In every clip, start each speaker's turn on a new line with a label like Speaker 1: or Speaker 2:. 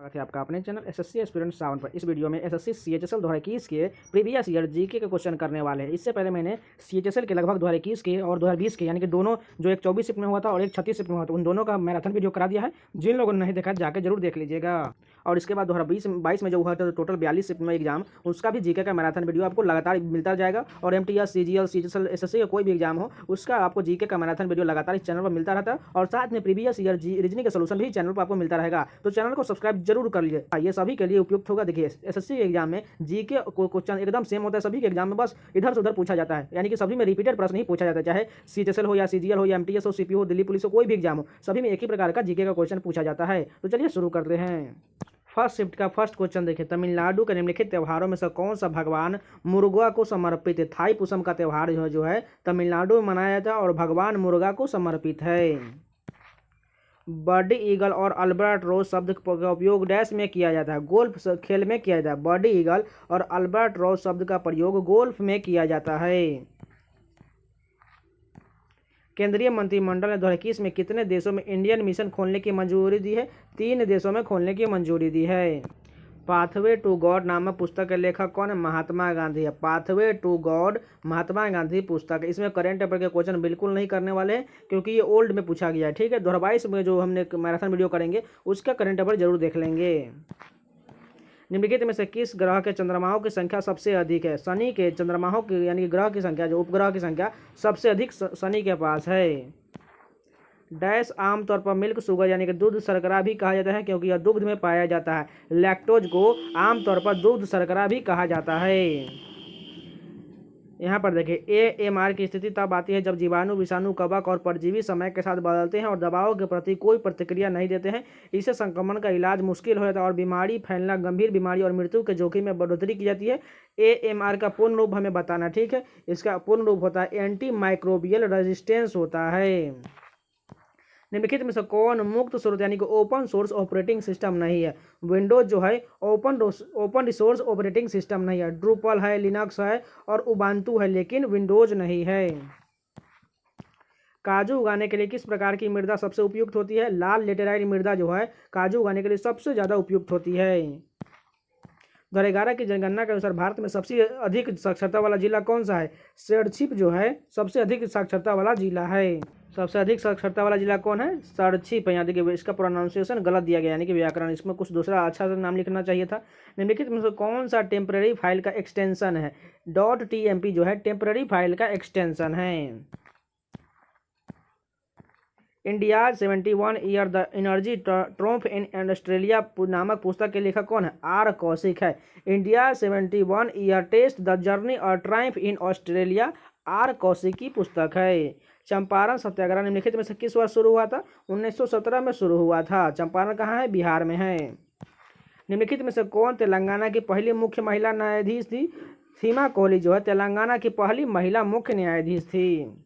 Speaker 1: स्वागत है आपका अपने चैनल एसएससी एस्पिरेंट 7 पर। इस वीडियो में एसएससी सीएचएसएल 2021 के प्रीवियस ईयर जीके के क्वेश्चन करने वाले हैं। इससे पहले मैंने सीएचएसएल के लगभग 2021 के और 2020 के, यानी कि दोनों, जो एक 24 शिफ्ट में हुआ था और एक 36 शिफ्ट में हुआ था, उन दोनों का मैराथन वीडियो करा दिया है। जिन लोगों ने नहीं देखा जाकर जरूर देख लीजिएगा। और इसके बाद 2022 में जो हुआ था टोटल 42 शिफ्ट में एग्जाम, उसका भी जीके का मैराथन वीडियो आपको लगातार मिलता जाएगा। और एमटीएस, सीजीएल, सीएचएसएल, एसएससी का कोई भी एग्जाम हो, उसका आपको जीके का मैराथन वीडियो लगातार इस चैनल पर मिलता रहता है। और साथ में प्रीवियस ईयर रीजनिंग का सोल्यूशन भी चैनल पर आपको मिलता रहेगा। तो चैनल को सब्सक्राइब जरूर कर लीजिए, ये सभी के लिए उपयुक्त होगा। देखिए, एसएससी के एग्जाम में जीके क्वेश्चन एकदम सेम होता है सभी के एग्जाम में, बस इधर से उधर पूछा जाता है, यानी कि सभी में रिपीटेड प्रश्न ही पूछा जाता है। चाहे सीएचएसएल हो या सीजीएल हो या एमटीएस हो, सीपीओ हो, दिल्ली पुलिस हो, कोई भी एग्जाम हो, सभी में एक ही प्रकार का जीके का क्वेश्चन पूछा जाता है। तो चलिए शुरू करते हैं। फर्स्ट शिफ्ट का फर्स्ट क्वेश्चन देखिए, तमिलनाडु के निम्नलिखित त्योहारों में से कौन सा भगवान मुर्गा को समर्पित है? थाई पुसम का त्योहार जो है तमिलनाडु में मनाया जाता है और भगवान मुर्गा को समर्पित है। बर्ड ईगल और अल्बर्ट रोज शब्द का उपयोग डैश में किया जाता है? गोल्फ खेल में किया जाता है। बर्ड ईगल और अल्बर्ट रोज शब्द का प्रयोग गोल्फ में किया जाता है। केंद्रीय मंत्रिमंडल ने 2021 में कितने देशों में इंडियन मिशन खोलने की मंजूरी दी है? 3 देशों में खोलने की मंजूरी दी है। पाथवे टू गॉड नामक पुस्तक के लेखक कौन है? महात्मा गांधी है। Pathway to God Mahatma Gandhi पुस्तक है। इसमें करंट अफेयर के क्वेश्चन बिल्कुल नहीं करने वाले हैं, क्योंकि ये ओल्ड में पूछा गया है। ठीक है, 2022 में जो हमने मैराथन वीडियो करेंगे उसका करंट अफेयर जरूर देख लेंगे। निम्नलिखित में से किस ग्रह के चंद्रमाओं की संख्या सबसे अधिक है? शनि के चंद्रमाओं की, यानी कि ग्रह की संख्या, जो उपग्रह की संख्या सबसे अधिक शनि के पास है। डैश आमतौर पर मिल्क शुगर, यानी कि दूध शर्करा भी कहा जाता है, क्योंकि यह दुग्ध में पाया जाता है। लैक्टोज को आमतौर पर दूध शर्करा भी कहा जाता है। यहाँ पर देखिए, एएमआर की स्थिति तब आती है जब जीवाणु, विषाणु, कवक और परजीवी समय के साथ बदलते हैं और दवाओं के प्रति कोई प्रतिक्रिया नहीं देते हैं। इससे संक्रमण का इलाज मुश्किल हो जाता है और बीमारी फैलना, गंभीर बीमारी और मृत्यु के जोखिम में बढ़ोतरी की जाती है। एएमआर का पूर्ण रूप हमें बताना, ठीक है। इसका पूर्ण रूप होता है एंटी माइक्रोबियल रेजिस्टेंस होता है। निम्नलिखित में से कौन मुक्त स्रोत, यानी कि ओपन सोर्स ऑपरेटिंग सिस्टम नहीं है? विंडोज जो है ओपन रिसोर्स ऑपरेटिंग सिस्टम नहीं है। ड्रूपल है, लिनक्स है और उबांटू है, लेकिन विंडोज नहीं है। काजू उगाने के लिए किस प्रकार की मृदा सबसे उपयुक्त होती है? लाल लेटेराइट मृदा जो है काजू उगाने के लिए सबसे ज्यादा उपयुक्त होती है। 2011 की जनगणना के अनुसार भारत में सबसे अधिक साक्षरता वाला जिला कौन सा है? सर्दछिप जो है सबसे अधिक साक्षरता वाला जिला है। सबसे अधिक साक्षरता वाला जिला कौन है? सर्दछिप। यहाँ देखिए, इसका प्रोनाउंसिएशन गलत दिया गया, यानी कि व्याकरण, इसमें कुछ दूसरा अच्छा सा नाम लिखना चाहिए था। निम्नलिखित में से कौन सा टेम्पररी फाइल का एक्सटेंशन है? .tmp जो है टेम्पररी फाइल का एक्सटेंशन है। India 71 year the energy triumph in Australia नामक पुस्तक के लेखक कौन है? आर कौशिक है। India 71 year test the journey और triumph in Australia R Kaushik की पुस्तक है। चंपारण सत्याग्रह निम्नलिखित में से किस वर्ष शुरू हुआ था? 1917 में शुरू हुआ था। चंपारण कहाँ है? बिहार में है। निम्नलिखित में से कौन तेलंगाना की पहली मुख्य महिला न्यायाधीश थी? सीमा कोहली जो है तेलंगाना की पहली महिला मुख्य न्यायाधीश थी।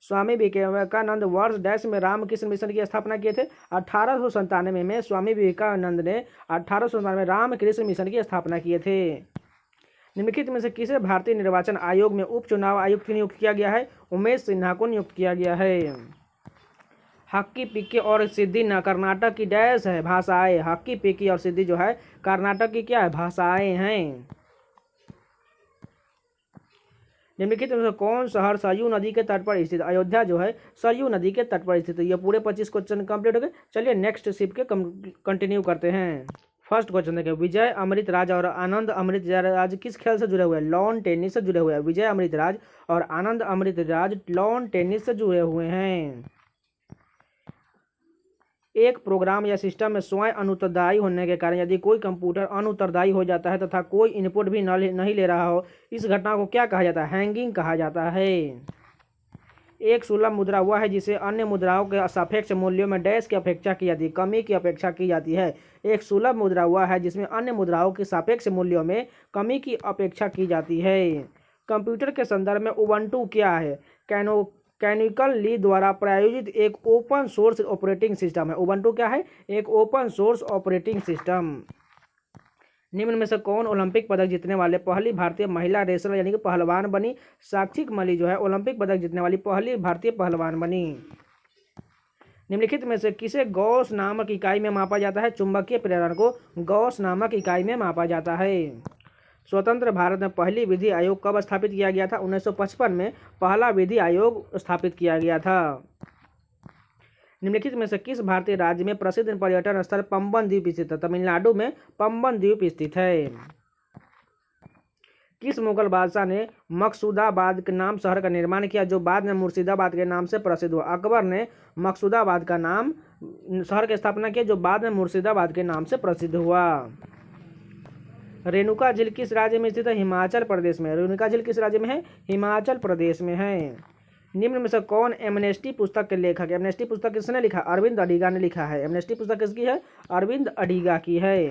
Speaker 1: स्वामी विवेकानंद वर्ष डैश में रामकृष्ण मिशन की स्थापना किए थे? 1897 में स्वामी विवेकानंद ने 1897 में रामकृष्ण मिशन की स्थापना किए थे। निम्नलिखित में से किसे भारतीय निर्वाचन आयोग में उप चुनाव आयुक्त नियुक्त किया गया है? उमेश सिन्हा को नियुक्त किया गया है। हक्की पिक्की और सिद्धि कर्नाटक की डैश है भाषाएं। हक्की पिक्की और सिद्धि जो है कर्नाटक की क्या है? भाषाएं हैं। निम्नलिखित में से कौन शहर सरयू नदी के तट पर स्थित? अयोध्या जो है सरयू नदी के तट पर स्थित है। ये पूरे 25 क्वेश्चन कंप्लीट हो गए। चलिए नेक्स्ट शिफ्ट के कंटिन्यू करते हैं। फर्स्ट क्वेश्चन देखिए, विजय अमृतराज और आनंद अमृतराज किस खेल से जुड़े हुए हैं? लॉन टेनिस से जुड़े हुए हैं। विजय अमृतराज और आनंद अमृतराज लॉन टेनिस से जुड़े हुए हैं। एक प्रोग्राम या सिस्टम में स्वयं अनुत्तरदायी होने के कारण यदि कोई कंप्यूटर अनुत्तरदायी हो जाता है तथा कोई इनपुट भी नहीं ले रहा हो, इस घटना को क्या कहा जाता है? हैंगिंग कहा जाता है। एक सुलभ मुद्रा वह है जिसे अन्य मुद्राओं के सापेक्ष मूल्यों में डैश की अपेक्षा की जाती है, कमी की अपेक्षा की जाती है। एक सुलभ मुद्रा वह है जिसमें अन्य मुद्राओं के सापेक्ष मूल्यों में कमी की अपेक्षा की जाती है। कंप्यूटर के संदर्भ में उबंटू क्या है? कैनिकल ली द्वारा प्रायोजित एक ओपन सोर्स ऑपरेटिंग सिस्टम है। उबंटू क्या है? एक ओपन सोर्स ऑपरेटिंग सिस्टम। निम्न में से कौन ओलंपिक पदक जीतने वाले पहली भारतीय महिला रेसलर, यानी कि पहलवान बनी? साक्षी मलिक जो है ओलंपिक पदक जीतने वाली पहली भारतीय पहलवान बनी। निम्नलिखित में से किसे गॉस नामक इकाई में मापा जाता है? चुंबकीय प्रेरण को गॉस नामक इकाई में मापा जाता है। स्वतंत्र भारत में पहली विधि आयोग कब स्थापित किया गया था? 1955 में पहला विधि आयोग स्थापित किया गया था। निम्नलिखित में से किस भारतीय राज्य में प्रसिद्ध पर्यटन स्थल पंबन द्वीप स्थित है? तमिलनाडु में पंबन द्वीप स्थित है। किस मुगल बादशाह ने मकसूदाबाद के नाम शहर का निर्माण किया, जो बाद में मुर्शिदाबाद के नाम से प्रसिद्ध हुआ? अकबर ने मकसूदाबाद का नाम शहर की स्थापना किया, जो बाद में मुर्शिदाबाद के नाम से प्रसिद्ध हुआ। रेणुका झील किस राज्य में स्थित है? हिमाचल प्रदेश में। रेणुका झील किस राज्य में है? हिमाचल प्रदेश में है। निम्न में से कौन एमनेस्टी पुस्तक के लेखक है? एमनेस्टी पुस्तक किसने लिखा? अरविंद अडिगा ने लिखा है। एमनेस्टी पुस्तक किसकी है? अरविंद अडिगा की है।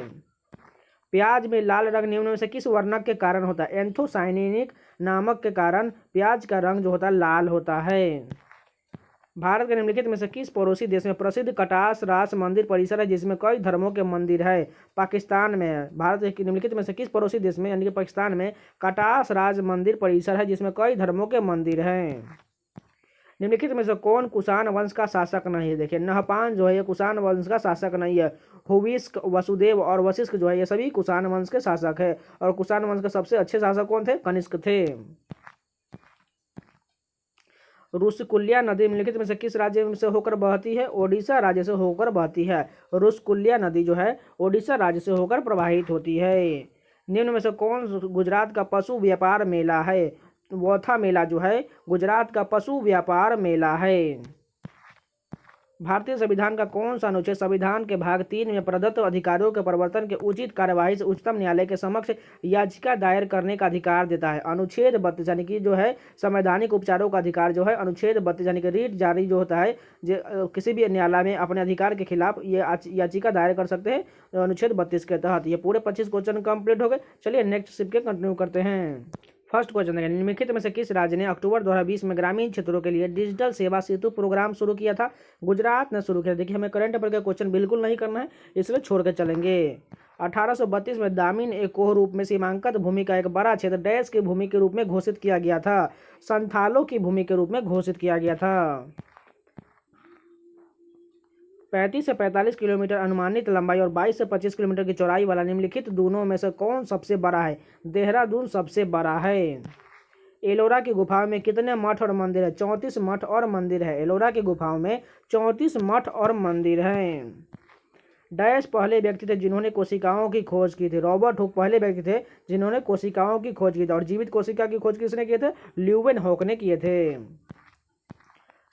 Speaker 1: प्याज में लाल रंग निम्न में से किस वर्णक के कारण होता है? एंथोसाइनिक नामक के कारण प्याज का रंग जो होता है लाल होता है। भारत के निम्नलिखित में से किस पड़ोसी देश में प्रसिद्ध कटास रास मंदिर परिसर है, जिसमें कई धर्मों के मंदिर है? पाकिस्तान में। भारत के निम्नलिखित में से किस पड़ोसी देश में यानी कि पाकिस्तान में कटास राज मंदिर परिसर है, जिसमें कई धर्मों के मंदिर हैं? निम्नलिखित में से कौन कुषाण वंश का शासक नहीं है? देखिए, नहपान जो है ये कुषाण वंश का शासक नहीं है। हुविस्क, वसुदेव और वशिष्ठ जो है ये सभी कुषाण वंश के शासक है। और कुषाण वंश के सबसे अच्छे शासक कौन थे? कनिष्क थे। रुसकुल्या नदी निम्नलिखित में से किस राज्य से होकर बहती है? ओडिशा राज्य से होकर बहती है। रुसकुल्या नदी जो है ओडिशा राज्य से होकर प्रवाहित होती है। निम्न में से कौन गुजरात का पशु व्यापार मेला है? वोथा मेला जो है गुजरात का पशु व्यापार मेला है। भारतीय संविधान का कौन सा अनुच्छेद संविधान के भाग 3 में प्रदत्त अधिकारों के प्रवर्तन के उचित कार्यवाही से उच्चतम न्यायालय के समक्ष याचिका दायर करने का अधिकार देता है? अनुच्छेद 32 यानी कि जो है संवैधानिक उपचारों का अधिकार जो है अनुच्छेद 32 यानी कि रीट जारी जो होता है जो किसी भी न्यायालय में अपने अधिकार के खिलाफ ये याचिका दायर कर सकते हैं अनुच्छेद 32 के तहत। ये पूरे 25 क्वेश्चन कंप्लीट हो गए। चलिए नेक्स्ट शिफ्ट के कंटिन्यू करते हैं। फर्स्ट क्वेश्चन देखिए, निम्नलिखित में से किस राज्य ने अक्टूबर 2020 में ग्रामीण क्षेत्रों के लिए डिजिटल सेवा सेतु प्रोग्राम शुरू किया था? गुजरात ने शुरू किया। देखिए, हमें करंट अफेयर का क्वेश्चन बिल्कुल नहीं करना है, इसलिए छोड़ के चलेंगे। 1832 में दामिन एकोह रूप में सीमांकन भूमि का एक बड़ा क्षेत्र डैश की भूमि के रूप में घोषित किया गया था? संथालों की भूमि के रूप में घोषित किया गया था। 35 से 45 किलोमीटर अनुमानित लंबाई और 22 से 25 किलोमीटर की चौड़ाई वाला निम्नलिखित दोनों में से कौन सबसे बड़ा है? देहरादून सबसे बड़ा है। एलोरा की गुफाओं में कितने मठ और मंदिर है? 34 मठ और मंदिर है। एलोरा की गुफाओं में 34 मठ और मंदिर हैं। डैश पहले व्यक्ति थे जिन्होंने कोशिकाओं की खोज की थी? रॉबर्ट हुक पहले व्यक्ति थे जिन्होंने कोशिकाओं की खोज की थी। और जीवित कोशिका की खोज किसने किए थे? ल्यूवेनहॉक ने किए थे।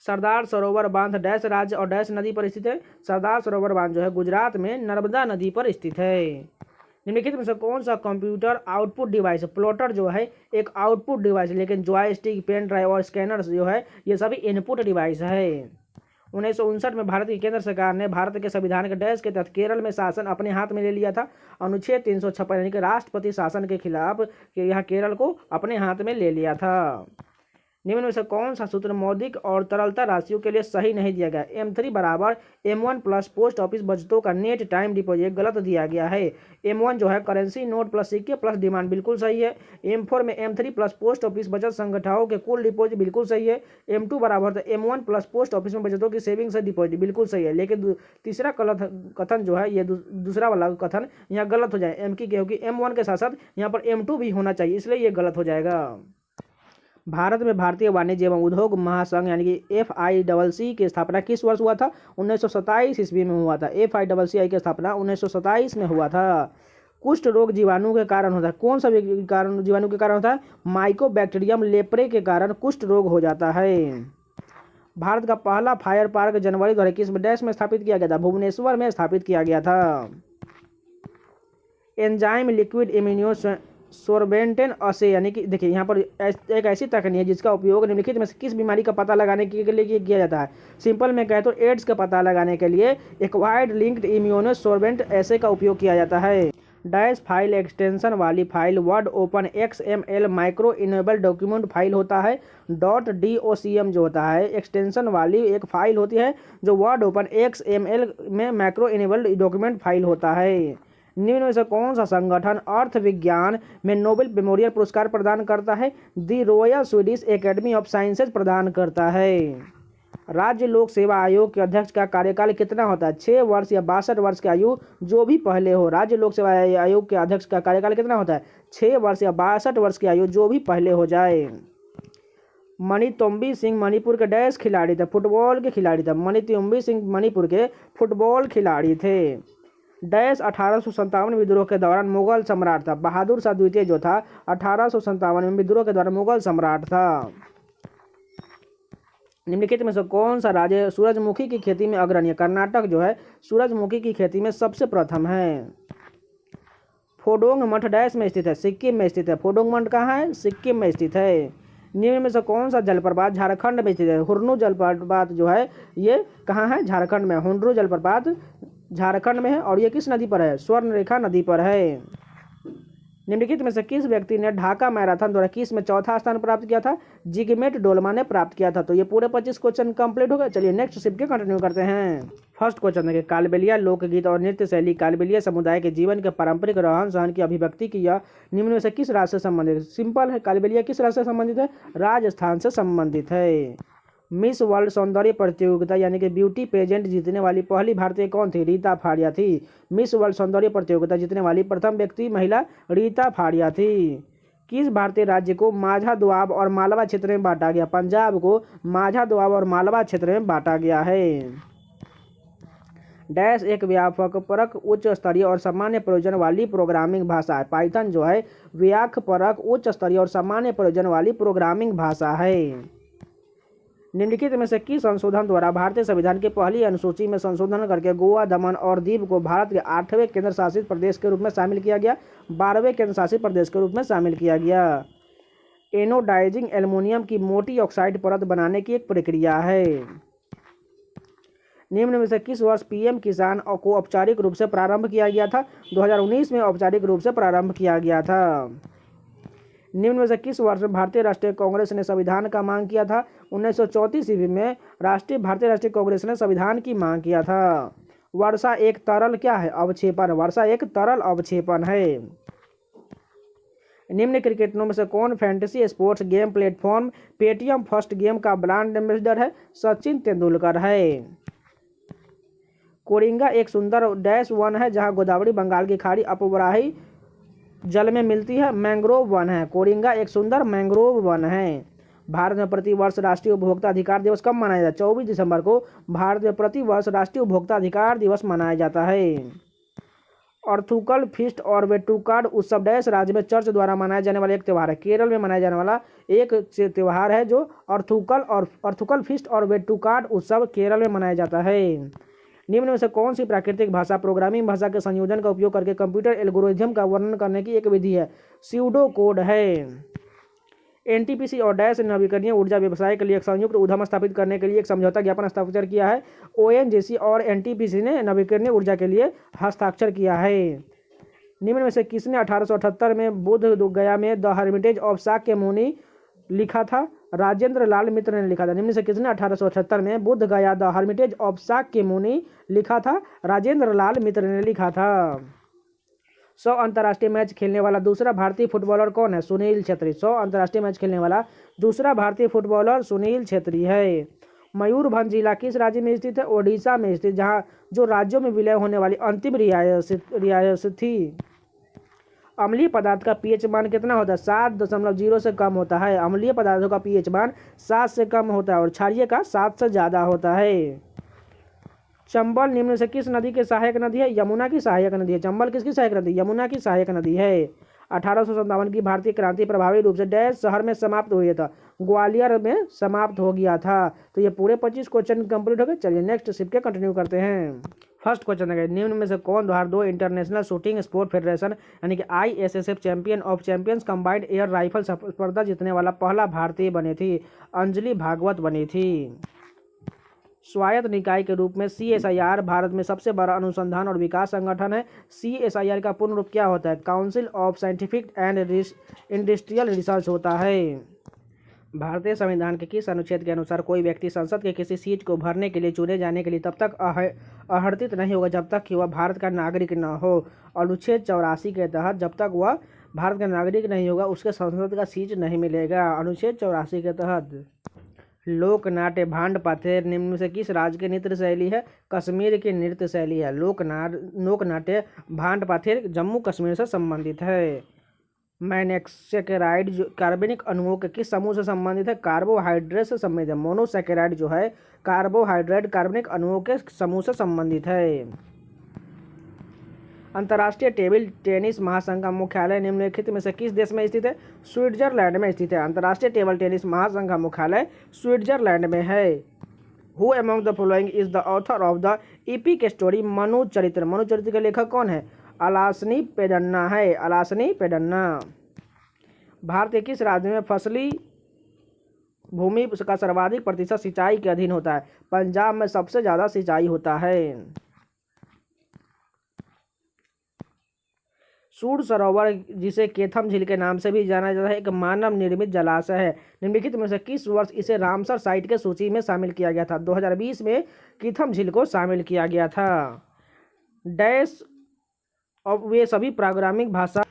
Speaker 1: सरदार सरोवर बांध डैश राज्य और डैश नदी पर स्थित है? सरदार सरोवर बांध जो है गुजरात में नर्मदा नदी पर स्थित है। निम्नलिखित में से कौन सा कंप्यूटर आउटपुट डिवाइस? प्लॉटर जो है एक आउटपुट डिवाइस, लेकिन जॉयस्टिक, पेन ड्राइव और स्कैनर जो है ये सभी इनपुट डिवाइस है। 1959 में भारत की केंद्र सरकार ने भारत के संविधान के डैश के तहत केरल में शासन अपने हाथ में ले लिया था? अनुच्छेद 356 यानी कि राष्ट्रपति शासन के खिलाफ यह केरल को अपने हाथ में ले लिया था। निम्न में से कौन सा सूत्र मौद्रिक और तरलता राशियों के लिए सही नहीं दिया गया? M3 बराबर M1 प्लस पोस्ट ऑफिस बचतों का नेट टाइम डिपॉजिट गलत दिया गया है। M1 जो है करेंसी नोट प्लस सिक्के प्लस डिमांड बिल्कुल सही है। M4 में M3 प्लस पोस्ट ऑफिस बचत संगठनों के कुल डिपॉजिट बिल्कुल सही है। M2 बराबर तो M1 प्लस पोस्ट ऑफिस में बचतों की सेविंग से डिपॉजिट बिल्कुल सही है। लेकिन तीसरा कथन जो है ये दूसरा वाला कथन यहाँ गलत हो जाए M की, क्योंकि M1 के साथ साथ यहाँ पर M2 भी होना चाहिए, इसलिए ये गलत हो जाएगा। भारत में भारतीय वाणिज्य एवं उद्योग महासंघ यानी कि FICC की स्थापना किस वर्ष हुआ था? 1927 ईस्वी में हुआ था। FICCI की स्थापना 1927 में हुआ था। कुष्ठ रोग जीवाणु के कारण होता है? कौन सा जीवाणु के कारण होता है? माइकोबैक्टीरियम लेप्रे के कारण कुष्ठ रोग हो जाता है। भारत का पहला फायर पार्क जनवरी 2021 में डैश में स्थापित किया गया था? भुवनेश्वर में स्थापित किया गया था। एंजाइम लिक्विड इम्यूनो सोर्बेंटेन असे यानी कि देखिए यहाँ पर एक ऐसी तकनीक है जिसका उपयोग निम्नलिखित में से किस बीमारी का पता लगाने के लिए किया जाता है? सिंपल में कहे तो एड्स का पता लगाने के लिए एक्वायर्ड लिंक्ड इम्यूनो सोर्बेंट ऐसे का उपयोग किया जाता है। डैश फाइल एक्सटेंशन वाली file word open XML micro enable document file होता है। .docm जो होता है एक्सटेंशन वाली एक फाइल होती है जो वर्ड ओपन XML में माइक्रो इनेबल डॉक्यूमेंट फाइल होता है। निम्न में से कौन सा संगठन अर्थ विज्ञान में नोबेल मेमोरियल पुरस्कार प्रदान करता है? The Royal Swedish Academy of Sciences प्रदान करता है। राज्य लोक सेवा आयोग के अध्यक्ष का कार्यकाल कितना होता है? 6 वर्ष या 62 वर्ष की आयु, जो भी पहले हो। राज्य लोक सेवा आयोग के अध्यक्ष का कार्यकाल कितना होता है? 6 वर्ष या 62 वर्ष की आयु, जो भी पहले हो जाए। मणितोम्बी सिंह मणिपुर के डैश खिलाड़ी थे? फुटबॉल के खिलाड़ी थे। मणितोम्बी सिंह मणिपुर के फुटबॉल खिलाड़ी थे। डैश 1857 विद्रोह के दौरान मुगल सम्राट था? बहादुर शाह द्वितीय जो था 1857 में विद्रोह के दौरान मुगल सम्राट था। निम्नलिखित में से कौन सा राज्य सूरजमुखी की खेती में अग्रणी है? कर्नाटक जो है सूरजमुखी की खेती में सबसे प्रथम है। फोडोंग मठ डैश में स्थित है? सिक्किम में स्थित है। फोडोंग मठ कहाँ है? सिक्किम में स्थित है। निम्न में से कौन सा जलप्रपात झारखंड में स्थित है? हुरनू जलप्रपात जो है ये कहाँ है? झारखंड में। हुरनू जलप्रपात झारखंड में है और ये किस नदी पर है? स्वर्णरेखा नदी पर है। निम्नलिखित में से किस व्यक्ति ने ढाका मैराथन 2021 में चौथा स्थान प्राप्त किया था? जिगमेट डोलमा ने प्राप्त किया था। तो ये पूरे 25 क्वेश्चन कंप्लीट हो गए। चलिए नेक्स्ट शिफ्ट के कंटिन्यू करते हैं। फर्स्ट क्वेश्चन देखिए, कालबेलिया लोकगीत और नृत्य शैली कालबेलिया समुदाय के जीवन के पारंपरिक रहन सहन की अभिव्यक्ति की यह निम्न में से किस राज्य से संबंधित है? सिंपल है, कालबेलिया किस राज्य से संबंधित है? राजस्थान से संबंधित है। मिस वर्ल्ड सौंदर्य प्रतियोगिता यानी कि ब्यूटी पेजेंट जीतने वाली पहली भारतीय कौन थी? रीता फाड़िया थी। मिस वर्ल्ड सौंदर्य प्रतियोगिता जीतने वाली प्रथम व्यक्ति महिला रीता फाड़िया थी। किस भारतीय राज्य को माझा दोआब और मालवा क्षेत्र में बांटा गया? पंजाब को माझा दोआब और मालवा क्षेत्र में बांटा गया है। डैश एक व्यापक परक उच्च स्तरीय और सामान्य प्रयोजन वाली प्रोग्रामिंग भाषा है? पाइथन जो है व्यापक परक उच्च स्तरीय और सामान्य प्रयोजन वाली प्रोग्रामिंग भाषा है। निम्नलिखित में से किस संशोधन द्वारा भारतीय संविधान की पहली अनुसूची में संशोधन करके गोवा, दमन और दीव को भारत के 8वें केंद्र शासित प्रदेश के रूप में शामिल किया गया? 12वें केंद्र शासित प्रदेश के रूप में शामिल किया गया। एनोडाइजिंग एल्युमिनियम की मोटी ऑक्साइड परत बनाने की एक प्रक्रिया है। निम्न में से किस वर्ष पीएम किसान को औपचारिक रूप से प्रारंभ किया गया था? 2019 में औपचारिक रूप से प्रारंभ किया गया था। निम्न में से किस वर्ष भारतीय राष्ट्रीय कांग्रेस ने संविधान का मांग किया था? 1934 ईस्वी में भारतीय राष्ट्रीय कांग्रेस ने संविधान की मांग किया था। वर्षा एक तरल क्या है? अवक्षेपण। वर्षा एक तरल अवक्षेपण है। निम्न क्रिकेटरों में से कौन fantasy sports game platform Paytm first game का ब्रांड एम्बेसडर है? सचिन तेंदुलकर है। कोरिंगा एक सुंदर डैश वन है जहां गोदावरी बंगाल की खाड़ी अपवराही जल में मिलती है? मैंग्रोव वन है। कोरिंगा एक सुंदर मैंग्रोव वन है। भारत में प्रतिवर्ष राष्ट्रीय उपभोक्ता अधिकार दिवस कब मनाया जाता है? 24 दिसंबर को भारत में प्रतिवर्ष राष्ट्रीय उपभोक्ता अधिकार दिवस मनाया जाता है। अर्थुकल फीस्ट और वेट्टुकाड उत्सव डैश राज्य में चर्च द्वारा मनाया जाने वाला एक त्यौहार है? केरल में मनाया जाने वाला एक त्यौहार है जो अर्थुकल फीस्ट और वेट्टुकाड उत्सव केरल में मनाया जाता है। निम्न में से कौन सी प्राकृतिक भाषा प्रोग्रामिंग भाषा के संयोजन का उपयोग करके कंप्यूटर एल्गोरिथम का वर्णन करने की एक विधि है? स्यूडो कोड है। एनटीपीसी और डैश नवीकरणीय ऊर्जा व्यवसाय के लिए एक संयुक्त उद्यम स्थापित करने के लिए एक समझौता ज्ञापन हस्ताक्षर किया है? ओएनजीसी और एनटीपीसी ने नवीकरणीय ऊर्जा के लिए हस्ताक्षर किया है। निम्न में से किसने 1878 में बोध गया में द हर्मिटेज ऑफ शाक्यमुनि लिखा था? राजेंद्र लाल मित्र ने लिखा था। निम्न से किसने 1878 में बुद्ध गया द हर्मिटेज ऑफ शाक्यमुनि लिखा था? राजेंद्र लाल मित्र ने लिखा था। 100 अंतर्राष्ट्रीय मैच खेलने वाला दूसरा भारतीय फुटबॉलर कौन है? सुनील छेत्री। 100 अंतर्राष्ट्रीय मैच खेलने वाला दूसरा भारतीय फुटबॉलर सुनील छेत्री है। मयूरभंज जिला किस राज्य में स्थित है? ओडिशा में स्थित, जहाँ जो राज्यों में विलय होने वाली अंतिम रियासत थी। अम्लीय पदार्थ का पीएच मान कितना होता है? 7.0 से कम होता है। अम्लीय पदार्थों का पीएच मान 7 से कम होता है और क्षारीय का 7 से ज़्यादा होता है। चंबल निम्न से किस नदी की सहायक नदी है? यमुना की सहायक नदी है। चंबल किसकी सहायक नदी? यमुना की सहायक नदी है। 1857 की भारतीय क्रांति प्रभावी रूप से डैश शहर में समाप्त हुई था? ग्वालियर में समाप्त हो गया था। तो ये पूरे 25 क्वेश्चन कंप्लीट हो गए। चलिए नेक्स्ट शिफ्ट के कंटिन्यू करते हैं। फर्स्ट क्वेश्चन है, निम्न में से कौन 2002 इंटरनेशनल शूटिंग स्पोर्ट फेडरेशन यानी कि ISSF champion of champions combined air rifle स्पर्धा जीतने वाला पहला भारतीय बनी थी? अंजलि भागवत बनी थी। स्वायत्त निकाय के रूप में CSIR भारत में सबसे बड़ा अनुसंधान और विकास संगठन है। CSIR का पूर्ण रूप क्या होता है? Council of scientific and industrial research होता है। भारतीय संविधान के किस अनुच्छेद के अनुसार कोई व्यक्ति संसद के किसी सीट को भरने के लिए चुने जाने के लिए तब तक अहर्तित नहीं होगा जब तक कि वह भारत का नागरिक न हो? अनुच्छेद 84 के तहत जब तक वह भारत का नागरिक नहीं होगा उसके संसद का सीट नहीं मिलेगा। अनुच्छेद 84 के तहत लोकनाट्य भांड पाथेर निम्न में से किस राज्य की नृत्य शैली है? कश्मीर की नृत्य शैली है। लोकनाट्य भांड पाथेर जम्मू कश्मीर से संबंधित है। मोनोसैकेराइड जो कार्बनिक अणुओं के किस समूह से संबंधित है? कार्बोहाइड्रेट से संबंधित है। मोनोसैकेराइड जो है कार्बोहाइड्रेट कार्बनिक अणुओं के समूह से संबंधित है। अंतर्राष्ट्रीय टेबल टेनिस महासंघ का मुख्यालय निम्नलिखित में से किस देश में स्थित है? स्विट्जरलैंड में स्थित है। अंतर्राष्ट्रीय टेबल टेनिस महासंघ का मुख्यालय स्विट्जरलैंड में है। Who among the following is the author of the epic story Manu चरित्र? मनु चरित्र के लेखक कौन है? अलासनी पेडन्ना है। अलासनी पेडन्ना। भारत के किस राज्य में फसली भूमि का सर्वाधिक प्रतिशत सिंचाई के अधीन होता है? पंजाब में सबसे ज्यादा सिंचाई होता है। सूर सरोवर जिसे केथम झील के नाम से भी जाना जाता है एक मानव निर्मित जलाशय है। निम्नलिखित में से किस वर्ष इसे रामसर साइट के सूची में शामिल किया गया था? 2020 में केथम झील को शामिल किया गया था। डैश वे सभी प्रोग्रामिंग भाषा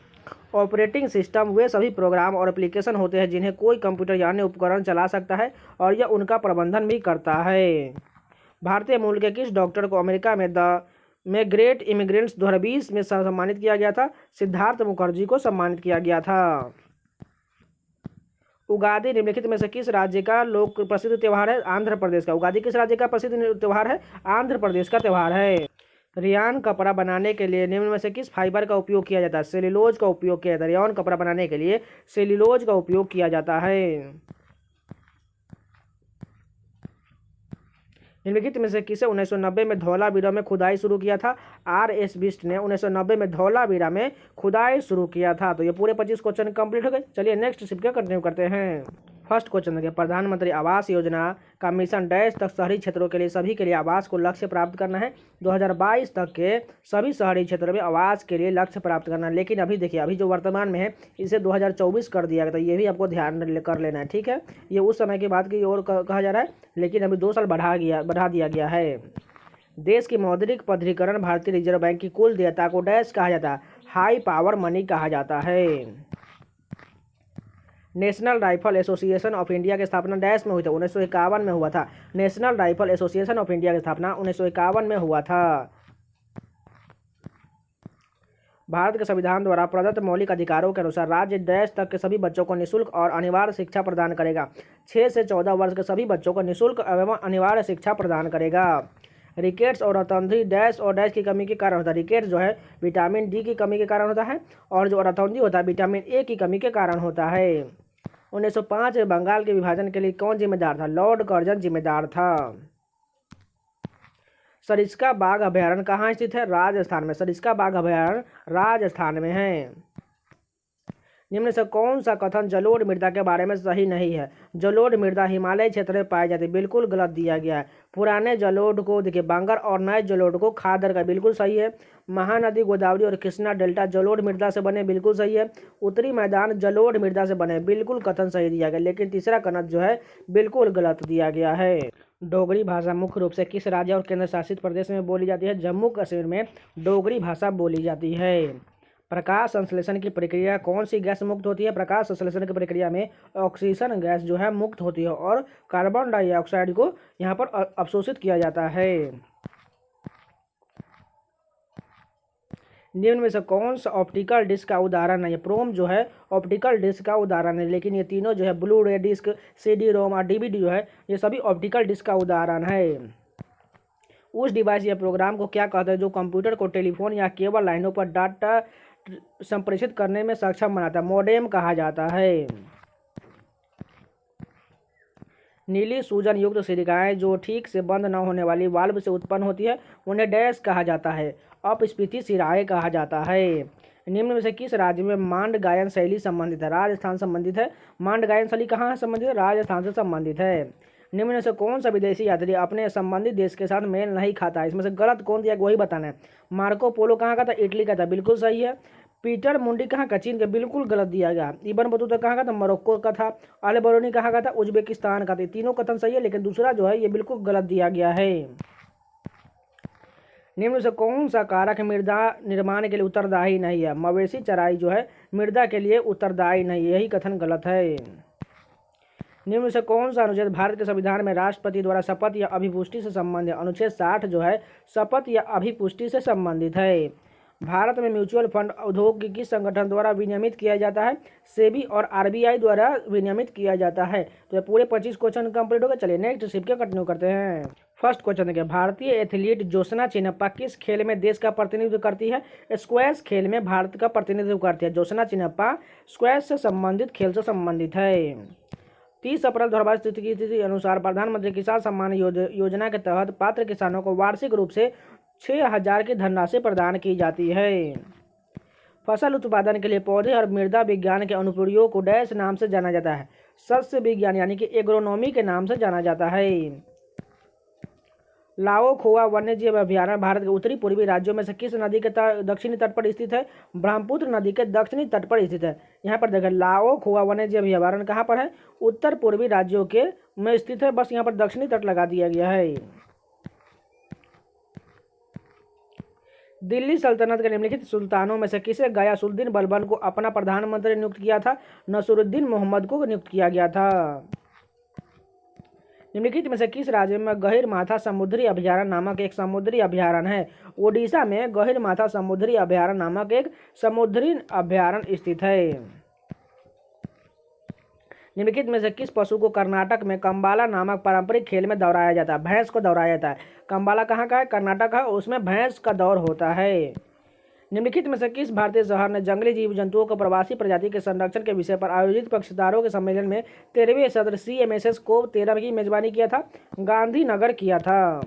Speaker 1: ऑपरेटिंग सिस्टम वे सभी प्रोग्राम और एप्लीकेशन होते हैं जिन्हें कोई कंप्यूटर या अन्य उपकरण चला सकता है और यह उनका प्रबंधन भी करता है। भारतीय मूल के किस डॉक्टर को अमेरिका में ग्रेट इमिग्रेंट्स 2020 में सम्मानित किया गया था? सिद्धार्थ मुखर्जी को सम्मानित किया गया था। उगादी निम्नलिखित में से किस राज्य का लोक प्रसिद्ध त्यौहार है? आंध्र प्रदेश का। उगादी किस राज्य का प्रसिद्ध त्यौहार है? आंध्र प्रदेश का त्यौहार है। रियान कपड़ा बनाने के लिए निम्न में से किस फाइबर का उपयोग किया जाता है? सेल्यूलोज का उपयोग किया जाता है। रियान कपड़ा बनाने के लिए सेल्यूलोज का उपयोग किया जाता है। निम्नलिखित में से किसे 1990 में धौलावीरा में खुदाई शुरू किया था? RS बिस्ट ने 1990 में धौलावीरा में खुदाई शुरू किया था। तो ये पूरे 25 क्वेश्चन कंप्लीट हो गए। चलिए नेक्स्ट शिफ्ट का कंटिन्यू करते हैं। फर्स्ट क्वेश्चन देखिए, प्रधानमंत्री आवास योजना का मिशन डैश तक शहरी क्षेत्रों के लिए सभी के लिए आवास को लक्ष्य प्राप्त करना है। 2022 तक के सभी शहरी क्षेत्रों में आवास के लिए लक्ष्य प्राप्त करना है। लेकिन अभी देखिए, अभी जो वर्तमान में है इसे 2024 कर दिया गया, तो ये भी आपको ध्यान कर लेना है, ठीक है। ये उस समय की बात की ओर कहा जा रहा है, लेकिन अभी 2 साल बढ़ा दिया गया है। देश की मौद्रिक पद्रीकरण भारतीय रिजर्व बैंक की कुल देयता को डैश कहा जाता है? हाई पावर मनी कहा जाता है। National rifle association of India की स्थापना डैश में हुई थी? 1951 में हुआ था। National rifle association of India की स्थापना 1951 में हुआ था। भारत के संविधान द्वारा प्रदत्त मौलिक अधिकारों के अनुसार राज्य डैश तक के सभी बच्चों को निःशुल्क और अनिवार्य शिक्षा प्रदान करेगा? 6 से 14 वर्ष के सभी बच्चों को निःशुल्क एवं अनिवार्य शिक्षा प्रदान करेगा। रिकेट्स और रतौंधी डैश और डैश की कमी के कारण होता है? रिकेट्स जो है विटामिन डी की कमी के कारण होता है और जो रतौंधी होता है विटामिन ए की कमी के कारण होता है। 1905 में बंगाल के विभाजन के लिए कौन जिम्मेदार था? लॉर्ड कर्जन जिम्मेदार था। सरिस्का बाघ अभयारण्य कहाँ स्थित है? राजस्थान में। सरिस्का बाघ अभयारण्य राजस्थान में है। निम्न से कौन सा कथन जलोढ़ मृदा के बारे में सही नहीं है? जलोढ़ मृदा हिमालय क्षेत्र में पाई जाती है, बिल्कुल गलत दिया गया है। पुराने जलोढ़ को देखिए बांगर और नए जलोढ़ को खादर का, बिल्कुल सही है। महानदी गोदावरी और कृष्णा डेल्टा जलोढ़ मृदा से बने, बिल्कुल सही है। उत्तरी मैदान जलोढ़ मृदा से बने, बिल्कुल कथन सही दिया गया, लेकिन तीसरा कथन जो है बिल्कुल गलत दिया गया है। डोगरी भाषा मुख्य रूप से किस राज्य और केंद्र शासित प्रदेश में बोली जाती है? जम्मू कश्मीर में डोगरी भाषा बोली जाती है। प्रकाश संश्लेषण की प्रक्रिया कौन सी गैस मुक्त होती है? प्रकाश संश्लेषण की प्रक्रिया में ऑक्सीजन गैस जो है मुक्त होती है और कार्बन डाइऑक्साइड को यहाँ पर अवशोषित किया जाता है। निम्न में से कौन सा ऑप्टिकल डिस्क का उदाहरण नहीं है? प्रोम जो है ऑप्टिकल डिस्क का उदाहरण है, लेकिन ये तीनों जो है ब्लू रे डिस्क, CD रोम और DVD जो है ये सभी ऑप्टिकल डिस्क का उदाहरण है। उस डिवाइस या प्रोग्राम को क्या कहते हैं जो कंप्यूटर को टेलीफोन या केबल लाइनों पर डाटा संप्रेषित करने में सक्षम बनाता है? मोडेम कहा जाता है। नीली सूजन युक्त सिलिकाएं जो ठीक से बंद न होने वाली वाल्व से उत्पन्न होती है उन्हें डैश कहा जाता है? अपस्फीति सिराएं कहा जाता है। निम्न में से किस राज्य में मांड गायन शैली संबंधित है? राजस्थान संबंधित है। मांड गायन शैली कहाँ संबंधित है? राजस्थान से संबंधित है। निम्न में से कौन सा विदेशी यात्री अपने संबंधित देश के साथ मेल नहीं खाता है? इसमें से गलत कौन दिया वही बताना है। मार्को पोलो कहाँ का था? इटली का था, बिल्कुल सही है। पीटर मुंडी कहाँ का? चीन का, बिल्कुल गलत दिया गया। इब्न बतूता कहाँ का था? मोरक्को का था। अल बरूनी कहाँ का था? उज्बेकिस्तान का था। तीनों कथन सही है, लेकिन दूसरा जो है ये बिल्कुल गलत दिया गया है। निम्न से कौन सा कारक मृदा निर्माण के लिए उत्तरदायी नहीं है? मवेशी चराई जो है मृदा के लिए उत्तरदायी नहीं है, यही कथन गलत है। निम्न में से कौन सा अनुच्छेद भारत के संविधान में राष्ट्रपति द्वारा शपथ या अभिपुष्टि से संबंधित है? अनुच्छेद 60 जो है शपथ या अभिपुष्टि से संबंधित है। भारत में म्यूचुअल फंड उद्योग किस संगठन द्वारा विनियमित किया जाता है? सेबी और आरबीआई द्वारा विनियमित किया जाता है। तो ये पूरे 25 क्वेश्चन कंप्लीट हो गए। चलिए नेक्स्ट शिफ्ट के कंटिन्यू करते हैं। फर्स्ट क्वेश्चन देखिए, भारतीय एथलीट ज्योत्सना चिन्नप्पा किस खेल में देश का प्रतिनिधित्व करती है? स्क्वैश खेल में भारत का प्रतिनिधित्व करती है। ज्योत्सना चिन्नप्पा स्क्वैश से संबंधित खेल से संबंधित है। 30 अप्रैल 2022 की तिथि के अनुसार प्रधानमंत्री किसान सम्मान योजना के तहत पात्र किसानों को वार्षिक रूप से 6,000 की धनराशि प्रदान की जाती है। फसल उत्पादन के लिए पौधे और मृदा विज्ञान के अनुप्रयोग को डैश नाम से जाना जाता है? सस्य विज्ञान यानी कि एग्रोनॉमी के नाम से जाना जाता है। लाओ खोआ वन्यजीव अभयारण्य भारत के उत्तरी पूर्वी राज्यों में से किस नदी के दक्षिणी तट पर स्थित है? ब्रह्मपुत्र नदी के दक्षिणी तट पर स्थित है। यहाँ पर देखें लाओ खोआ वन्यजीव अभयारण्य कहाँ पर है? उत्तर पूर्वी राज्यों के में स्थित है। बस यहाँ पर दक्षिणी तट लगा दिया गया है। दिल्ली सल्तनत के निम्नलिखित सुल्तानों में से किसे गयासुद्दीन बलबन को अपना प्रधानमंत्री नियुक्त किया था? नसरुद्दीन मोहम्मद को नियुक्त किया गया था। निम्नलिखित में से किस राज्य में गहिरमाथा समुद्री अभयारण्य नामक एक समुद्री अभयारण्य है? ओडिशा में गहिरमाथा समुद्री अभयारण्य नामक एक समुद्री अभयारण्य स्थित है। निम्नलिखित में से किस पशु को कर्नाटक में कंबाला नामक पारंपरिक खेल में दौड़ाया जाता है? भैंस को दौड़ाया जाता है। कंबाला कहाँ का है? कर्नाटक है। उसमें भैंस का दौड़ होता है। निम्नलिखित में से किस भारतीय शहर ने जंगली जीव जंतुओं को प्रवासी प्रजाति के संरक्षण के विषय पर आयोजित पक्षकारों के सम्मेलन में 13वें सत्र CMSS को 13 की मेजबानी किया था? गांधीनगर किया था।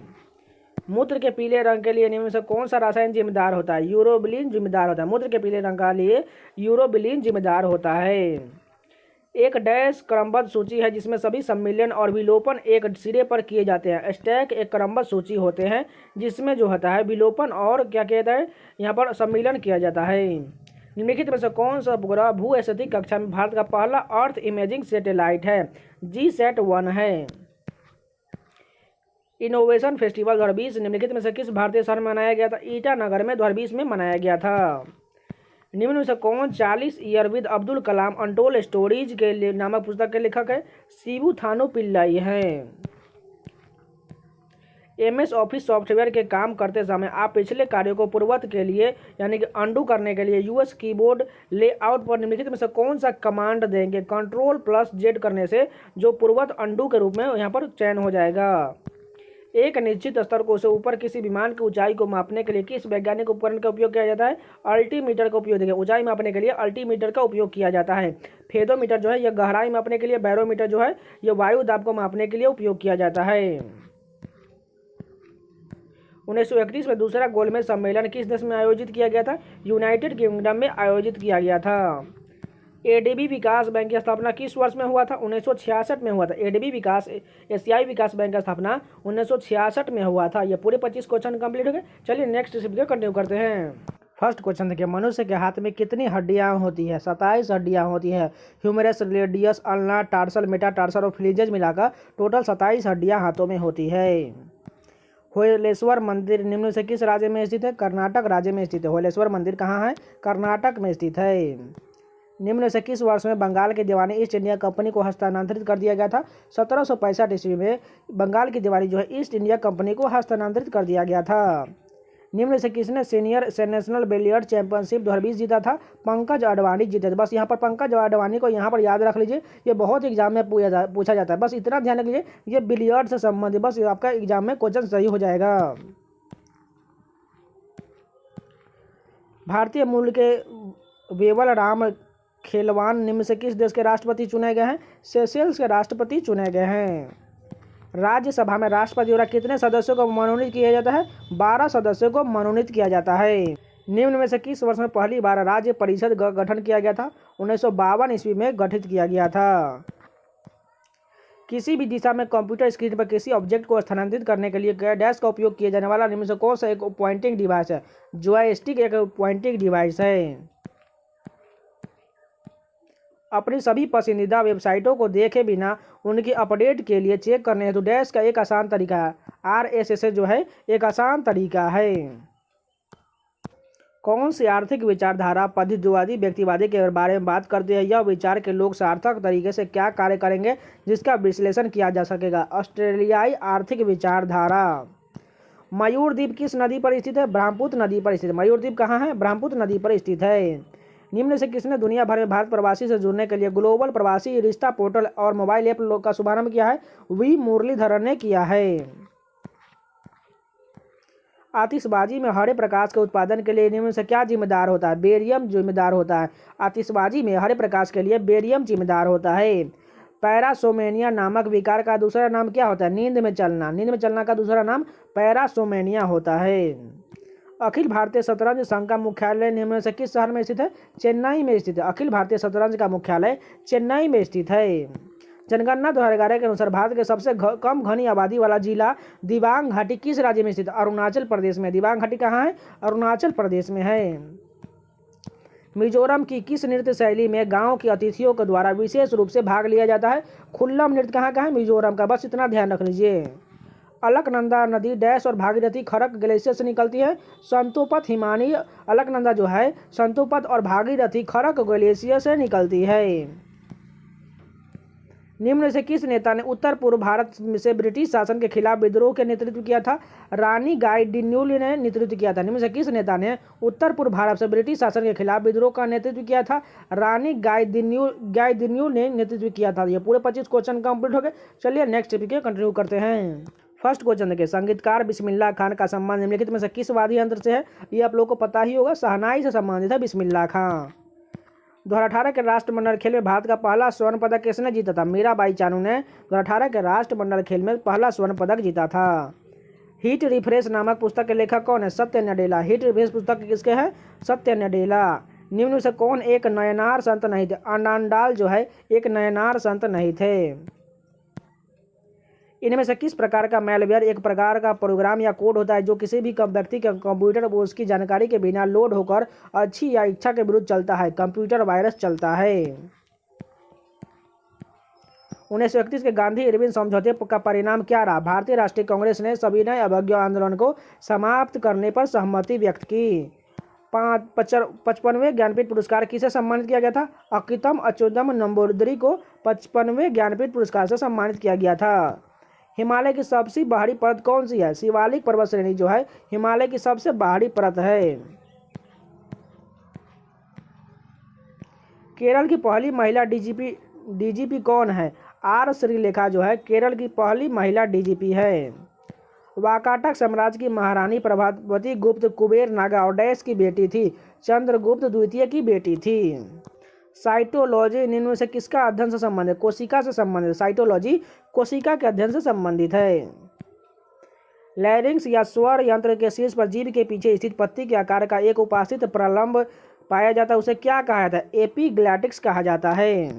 Speaker 1: मूत्र के पीले रंग के लिए निम्न में से कौन सा रसायन जिम्मेदार होता है? यूरोबिलिन जिम्मेदार होता है। मूत्र के पीले रंग के लिए यूरोबिलिन जिम्मेदार होता है। एक डैश क्रमबद्ध सूची है जिसमें सभी सम्मिलन और विलोपन एक सिरे पर किए जाते हैं। स्टैक एक क्रमबद्ध सूची होते हैं जिसमें जो होता है विलोपन और क्या कहता है यहाँ पर सम्मिलन किया जाता है। निम्नलिखित में से कौन सा उपग्रह भू-स्थैतिक कक्षा में भारत का पहला अर्थ इमेजिंग सैटेलाइट है? GSAT-1 है। इनोवेशन फेस्टिवल 2020 निम्नलिखित में से किस भारतीय शहर में मनाया गया था? ईटानगर में 2020 में मनाया गया था। निम्न में से कौन 40 year with Abdul Kalam untold stories के नामक पुस्तक के लेखक है? शिबू थानु पिल्लाई हैं। MS ऑफिस सॉफ्टवेयर के काम करते समय आप पिछले कार्यों को पूर्ववत के लिए यानी कि अंडू करने के लिए US कीबोर्ड लेआउट पर निम्नलिखित में से कौन सा कमांड देंगे? Ctrl+Z करने से जो पूर्ववत अंडू के रूप में यहाँ पर चयन हो जाएगा। एक निश्चित स्तर को से ऊपर किसी विमान की ऊंचाई को मापने के लिए किस वैज्ञानिक उपकरण का उपयोग किया जाता है? अल्टीमीटर का उपयोग। देखिए ऊंचाई मापने के लिए अल्टीमीटर का उपयोग किया जाता है। फेदोमीटर जो है यह गहराई मापने के लिए, बैरोमीटर जो है यह वायु दाब को मापने के लिए उपयोग किया जाता है। 1931 में दूसरा गोलमेज सम्मेलन किस देश में आयोजित किया गया था? यूनाइटेड किंगडम में आयोजित किया गया था। ADB विकास बैंक की स्थापना किस वर्ष में हुआ था? 1966 में हुआ था। ADB विकास एशियाई विकास बैंक का स्थापना 1966 में हुआ था। ये पूरे 25 क्वेश्चन कंप्लीट हो गए। चलिए नेक्स्ट वीडियो कंटिन्यू करते हैं। फर्स्ट क्वेश्चन देखिए, मनुष्य के हाथ में कितनी हड्डियां होती है? 27 हड्डियां होती है। Humerus, radius, ulna, tarsal, metatarsal और फ्लेंजेस मिलाकर टोटल 27 हड्डियां हाथों में होती है। होयलेश्वर मंदिर निम्न से किस राज्य में स्थित है? कर्नाटक राज्य में स्थित है। होयलेश्वर मंदिर कहाँ है? कर्नाटक में स्थित है। निम्न से किस वर्ष में बंगाल की दीवानी ईस्ट इंडिया कंपनी को हस्तांतरित कर दिया गया था? 1765 ईस्वी में बंगाल की दीवानी जो है ईस्ट इंडिया कंपनी को हस्तांतरित कर दिया गया था। निम्न से किसने सीनियर नेशनल बिलियर्ड चैंपियनशिप 2020 जीता था? पंकज अडवाणी जीते थे। बस यहाँ पर पंकज अडवाणी को यहाँ पर याद रख लीजिए, ये बहुत एग्जाम में पूछा जाता है। बस इतना ध्यान रख लीजिए, ये बिलियर्ड से संबंधित बस आपका एग्जाम में क्वेश्चन सही हो जाएगा। भारतीय मूल के वेवल राम खेलवान निम्न से किस देश के राष्ट्रपति चुने गए हैं? सेशेल्स के राष्ट्रपति चुने गए हैं। राज्यसभा में राष्ट्रपति द्वारा कितने सदस्यों को मनोनीत किया जाता है? 12 सदस्यों को मनोनीत किया जाता है। निम्न में से किस वर्ष में पहली बार राज्य परिषद का गठन किया गया था? 1952 ईस्वी में गठित किया गया था। किसी भी दिशा में कंप्यूटर स्क्रीन पर किसी ऑब्जेक्ट को स्थानांतरित करने के लिए डैश का उपयोग किया जाने वाला निम्न से कौन सा एक पॉइंटिंग डिवाइस है? जॉयस्टिक एक पॉइंटिंग डिवाइस है। अपनी सभी पसंदीदा वेबसाइटों को देखे बिना उनकी अपडेट के लिए चेक करने हेतु डैश का एक आसान तरीका है। RSS जो है एक आसान तरीका है। कौन सी आर्थिक विचारधारा पद्धतिवादी व्यक्तिवादी के बारे में बात करती है? यह विचार के लोग सार्थक तरीके से क्या कार्य करेंगे जिसका विश्लेषण किया जा सकेगा? ऑस्ट्रेलियाई आर्थिक विचारधारा। मयूर द्वीप किस नदी पर स्थित है? ब्रह्मपुत्र नदी पर स्थित है। मयूर द्वीप कहाँ है? ब्रह्मपुत्र नदी पर स्थित है। निम्न से किसने दुनिया भर में भारत प्रवासी से जुड़ने के लिए ग्लोबल प्रवासी रिश्ता पोर्टल और मोबाइल ऐप का शुभारंभ किया है? वी मुरलीधरन ने किया है। आतिशबाजी में हरे प्रकाश के उत्पादन के लिए निम्न से क्या जिम्मेदार होता है? बेरियम जिम्मेदार होता है। आतिशबाजी में हरे प्रकाश के लिए बेरियम जिम्मेदार होता है। पैरासोमेनिया नामक विकार का दूसरा नाम क्या होता है? नींद में चलना। नींद में चलना का दूसरा नाम पैरासोमेनिया होता है। अखिल भारतीय शतरंज संघ का मुख्यालय निम्न से किस शहर में स्थित है? चेन्नई में स्थित है। अखिल भारतीय शतरंज का मुख्यालय चेन्नई में स्थित है। जनगणना 2011 के अनुसार भारत के सबसे कम घनी आबादी वाला जिला दिबांग घाटी किस राज्य में स्थित है? अरुणाचल प्रदेश में। दिबांग घाटी कहाँ है? अरुणाचल प्रदेश में है। मिजोरम की किस नृत्य शैली में गांव के अतिथियों के द्वारा विशेष रूप से भाग लिया जाता है? खुल्लम नृत्य कहाँ का है? मिजोरम का। बस इतना ध्यान रख लीजिए। अलकनंदा नदी डैश और भागीरथी खड़क ग्लेशियर से निकलती है? संतोपत हिमानी। अलकनंदा जो है संतोपत और भागीरथी खड़क ग्लेशियर से निकलती है। निम्न से किस नेता ने उत्तर पूर्व भारत से ब्रिटिश शासन के खिलाफ विद्रोह के नेतृत्व किया था? रानी गाइडिन्यूल ने नेतृत्व किया था। निम्न से किस नेता ने उत्तर पूर्व भारत से ब्रिटिश शासन के खिलाफ विद्रोह का नेतृत्व किया था? रानी गाइडिन्यूल ने नेतृत्व किया था। ये पूरे 25 क्वेश्चन कंप्लीट हो गए। चलिए नेक्स्ट टॉपिक कंटिन्यू करते हैं। फर्स्ट क्वेश्चन देखिए, संगीतकार बिस्मिल्लाह खान का संबंध निम्नलिखित में से किस वाद्य यंत्र से है? ये आप लोग को पता ही होगा, शहनाई से संबंधित है बिस्मिल्लाह खान। 2018 के राष्ट्रमंडल खेल में भारत का पहला स्वर्ण पदक किसने जीता था? मीराबाई चानू ने 2018 के राष्ट्रमंडल खेल में पहला स्वर्ण पदक जीता था। हीट रिफ्रेश नामक पुस्तक के लेखक कौन है? सत्य नडेला। हीट रिफ्रेश पुस्तक किसके है? सत्य नडेला। निम्न से कौन एक नयनार संत नहीं थे? आनंदाल जो है एक नयनार संत नहीं थे। इनमें से किस प्रकार का मैलवेयर एक प्रकार का प्रोग्राम या कोड होता है जो किसी भी व्यक्ति के कंप्यूटर पर उसकी जानकारी के बिना लोड होकर अच्छी या इच्छा के विरुद्ध चलता है? कंप्यूटर वायरस चलता है। 1931 के गांधी इरविन समझौते का परिणाम क्या रहा? भारतीय राष्ट्रीय कांग्रेस ने सविनय अवज्ञा आंदोलन को समाप्त करने पर सहमति व्यक्त की। 55वें ज्ञानपीठ पुरस्कार किसे सम्मानित किया गया था? अकितम अच्युतम नंबूदरी को 55वें ज्ञानपीठ पुरस्कार से सम्मानित किया गया था। हिमालय की सबसे बाहरी परत कौन सी है? शिवालिक पर्वत श्रेणी जो है हिमालय की सबसे बाहरी परत है। केरल की पहली महिला डीजीपी कौन है? आर श्रीलेखा जो है केरल की पहली महिला डीजीपी है। वाकाटक साम्राज्य की महारानी प्रभावती गुप्त कुबेर नागा और डैश की बेटी थी? चंद्रगुप्त द्वितीय की बेटी थी। साइटोलॉजी निम्न से किसका अध्ययन से संबंधित? कोशिका से संबंधित। साइटोलॉजी कोशिका के अध्ययन से संबंधित है। लैरिंक्स या स्वर यंत्र के शीर्ष पर जीभ के पीछे स्थित पत्ती के आकार का एक उपास्थित प्रलंब पाया जाता है, उसे क्या कहा जाता है? एपिग्लैटिक्स कहा जाता है।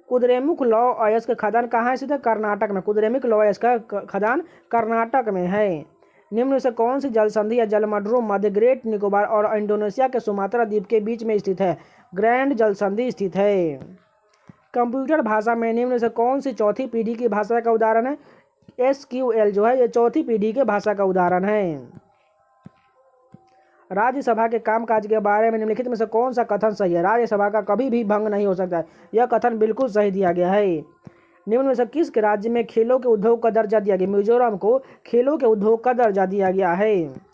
Speaker 1: कुद्रेमुख लौह अयस्क खदान कहाँ स्थित है? कर्नाटक में। कुद्रेमुख लौह अयस्क का खदान कर्नाटक में है। निम्न से कौन सी जल संधि या जलमंडलों मध्य ग्रेट निकोबार और इंडोनेशिया के सुमात्रा द्वीप के बीच में स्थित है? ग्रैंड जल संधि स्थित है। कंप्यूटर भाषा में निम्न से कौन सी चौथी पीढ़ी की भाषा का उदाहरण है? SQL जो है ये चौथी पीढ़ी के भाषा का उदाहरण है। राज्यसभा के कामकाज के बारे में निम्नलिखित में से कौन सा कथन सही है? राज्यसभा का कभी भी भंग नहीं हो सकता है। यह कथन बिल्कुल सही दिया गया है। निम्न में से किस राज्य में खेलों के उद्योग का दर्जा दिया गया? मिजोरम को खेलों के उद्योग का दर्जा दिया गया है।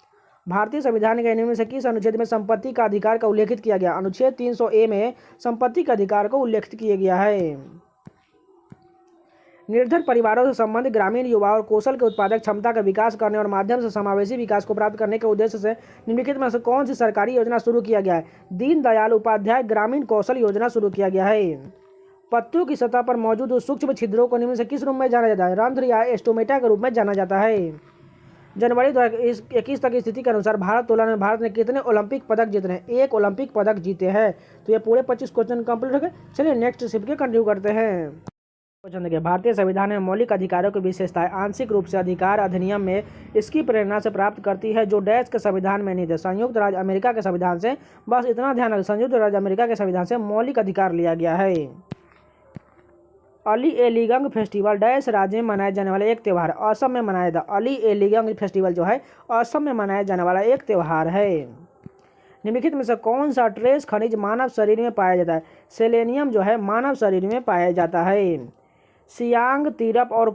Speaker 1: भारतीय संविधान के निम्न से किस अनुच्छेद में संपत्ति का अधिकार का उल्लेखित किया गया? अनुच्छेद 300A में संपत्ति का अधिकार को उल्लेखित किया गया है। निर्धन परिवारों से संबंधित ग्रामीण युवाओं और कौशल के उत्पादक क्षमता का विकास करने और माध्यम से समावेशी विकास को प्राप्त करने के उद्देश्य से निम्नलिखित में से कौन सी सरकारी योजना शुरू किया गया है? दीनदयाल उपाध्याय ग्रामीण कौशल योजना शुरू किया गया है। पत्तों की सतह पर मौजूद सूक्ष्म छिद्रों को निम्न से किस रूप में जाना जाता है? रंध्र या एस्टोमेटा के रूप में जाना जाता है। जनवरी 2021 तक की स्थिति के अनुसार भारत तोलन में भारत ने कितने ओलंपिक पदक जीते हैं? 1 ओलंपिक पदक जीते हैं। तो ये पूरे 25 क्वेश्चन कंप्लीट हो गए। चलिए नेक्स्ट शिफ्ट के कंटिन्यू करते हैं। क्वेश्चन देखिए, भारतीय संविधान में मौलिक अधिकारों की विशेषताएं आंशिक रूप से अधिकार अधिनियम में इसकी प्रेरणा से प्राप्त करती है जो डैश के संविधान में नहीं थे। संयुक्त राज्य अमेरिका के संविधान से, बस इतना ध्यान रखें, संयुक्त राज्य अमेरिका के संविधान से मौलिक अधिकार लिया गया है। अली ए लिगंग फेस्टिवल डैश राज्य में मनाए जाने वाला एक त्यौहार, असम में मनाया था। अली ए लिगंग फेस्टिवल जो है असम में मनाया जाने वाला एक त्यौहार है। निम्नलिखित में से कौन सा ट्रेस खनिज मानव शरीर में पाया जाता है? सेलेनियम जो है मानव शरीर में पाया जाता है। सियांग, तिरप और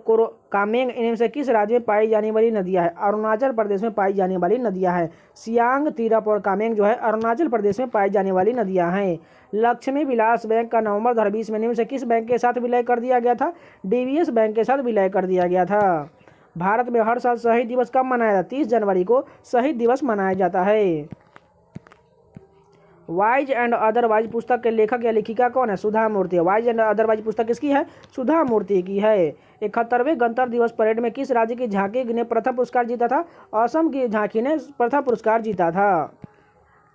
Speaker 1: कामेंग इनमें से किस राज्य में पाई जाने वाली नदियां हैं? अरुणाचल प्रदेश में पाई जाने वाली नदियां हैं। सियांग, तिरप और कामेंग जो है अरुणाचल प्रदेश में पाई जाने वाली नदियां हैं। लक्ष्मी विलास बैंक का नवंबर 2020 में निम्न से किस बैंक के साथ विलय कर दिया गया था? डीवीएस बैंक के साथ विलय कर दिया गया था। भारत में हर साल शहीद दिवस कब मनाया जाता है? 30 जनवरी को शहीद दिवस मनाया जाता है। वाइज एंड अदरवाइज पुस्तक के लेखक या लेखिका कौन है? सुधा मूर्ति। वाइज एंड अदरवाइज पुस्तक किसकी है? सुधा मूर्ति की है। 71वें गणतंत्र दिवस परेड में किस राज्य की झांकी ने प्रथम पुरस्कार जीता था? असम की झांकी ने प्रथम पुरस्कार जीता था।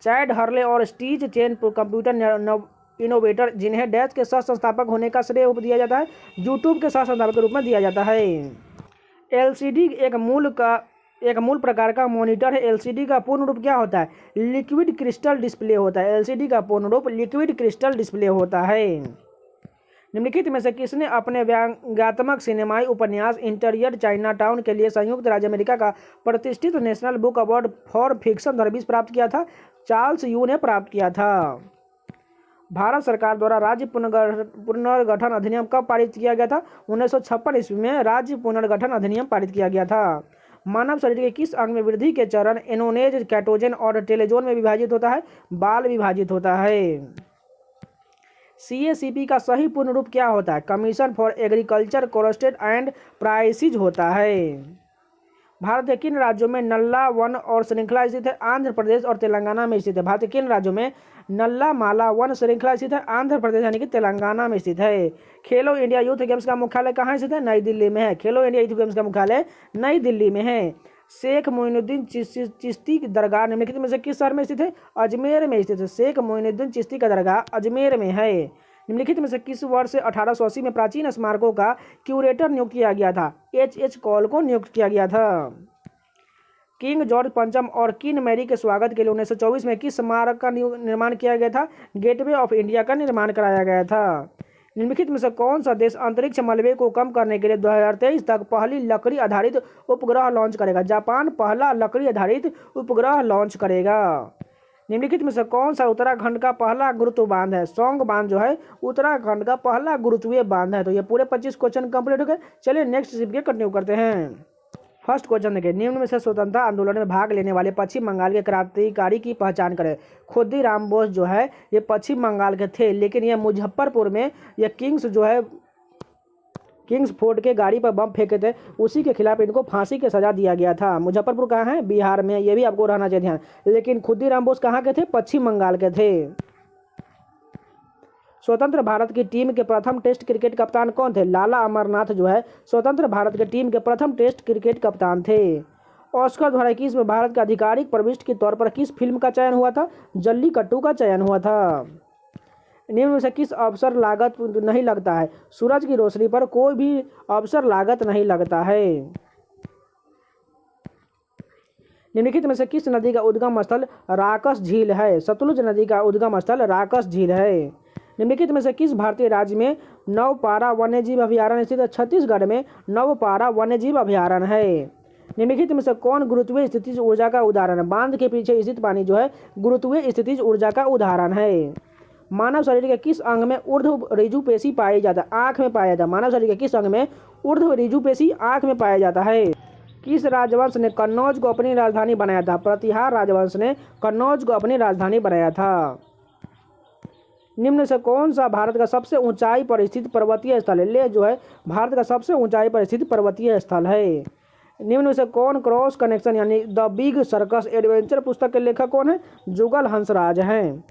Speaker 1: चैड हर्ले और स्टीव चेन कंप्यूटर इनोवेटर जिन्हें डैश के सह संस्थापक होने का श्रेय दिया जाता है, यूट्यूब के सह संस्थापक के रूप में दिया जाता है। एलसीडी एक मूल प्रकार का मॉनिटर है। एलसीडी का पूर्ण रूप क्या होता है? लिक्विड क्रिस्टल डिस्प्ले होता है। एलसीडी का पूर्ण रूप लिक्विड क्रिस्टल डिस्प्ले होता है। निम्नलिखित में से किसने अपने व्यंग्यात्मक सिनेमाई उपन्यास इंटीरियर चाइनाटाउन के लिए संयुक्त राज्य अमेरिका का प्रतिष्ठित national book award for fiction 2020 प्राप्त किया था? चार्ल्स यू ने प्राप्त किया था। भारत सरकार द्वारा राज्य पुनर्गठन अधिनियम कब पारित किया गया था? 1956 ईस्वी में राज्य पुनर्गठन अधिनियम पारित किया गया था। मानव शरीर के किस अंग में वृद्धि के चरण एनोनेज, कैटोजन और टेलोजोन में विभाजित होता है? बाल विभाजित होता है। CACP का सही पूर्ण रूप क्या होता है? Commission for Agriculture Costed and Prices होता है। भारत के किन राज्यों में नल्ला वन और श्रृंखला स्थित है? आंध्र प्रदेश और तेलंगाना में स्थित है। भारत के किन राज्यों में नल्ला माला वन श्रृंखला स्थित है? आंध्र प्रदेश यानी कि तेलंगाना में स्थित है। खेलो इंडिया यूथ गेम्स का मुख्यालय कहाँ स्थित है? नई दिल्ली में है। खेलो इंडिया यूथ गेम्स का मुख्यालय नई दिल्ली में है। शेख मोइनुद्दीन चिश्ती की दरगाह निम्नलिखित में से किस शहर में स्थित है? अजमेर में स्थित है। शेख मोइनुद्दीन चिश्ती का दरगाह अजमेर में है। निम्नलिखित में से किस वर्ष से 1880 में प्राचीन स्मारकों का क्यूरेटर नियुक्त किया गया था? H.H. कॉल को नियुक्त किया गया था। किंग जॉर्ज पंचम और क्वीन मैरी के स्वागत के लिए 1924 में किस स्मारक का निर्माण किया गया था? गेटवे ऑफ इंडिया का निर्माण कराया गया था। निम्नलिखित में से कौन सा देश अंतरिक्ष मलबे को कम करने के लिए 2023 तक पहली लकड़ी आधारित उपग्रह लॉन्च करेगा? जापान पहला लकड़ी आधारित उपग्रह लॉन्च करेगा। निम्नलिखित में से कौन सा उत्तराखंड का पहला गुरुत्व बांध है? सौंग बांध जो है उत्तराखंड का पहला गुरुत्वीय बांध है। तो ये पूरे 25 क्वेश्चन कंप्लीट हो गए। चलिए नेक्स्ट शिफ्ट के कंटिन्यू करते हैं। फर्स्ट क्वेश्चन देखिए, निम्न में से स्वतंत्रता आंदोलन में भाग लेने वाले पश्चिम बंगाल के क्रांतिकारी की पहचान करें। खुदीराम बोस जो है ये पश्चिम बंगाल के थे, लेकिन ये मुजफ्फरपुर में ये किंग्स फोर्ट के गाड़ी पर बम फेंके थे, उसी के खिलाफ इनको फांसी की सजा दिया गया था। मुजफ्फरपुर कहाँ है? बिहार में। ये भी आपको रहना चाहिए ध्यान। लेकिन खुदीराम बोस कहाँ के थे? पश्चिम बंगाल के थे। स्वतंत्र भारत की टीम के प्रथम टेस्ट क्रिकेट कप्तान कौन थे? लाला अमरनाथ जो है स्वतंत्र भारत की टीम के प्रथम टेस्ट क्रिकेट कप्तान थे। ऑस्कर 2021 में भारत के आधिकारिक प्रविष्टि के तौर पर किस फिल्म का चयन हुआ था? जल्लीकट्टू का चयन हुआ था। निम्न में से किस अवसर लागत नहीं लगता है? सूरज की रोशनी पर कोई भी अवसर लागत नहीं लगता है। निम्नलिखित में से किस नदी का उद्गम स्थल राकस झील है? सतलुज नदी का उद्गम स्थल राकस झील है। निम्नलिखित में से किस भारतीय राज्य में नवपारा वन्यजीव अभयारण्य स्थित है? छत्तीसगढ़ में नवपारा वन्यजीव अभयारण्य है। निम्नलिखित में से कौन गुरुत्वीय स्थितिज ऊर्जा का उदाहरण है? बांध के पीछे स्थित पानी जो है गुरुत्वीय स्थितिज ऊर्जा का उदाहरण है। मानव शरीर के किस अंग में ऊर्ध्व ऋजुपेशी पाई जाता है? आँख में पाया जाता है। मानव शरीर के किस अंग में ऊर्ध्व ऋजुपेशी आँख में पाया जाता है? किस राजवंश ने कन्नौज को अपनी राजधानी बनाया था? प्रतिहार राजवंश ने कन्नौज को अपनी राजधानी बनाया था। निम्न से कौन सा भारत का सबसे ऊंचाई पर स्थित पर्वतीय स्थल है? लेह जो है भारत का सबसे ऊंचाई पर स्थित पर्वतीय स्थल है। निम्न में से कौन क्रॉस कनेक्शन यानी द बिग सर्कस एडवेंचर पुस्तक के लेखक कौन है? जुगल हंसराज हैं।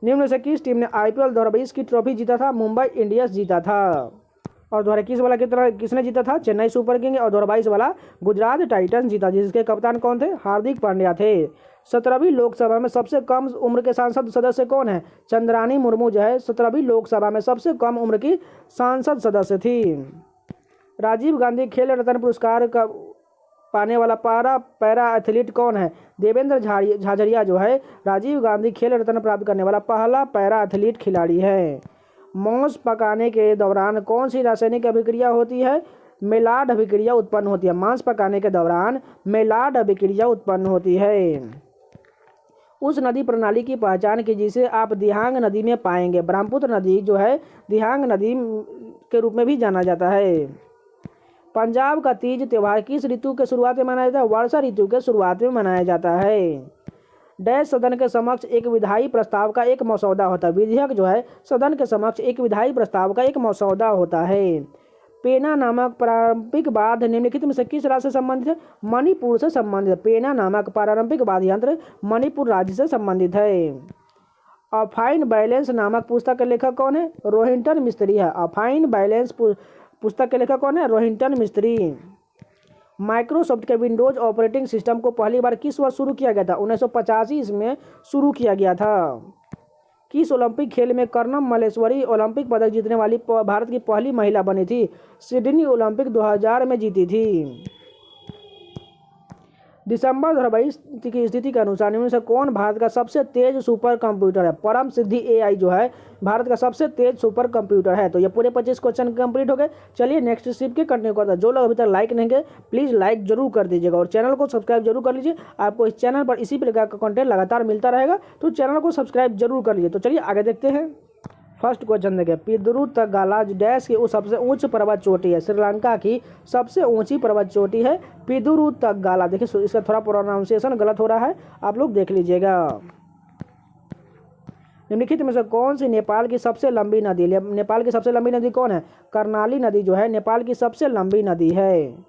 Speaker 1: निम्न में से किस टीम ने IPL 2020 की ट्रॉफी जीता था? मुंबई इंडियंस जीता था। और 2021 वाला किसने जीता था? Chennai super king. और 2022 वाला गुजरात टाइटंस जीता, जिसके कप्तान कौन थे? हार्दिक पांड्या थे। 17वीं लोकसभा में सबसे कम उम्र के सांसद सदस्य कौन है? चंद्रानी मुर्मू जो है 17वीं लोकसभा में सबसे कम उम्र की सांसद सदस्य थी। राजीव गांधी खेल रत्न पुरस्कार का पाने वाला पैरा एथलीट कौन है? देवेंद्र झाझरिया जो है राजीव गांधी खेल रत्न प्राप्त करने वाला पहला पैरा एथलीट खिलाड़ी है। मांस पकाने के दौरान कौन सी रासायनिक अभिक्रिया होती है? मेलाड अभिक्रिया उत्पन्न होती है। मांस पकाने के दौरान मेलाड अभिक्रिया उत्पन्न होती है। उस नदी प्रणाली की पहचान की जिसे आप दिहांग नदी में पाएंगे। ब्रह्मपुत्र नदी जो है दिहांग नदी के रूप में भी जाना जाता है। पंजाब का तीज त्यौहार किस ऋतु के शुरुआत में मनाया जाता है? वर्षा ऋतु के शुरुआत में मनाया जाता है। डैश सदन के समक्ष एक विधायी प्रस्ताव का एक मसौदा होता है। विधेयक जो है सदन के समक्ष एक विधायी प्रस्ताव का एक मसौदा होता है। पेना नामक प्रारंभिक बांध निम्नलिखित में से किस राज्य से संबंधित है? मणिपुर से संबंधित है। पेना नामक पारंपरिक बांध यंत्र मणिपुर राज्य से संबंधित है। अफाइन बैलेंस नामक पुस्तक के लेखक कौन है? रोहिंटन मिस्त्री है। अफाइन बैलेंस पुस्तक के लेखक कौन है? रोहिंटन मिस्त्री। माइक्रोसॉफ्ट के विंडोज ऑपरेटिंग सिस्टम को पहली बार किस वर्ष शुरू किया गया था? 1985 में शुरू किया गया था। किस ओलंपिक खेल में कर्णम मल्लेश्वरी ओलंपिक पदक जीतने वाली भारत की पहली महिला बनी थी? सिडनी ओलंपिक 2000 में जीती थी। दिसंबर 2022 की स्थिति के अनुसार निम्न से कौन भारत का सबसे तेज सुपर कंप्यूटर है? परम सिद्धि AI जो है भारत का सबसे तेज सुपर कंप्यूटर है। तो ये पूरे 25 क्वेश्चन कंप्लीट हो गए। चलिए नेक्स्ट स्टेप के कंटिन्यू करते हैं। जो लोग अभी तक लाइक नहीं किए प्लीज़ लाइक जरूर कर दीजिएगा और चैनल को सब्सक्राइब जरूर कर लीजिए। आपको इस चैनल पर इसी प्रकार का कंटेंट लगातार मिलता रहेगा, तो चैनल को सब्सक्राइब जरूर कर लीजिए। तो चलिए आगे देखते हैं। फर्स्ट क्वेश्चन देखिए, पिदरू तगाला डैश की वो सबसे ऊंच पर्वत चोटी है? श्रीलंका की सबसे ऊंची पर्वत चोटी है पिदरू तगाला। देखिए इसका थोड़ा प्रोनाउंसिएशन गलत हो रहा है, आप लोग देख लीजिएगा। निम्नलिखित में से कौन सी नेपाल की सबसे लंबी नदी? नेपाल की सबसे लंबी नदी कौन है? कर्णाली नदी जो है नेपाल की सबसे लंबी नदी है।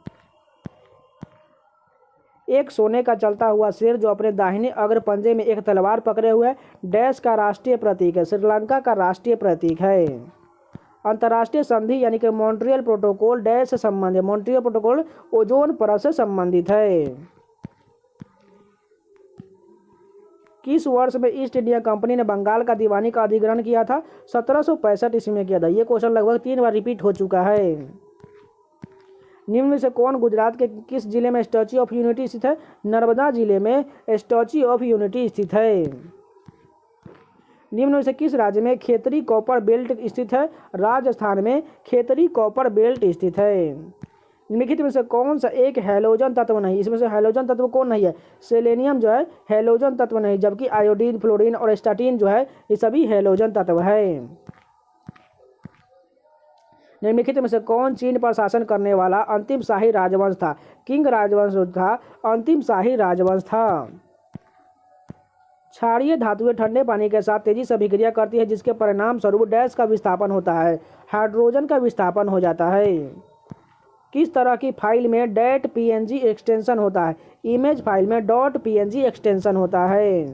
Speaker 1: एक सोने का चलता हुआ शेर जो अपने दाहिने अग्र पंजे में एक तलवार पकड़े हुए है डैश का राष्ट्रीय प्रतीक है? श्रीलंका का राष्ट्रीय प्रतीक है। अंतर्राष्ट्रीय संधि यानी कि मॉन्ट्रियल प्रोटोकॉल डैश से संबंधित? मॉन्ट्रियल प्रोटोकॉल ओजोन परत से संबंधित है। किस वर्ष में ईस्ट इंडिया कंपनी ने बंगाल का दीवानी का अधिग्रहण किया था? 1765 ईस्वी में किया था। ये क्वेश्चन लगभग 3 बार रिपीट हो चुका है। निम्न में से कौन गुजरात के किस जिले में स्टैच्यू ऑफ यूनिटी स्थित है? नर्मदा जिले में स्टैच्यू ऑफ यूनिटी स्थित है। निम्न में से किस राज्य में खेतरी कॉपर बेल्ट स्थित है? राजस्थान में खेतरी कॉपर बेल्ट स्थित है। निम्नलिखित में से कौन सा एक हैलोजन तत्व नहीं? इसमें से हैलोजन तत्व कौन नहीं है? सेलेनियम जो है हैलोजन तत्व नहीं, जबकि आयोडीन, फ्लोरीन और स्टाटीन जो है ये सभी हैलोजन तत्व है। निम्नलिखित में से कौन चीन पर शासन करने वाला अंतिम शाही राजवंश था? किंग राजवंश था, अंतिम शाही राजवंश था। क्षारीय धातुएं ठंडे पानी के साथ तेजी से अभिक्रिया करती है जिसके परिणाम स्वरूप डैश का विस्थापन होता है? हाइड्रोजन का विस्थापन हो जाता है। किस तरह की फाइल में .png एक्सटेंशन होता है? इमेज फाइल में .png एक्सटेंशन होता है।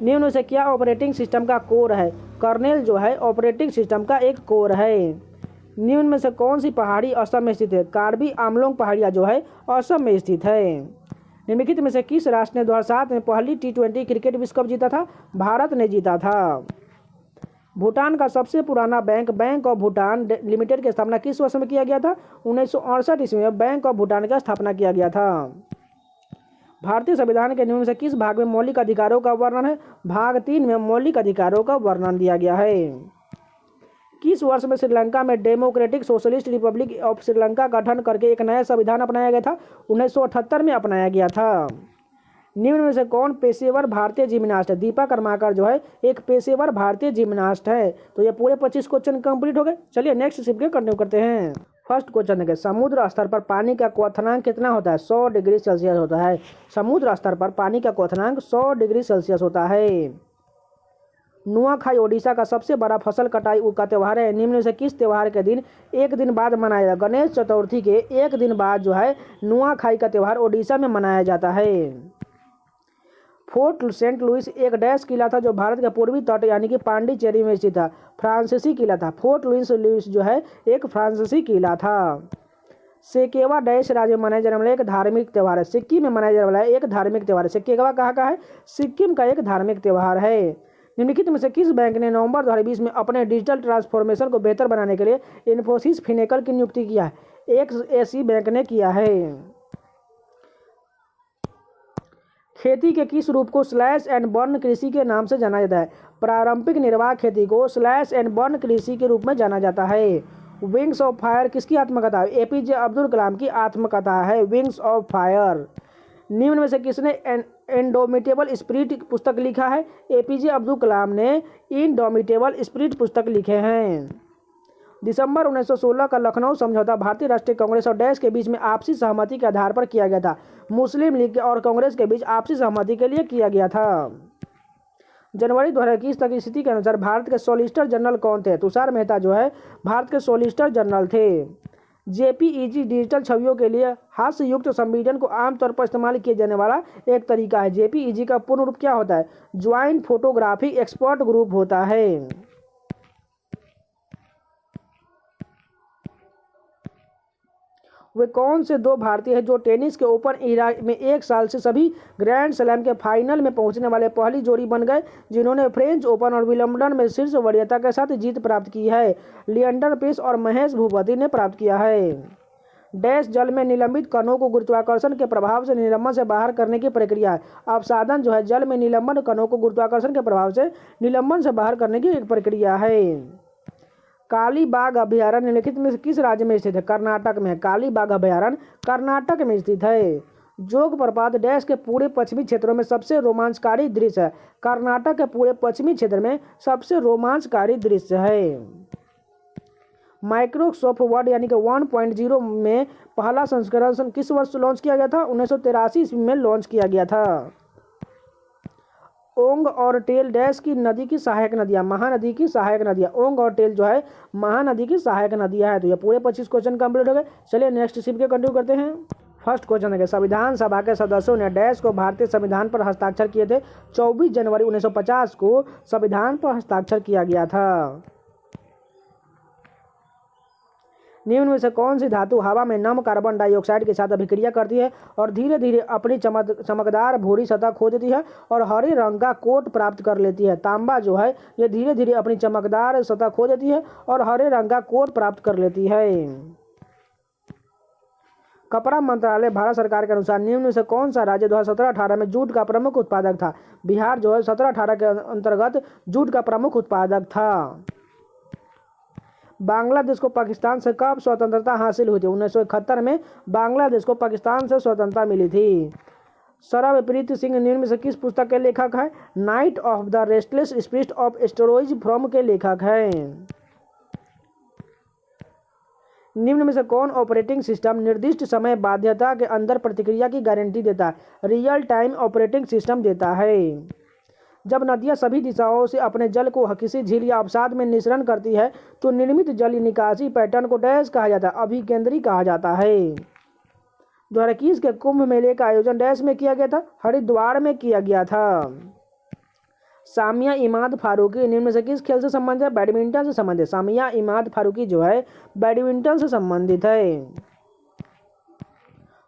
Speaker 1: निम्न से क्या ऑपरेटिंग सिस्टम का कोर है? कर्नेल जो है ऑपरेटिंग सिस्टम का एक कोर है। निम्न में से कौन सी पहाड़ी असम में स्थित है? कार्बी आमलोंग पहाड़ियाँ जो है असम में स्थित है। निम्नलिखित में से किस राष्ट्र ने 2007 में पहली T20 क्रिकेट विश्व कप जीता था? भारत ने जीता था। भूटान का सबसे पुराना बैंक ऑफ भूटान लिमिटेड की स्थापना किस वर्ष में किया गया था? 1968 ईस्वी में बैंक ऑफ भूटान का स्थापना किया गया था। भारतीय संविधान के निम्न से किस भाग में मौलिक अधिकारों का वर्णन है? भाग 3 में मौलिक अधिकारों का वर्णन दिया गया है। किस वर्ष में श्रीलंका में democratic socialist Republic of Sri Lanka का गठन करके एक नया संविधान अपनाया गया था? 1978 में अपनाया गया था। निम्न में से कौन पेशेवर भारतीय जिम्नास्ट है? दीपा कर्माकर जो है एक पेशेवर भारतीय जिम्नास्ट है। तो ये पूरे 25 क्वेश्चन कंप्लीट हो गए। चलिए नेक्स्ट स्टेप के कंटिन्यू करते हैं। फर्स्ट क्वेश्चन देखिए, समुद्र स्तर पर पानी का क्वथनांक कितना होता है? 100 डिग्री सेल्सियस होता है। समुद्र स्तर पर पानी का क्वथनांक 100 डिग्री सेल्सियस होता है। नुआखाई ओडिशा का सबसे बड़ा फसल कटाई का त्यौहार है। निम्न में से किस त्यौहार के दिन एक दिन बाद मनाया जाता है? गणेश चतुर्थी के एक दिन बाद जो है नुआखाई का त्यौहार ओडिशा में मनाया जाता है। फोर्ट सेंट लुइस एक डैश किला था जो भारत के पूर्वी तट यानी कि पांडिचेरी में स्थित था? फ्रांसीसी किला था। फोर्ट लुइस जो है एक फ्रांसीसी किला था। सेकेवा डैश राज्य में मनाया जाने वाला एक धार्मिक त्यौहार है? सिक्किम में मनाया जाने वाला एक धार्मिक त्यौहार है। सेकेवा कहाँ का है? सिक्किम का एक धार्मिक त्यौहार है। निम्नलिखित में से किस बैंक ने नवंबर 2020 में अपने डिजिटल ट्रांसफॉर्मेशन को बेहतर बनाने के लिए इन्फोसिस फिनेकल की नियुक्ति किया है? XAC बैंक ने किया है। खेती के किस रूप को स्लैश एंड बर्न कृषि के नाम से जाना जाता है? पारंपरिक निर्वाह खेती को स्लैश एंड बर्न कृषि के रूप में जाना जाता है। विंग्स ऑफ फायर किसकी आत्मकथा है? APJ अब्दुल कलाम की आत्मकथा है विंग्स ऑफ फायर। निम्न में से किसने इंडोमिटेबल स्पिरिट पुस्तक लिखा है? एपीजे अब्दुल कलाम ने इंडोमिटेबल स्पिरिट पुस्तक लिखे हैं। दिसंबर 1916 का लखनऊ समझौता भारतीय राष्ट्रीय कांग्रेस और डैश के बीच में आपसी सहमति के आधार पर किया गया था। मुस्लिम लीग और कांग्रेस के बीच आपसी सहमति के लिए किया गया था। जनवरी 2021 तक की स्थिति के अनुसार भारत के सॉलिसिटर जनरल कौन थे? तुषार मेहता जो है भारत के सॉलिसिटर जनरल थे। जेपीईजी डिजिटल छवियों के लिए हास्य युक्त संपीड़न को आमतौर पर इस्तेमाल किए जाने वाला एक तरीका है। जेपीईजी का पूर्ण रूप क्या होता है? ज्वाइंट फोटोग्राफिक एक्सपर्ट ग्रुप होता है। वे कौन से दो भारतीय हैं जो टेनिस के ओपन इरा में एक साल से सभी ग्रैंड स्लैम के फाइनल में पहुंचने वाले पहली जोड़ी बन गए, जिन्होंने फ्रेंच ओपन और विंबलडन में शीर्ष वरीयता के साथ जीत प्राप्त की है? लिएंडर पेस और महेश भूपति ने प्राप्त किया है। डैश जल में निलंबित कणों को गुरुत्वाकर्षण के प्रभाव से निलंबन से बाहर करने की प्रक्रिया है। अवसादन जो है जल में निलंबन कणों को गुरुत्वाकर्षण के प्रभाव से निलंबन से बाहर करने की एक प्रक्रिया है। काली बाघ अभयारण्य निम्नलिखित में किस राज्य में स्थित है? कर्नाटक में। काली बाघ अभयारण्य कर्नाटक में स्थित है। जोग प्रपात डैश के पूरे पश्चिमी क्षेत्रों में सबसे रोमांचकारी दृश्य है। कर्नाटक के पूरे पश्चिमी क्षेत्र में सबसे रोमांचकारी दृश्य है। माइक्रोसॉफ्ट वर्ड यानी कि 1.0 में पहला संस्करण किस वर्ष लॉन्च किया गया था? 1983 ईस्वी में लॉन्च किया गया था। ओंग और टेल डैश की नदी की सहायक नदियाँ? महानदी की सहायक नदियाँ। ओंग और टेल जो है महानदी की सहायक नदियाँ है। तो ये पूरे 25 क्वेश्चन कंप्लीट हो गए। चलिए नेक्स्ट शिफ्ट के कंटिन्यू करते हैं। फर्स्ट क्वेश्चन है, संविधान सभा के सदस्यों ने डैश को भारतीय संविधान पर हस्ताक्षर किए थे? 24 जनवरी 1950 को संविधान पर हस्ताक्षर किया गया था। निम्न में से कौन सी धातु हवा में नम कार्बन डाइऑक्साइड के साथ अभिक्रिया करती है और धीरे धीरे अपनी चमकदार भूरी सतह खो देती है और हरे रंग का कोट प्राप्त कर लेती है? तांबा जो है ये धीरे धीरे अपनी चमकदार सतह खो देती है और हरे रंग का कोट प्राप्त कर लेती है। कपड़ा मंत्रालय भारत सरकार के अनुसार निम्न में से कौन सा राज्य 2017-18 में जूट का प्रमुख उत्पादक था? बिहार जो है 17-18 के अंतर्गत जूट का प्रमुख उत्पादक था। बांग्लादेश को पाकिस्तान से कब स्वतंत्रता हासिल हुई थी? 1971 में बांग्लादेश को पाकिस्तान से स्वतंत्रता मिली थी। सरबप्रीत सिंह निम्न में से किस पुस्तक के लेखक है? Night of the restless spirit of asteroid from के लेखक हैं। निम्न में से कौन ऑपरेटिंग सिस्टम निर्दिष्ट समय बाध्यता के अंदर प्रतिक्रिया की गारंटी देता है? रियल टाइम ऑपरेटिंग सिस्टम देता है। जब नदियां सभी दिशाओं से अपने जल को किसी झील या अवसाद में निःसरण करती है तो निर्मित जल निकासी पैटर्न को डैश कहा जाता है? अभिकेंद्री कहा जाता है। 2021 के कुंभ मेले का आयोजन डैश में किया गया था? हरिद्वार में किया गया था। सामिया इमाद फारूकी निम्न में से किस खेल से संबंधित है? बैडमिंटन से संबंधित है। सामिया इमाद फारूकी जो है बैडमिंटन से संबंधित है।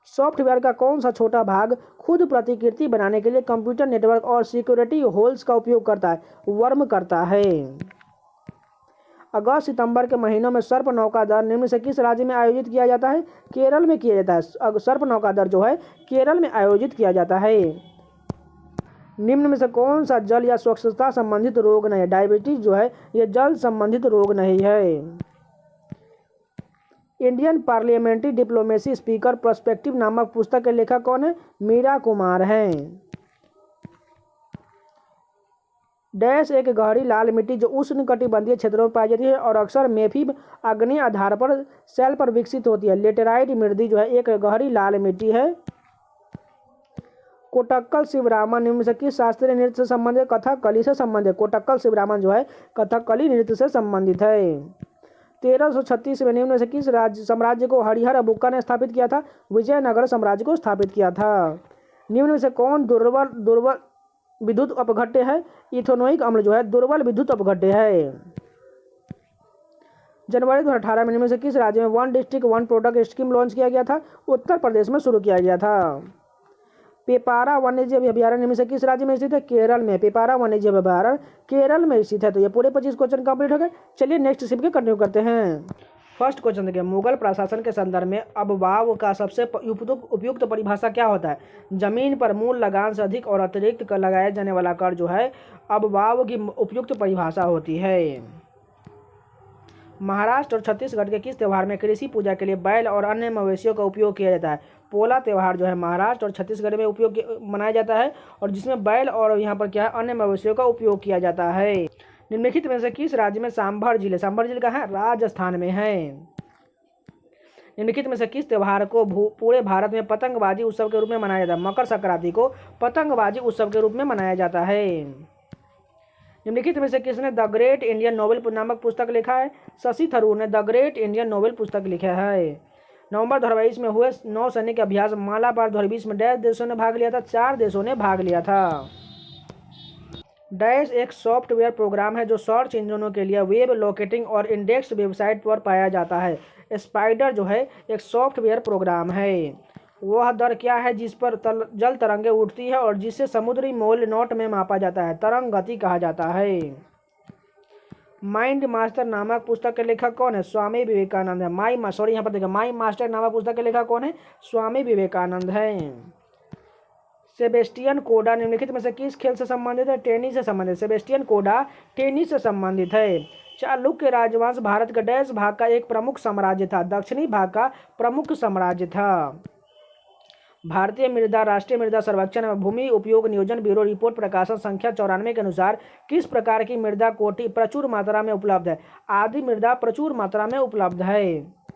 Speaker 1: सॉफ्टवेयर का कौन सा छोटा भाग खुद प्रतिकृति बनाने के लिए कंप्यूटर नेटवर्क और सिक्योरिटी होल्स का उपयोग करता है? वर्म करता है। अगस्त सितंबर के महीनों में सर्प नौकादर निम्न से किस राज्य में आयोजित किया जाता है? केरल में किया जाता है। सर्प नौकादर जो है केरल में आयोजित किया जाता है। निम्न में से कौन सा जल या स्वच्छता संबंधित रोग नहीं है? डायबिटीज जो है ये जल संबंधित रोग नहीं है। Indian parliamentary diplomacy speaker perspective नामक पुस्तक के लेखक कौन है? मीरा कुमार हैं। डैश एक गहरी लाल मिट्टी जो उष्णकटिबंधीय क्षेत्रों में पाई जाती है और अक्सर मेफी आग्नेय आधार पर सेल पर विकसित होती है। लेटेराइट मृदि जो है एक गहरी लाल मिट्टी है। कोटक्कल शिवरामन निम्न से किस शास्त्रीय नृत्य से संबंधित? कथकली से संबंधित। कोटक्कल शिवरामन जो है कथकली नृत्य से संबंधित है। 1336 में निम्न से किस राज्य साम्राज्य को हरिहर बुक्का ने स्थापित किया था? विजयनगर साम्राज्य को स्थापित किया था। निम्न में से कौन दुर्बल विद्युत अपघट्य है? इथेनोइक अम्ल जो है दुर्बल विद्युत अपघट्य है। जनवरी 2018 में निम्न से किस राज्य में 1 डिस्ट्रिक्ट 1 प्रोडक्ट स्कीम लॉन्च किया गया था? उत्तर प्रदेश में शुरू किया गया था। पेपारा वन्यजीव अभयारण्य निम्न से किस राज्य में स्थित है? केरल में। पेपारा वन्यजीव अभयारण्य केरल में स्थित है। तो ये पूरे 25 क्वेश्चन कंप्लीट हो गए। चलिए नेक्स्ट शिफ्ट के कंटिन्यू करते हैं। फर्स्ट क्वेश्चन देखिए, मुगल प्रशासन के संदर्भ में अबवाव का सबसे उपयुक्त परिभाषा क्या होता है? जमीन पर मूल लगान से अधिक और अतिरिक्त कर लगाया जाने वाला कर जो है अबवाव की उपयुक्त परिभाषा होती है। महाराष्ट्र और छत्तीसगढ़ के किस त्यौहार में कृषि पूजा के लिए बैल और अन्य मवेशियों का उपयोग किया जाता है? पोला त्यौहार जो है महाराष्ट्र और छत्तीसगढ़ में मनाया जाता है और जिसमें बैल और यहाँ पर क्या है अन्य मवेशियों का उपयोग किया जाता है। निम्नलिखित में से किस राज्य में सांभर झील कहाँ है? राजस्थान में है। निम्नलिखित में से किस त्यौहार को पूरे भारत में पतंगबाजी उत्सव के रूप में मनाया जाता है? मकर संक्रांति को पतंगबाजी उत्सव के रूप में मनाया जाता है। निम्नलिखित में से किसने द ग्रेट इंडियन नोवेल नामक पुस्तक लिखा है? शशि थरूर ने द ग्रेट इंडियन नोवेल पुस्तक लिखा है। नवंबर 2022 में हुए नौसैनिक अभ्यास मालाबार 2020 में डैश देशों ने भाग लिया था? 4 देशों ने भाग लिया था। डैश एक सॉफ्टवेयर प्रोग्राम है जो सर्च इंजनों के लिए वेब लोकेटिंग और इंडेक्स वेबसाइट पर पाया जाता है। स्पाइडर जो है एक सॉफ्टवेयर प्रोग्राम है। वह दर क्या है जिस पर जल तरंगें उठती है और जिसे समुद्री मौल नॉट में मापा जाता है? तरंग गति कहा जाता है। माइंड मास्टर नामक पुस्तक के लेखक कौन है? स्वामी विवेकानंद है। माई मास्टर नामक पुस्तक के लेखक कौन है? स्वामी विवेकानंद है। सेबेस्टियन कोडा निम्नलिखित में से किस खेल से संबंधित है? टेनिस से संबंधित। सेबेस्टियन कोडा टेनिस से संबंधित है। चालुक्य राजवंश भारत का डैश भाग का एक प्रमुख साम्राज्य था? दक्षिणी भाग का प्रमुख साम्राज्य था। भारतीय मृदा राष्ट्रीय मृदा सर्वेक्षण एवं भूमि उपयोग नियोजन ब्यूरो रिपोर्ट प्रकाशन संख्या 94 के अनुसार किस प्रकार की मृदा कोटि प्रचुर मात्रा में उपलब्ध है? आदि मृदा प्रचुर मात्रा में उपलब्ध है।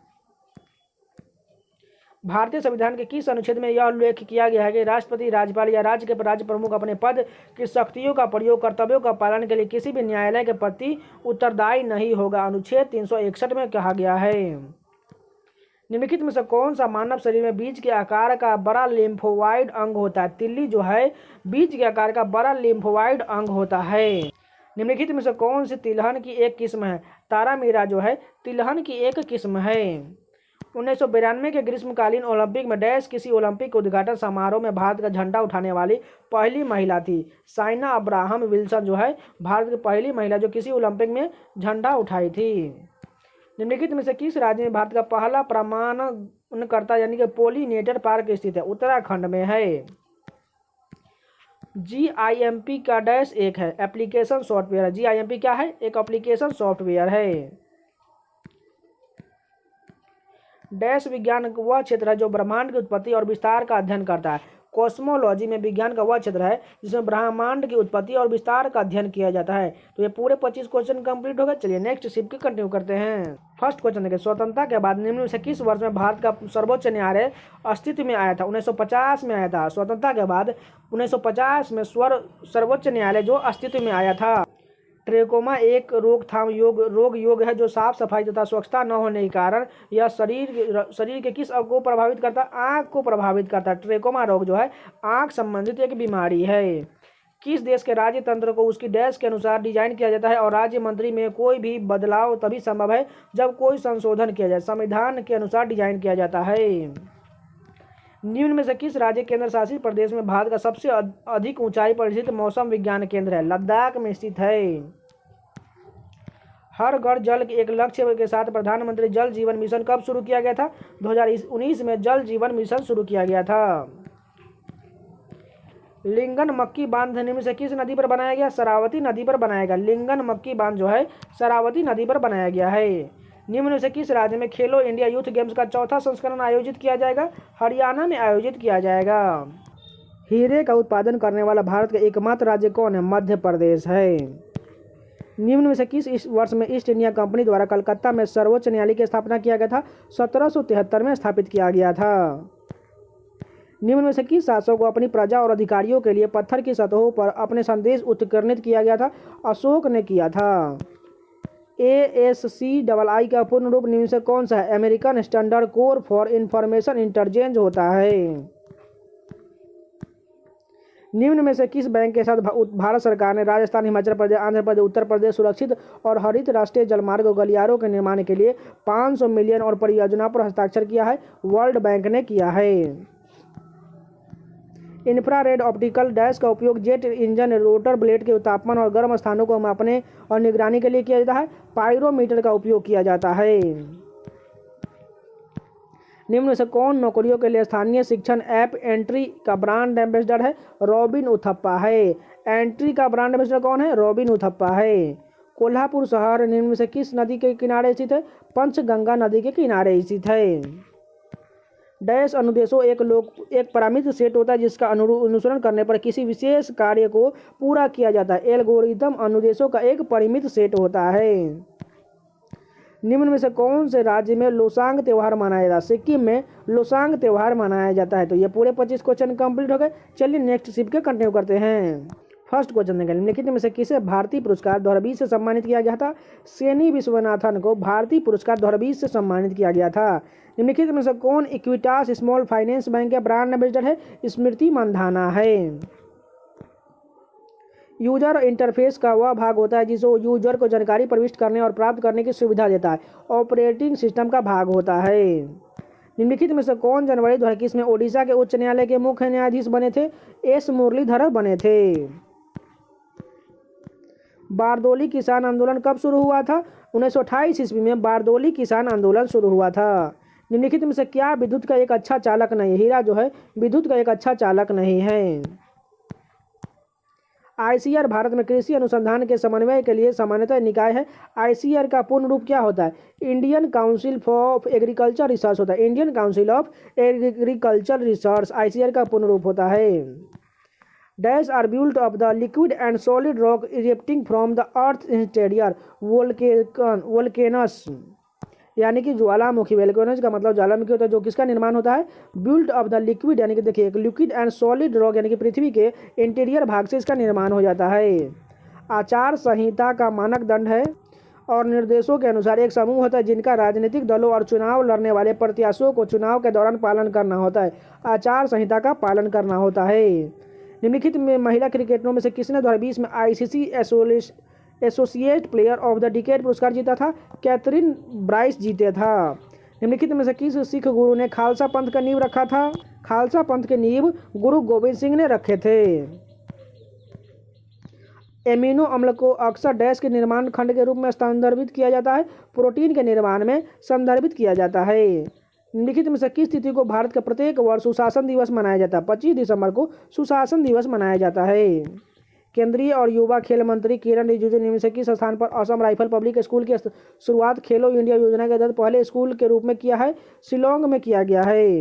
Speaker 1: भारतीय संविधान के किस अनुच्छेद में यह उल्लेख किया गया है कि राष्ट्रपति राज्यपाल या राज्य के राज्य प्रमुख अपने पद की शक्तियों का प्रयोग कर्तव्यों का पालन के लिए किसी भी न्यायालय के प्रति उत्तरदायी नहीं होगा? अनुच्छेद 361 में कहा गया है। निम्नलिखित में से कौन सा मानव शरीर में बीज के आकार का बड़ा लिम्फोवाइड अंग होता है? तिल्ली जो है बीज के आकार का बड़ा लिम्फोवाइड अंग होता है। निम्नलिखित में से कौन सी तिलहन की एक किस्म है? तारामीरा जो है तिलहन की एक किस्म है। 1992 के ग्रीष्मकालीन ओलंपिक में डैश किसी ओलंपिक उद्घाटन समारोह में भारत का झंडा उठाने वाली पहली महिला थी? साइना अब्राहम विल्सन जो है भारत की पहली महिला जो किसी ओलंपिक में झंडा उठाई थी। निम्नलिखित में से किस राज्य में भारत का पहला प्रमाणनकर्ता यानी कि पोलिनेटर पार्क स्थित है? उत्तराखंड में है। GIMP का डैश एक है? एप्लीकेशन सॉफ्टवेयर है। GIMP क्या है? एक एप्लीकेशन सॉफ्टवेयर है। डैश विज्ञान वह क्षेत्र है जो ब्रह्मांड की उत्पत्ति और विस्तार का अध्ययन करता है। कॉस्मोलॉजी में विज्ञान का वह क्षेत्र है जिसमें ब्रह्मांड की उत्पत्ति और विस्तार का अध्ययन किया जाता है। तो ये पूरे 25 क्वेश्चन कंप्लीट हो गए। चलिए नेक्स्ट शिफ्ट की कंटिन्यू करते हैं। फर्स्ट क्वेश्चन देखिए, स्वतंत्रता के बाद निम्न में से किस वर्ष में भारत का सर्वोच्च न्यायालय अस्तित्व में आया था? 1950 में आया था। स्वतंत्रता के बाद 1950 में सर्वोच्च न्यायालय जो अस्तित्व में आया था। ट्रेकोमा एक रोकथाम रोग है जो साफ सफाई तथा स्वच्छता न होने के कारण यह शरीर के किस अंग को प्रभावित करता है? आँख को प्रभावित करता है। ट्रेकोमा रोग जो है आँख संबंधित एक बीमारी है। किस देश के राज्य तंत्र को उसकी डैश के अनुसार डिजाइन किया जाता है और राज्य मंत्री में कोई भी बदलाव तभी संभव है जब कोई संशोधन किया जाए? संविधान के अनुसार डिजाइन किया जाता है। निम्न में से किस राज्य केंद्र शासित प्रदेश में भारत का सबसे अधिक ऊंचाई पर स्थित मौसम विज्ञान केंद्र है? लद्दाख में स्थित है। हर घर जल के एक लक्ष्य के साथ प्रधानमंत्री जल जीवन मिशन कब शुरू किया गया था? 2019 में जल जीवन मिशन शुरू किया गया था। लिंगन मक्की बांध निम्न से किस नदी पर बनाया गया? शरावती नदी पर बनाया गया। लिंगन मक्की बांध जो है शरावती नदी पर बनाया गया है। निम्न में से किस राज्य में खेलो इंडिया यूथ गेम्स का चौथा संस्करण आयोजित किया जाएगा? हरियाणा में आयोजित किया जाएगा। हीरे का उत्पादन करने वाला भारत का एकमात्र राज्य कौन है? मध्य प्रदेश है। निम्न में से किस वर्ष में ईस्ट इंडिया कंपनी द्वारा कलकत्ता में सर्वोच्च न्यायालय की स्थापना किया गया था? 1773 में स्थापित किया गया था। निम्न में से किस शासक को अपनी प्रजा और अधिकारियों के लिए पत्थर की सतहों पर अपने संदेश उत्कीर्णित किया गया था? अशोक ने किया था। ASCII का पूर्ण रूप निम्न से कौन सा है? American standard core for information interchange होता है। निम्न में से किस बैंक के साथ भारत सरकार ने राजस्थान, हिमाचल प्रदेश, आंध्र प्रदेश, उत्तर प्रदेश सुरक्षित और हरित राष्ट्रीय जलमार्ग और गलियारों के निर्माण के लिए 500 मिलियन और परियोजना पर हस्ताक्षर किया है? वर्ल्ड बैंक ने किया है। इंफ्रारेड ऑप्टिकल डैश का उपयोग जेट इंजन रोटर ब्लेड के तापमान और गर्म स्थानों को मापने और निगरानी के लिए किया जाता है? पायरोमीटर का उपयोग किया जाता है। निम्न में से कौन नौकरियों के लिए स्थानीय शिक्षण ऐप एंट्री का ब्रांड एम्बेसडर है? रॉबिन उथप्पा है। एंट्री का ब्रांड एम्बेसडर कौन है? रॉबिन उथप्पा है। कोल्हापुर शहर निम्न में से किस नदी के किनारे स्थित है? पंचगंगा नदी के किनारे स्थित है। डैश अनुदेशों एक परिमित सेट होता है जिसका अनुसरण करने पर किसी विशेष कार्य को पूरा किया जाता है। एल्गोरिथम अनुदेशों का एक परिमित सेट होता है। निम्न में से कौन से राज्य में लोसांग त्यौहार मनाया जाता है? सिक्किम में लोसांग त्यौहार मनाया जाता है। तो ये पूरे 25 क्वेश्चन कंप्लीट हो गए। चलिए नेक्स्ट शिफ्ट के कंटिन्यू करते हैं। फर्स्ट क्वेश्चन देखें, निम्नलिखित में से किसे भारतीय पुरस्कार 2020 से सम्मानित किया गया था? सेनी विश्वनाथन को भारतीय पुरस्कार 2020 से सम्मानित किया गया था। निम्नलिखित में से कौन इक्विटास स्मॉल फाइनेंस बैंक के ब्रांड एम्बेसडर है? स्मृति मंधाना है। यूजर इंटरफेस का वह भाग होता है जिसे यूजर को जानकारी प्रविष्ट करने और प्राप्त करने की सुविधा देता है। ऑपरेटिंग सिस्टम का भाग होता है। निम्नलिखित में से कौन जनवरी 2021 में ओडिशा के उच्च न्यायालय के मुख्य न्यायाधीश बने थे? एस मुरलीधर बने थे। बारदोली किसान आंदोलन कब शुरू हुआ था? 1928 ईस्वी में बारदोली किसान आंदोलन शुरू हुआ था। निम्नलिखित में से क्या विद्युत का एक अच्छा चालक नहीं? हीरा जो है विद्युत का एक अच्छा चालक नहीं है। आईसीआर भारत में कृषि अनुसंधान के समन्वय के लिए सामान्यतः निकाय है। आईसीआर का पूर्ण रूप क्या होता है? Indian Council for Agriculture Research होता है। Indian Council of Agriculture Research ICR का पूर्ण रूप होता है। Dash are built of the liquid and solid rock erupting from the earth interior volcanoes, यानी कि ज्वालामुखी। वोल्केनस का मतलब ज्वालामुखी होता है, जो किसका निर्माण होता है? बिल्ट ऑफ द लिक्विड, यानी कि देखिए लिक्विड एंड सॉलिड रॉक यानी कि पृथ्वी के इंटीरियर भाग से इसका निर्माण हो जाता है। आचार संहिता का मानक दंड है और निर्देशों के अनुसार एक समूह होता है जिनका राजनीतिक दलों और चुनाव लड़ने वाले प्रत्याशियों को चुनाव के दौरान पालन करना होता है। आचार संहिता का पालन करना होता है। निम्नलिखित में महिला क्रिकेटरों में से किसने 2020 में ICC associate player of the decade पुरस्कार जीता था? कैथरीन ब्राइस जीते था। निम्नलिखित में से किस सिख गुरु ने खालसा पंथ का नींव रखा था? खालसा पंथ के नींव गुरु गोविंद सिंह ने रखे थे। एमिनो अम्ल को अक्सर डैश के निर्माण खंड के रूप में संदर्भित किया जाता है? प्रोटीन के निर्माण में संदर्भित किया जाता है। निम्नलिखित में से किस तिथि को भारत का प्रत्येक वर्ष सुशासन दिवस मनाया जाता है? 25 दिसंबर को सुशासन दिवस मनाया जाता है। केंद्रीय और युवा खेल मंत्री किरण रिजिजू ने निम्न से किस स्थान पर असम राइफल पब्लिक स्कूल की शुरुआत खेलो इंडिया योजना के तहत पहले स्कूल के रूप में किया है? शिलोंग में किया गया है।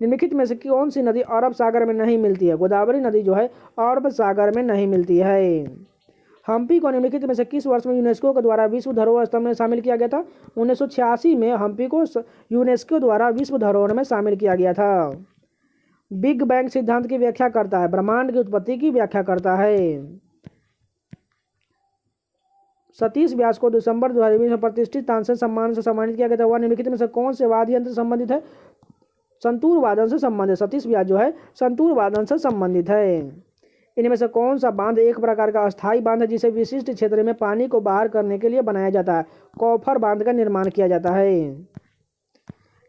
Speaker 1: निम्नलिखित में से कौन सी नदी अरब सागर में नहीं मिलती है? गोदावरी नदी जो है अरब सागर में नहीं मिलती है। हम्पी को निम्नलिखित में से किस वर्ष में यूनेस्को के द्वारा विश्व धरोहर स्तंभ में शामिल किया गया था? 1986 में हम्पी को यूनेस्को द्वारा विश्व धरोहर में शामिल किया गया था। बिग बैंग सिद्धांत की व्याख्या करता है? ब्रह्मांड की उत्पत्ति की व्याख्या करता है। सतीश व्यास को दिसंबर 2020 में प्रतिष्ठित तानसेन सम्मान से सम्मानित किया गया था। वह निम्नलिखित में से कौन से वाद्य यंत्र संबंधित है? संतूर वादन से संबंधित। सतीश व्यास जो है संतूर वादन से संबंधित है। इनमें से कौन सा बांध एक प्रकार का अस्थायी बांध है जिसे विशिष्ट क्षेत्र में पानी को बाहर करने के लिए बनाया जाता है? कॉफर बांध का निर्माण किया जाता है।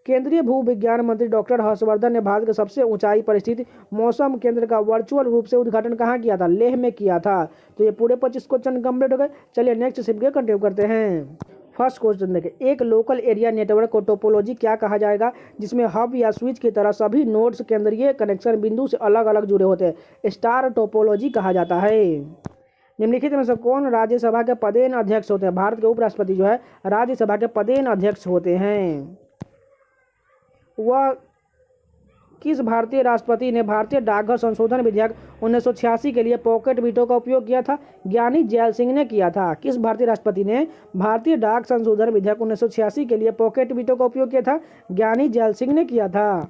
Speaker 1: केंद्रीय भू विज्ञान मंत्री डॉक्टर हर्षवर्धन ने भारत के सबसे ऊंचाई पर स्थित मौसम केंद्र का वर्चुअल रूप से उद्घाटन कहाँ किया था? लेह में किया था। तो ये पूरे 25 क्वेश्चन कंप्लीट हो गए। चलिए नेक्स्ट शिफ्ट के कंटिन्यू करते हैं। फर्स्ट क्वेश्चन देखें, एक लोकल एरिया नेटवर्क को टोपोलॉजी क्या कहा जाएगा? जिसमें हब या स्विच की तरह सभी नोड्स केंद्रीय कनेक्शन बिंदु से अलग अलग जुड़े होते हैं। स्टार टोपोलॉजी कहा जाता है। निम्नलिखित में से कौन राज्यसभा के पदेन अध्यक्ष होते हैं? भारत के उपराष्ट्रपति जो है राज्यसभा के पदेन अध्यक्ष होते हैं। वह किस भारतीय राष्ट्रपति ने भारतीय डाकघर संशोधन विधेयक 1986 के लिए पॉकेट वीटो का उपयोग किया था? ज्ञानी जैल सिंह ने किया था। किस भारतीय राष्ट्रपति ने भारतीय डाक संशोधन विधेयक 1986 के लिए पॉकेट वीटो का उपयोग किया था? ज्ञानी जैल सिंह ने किया था।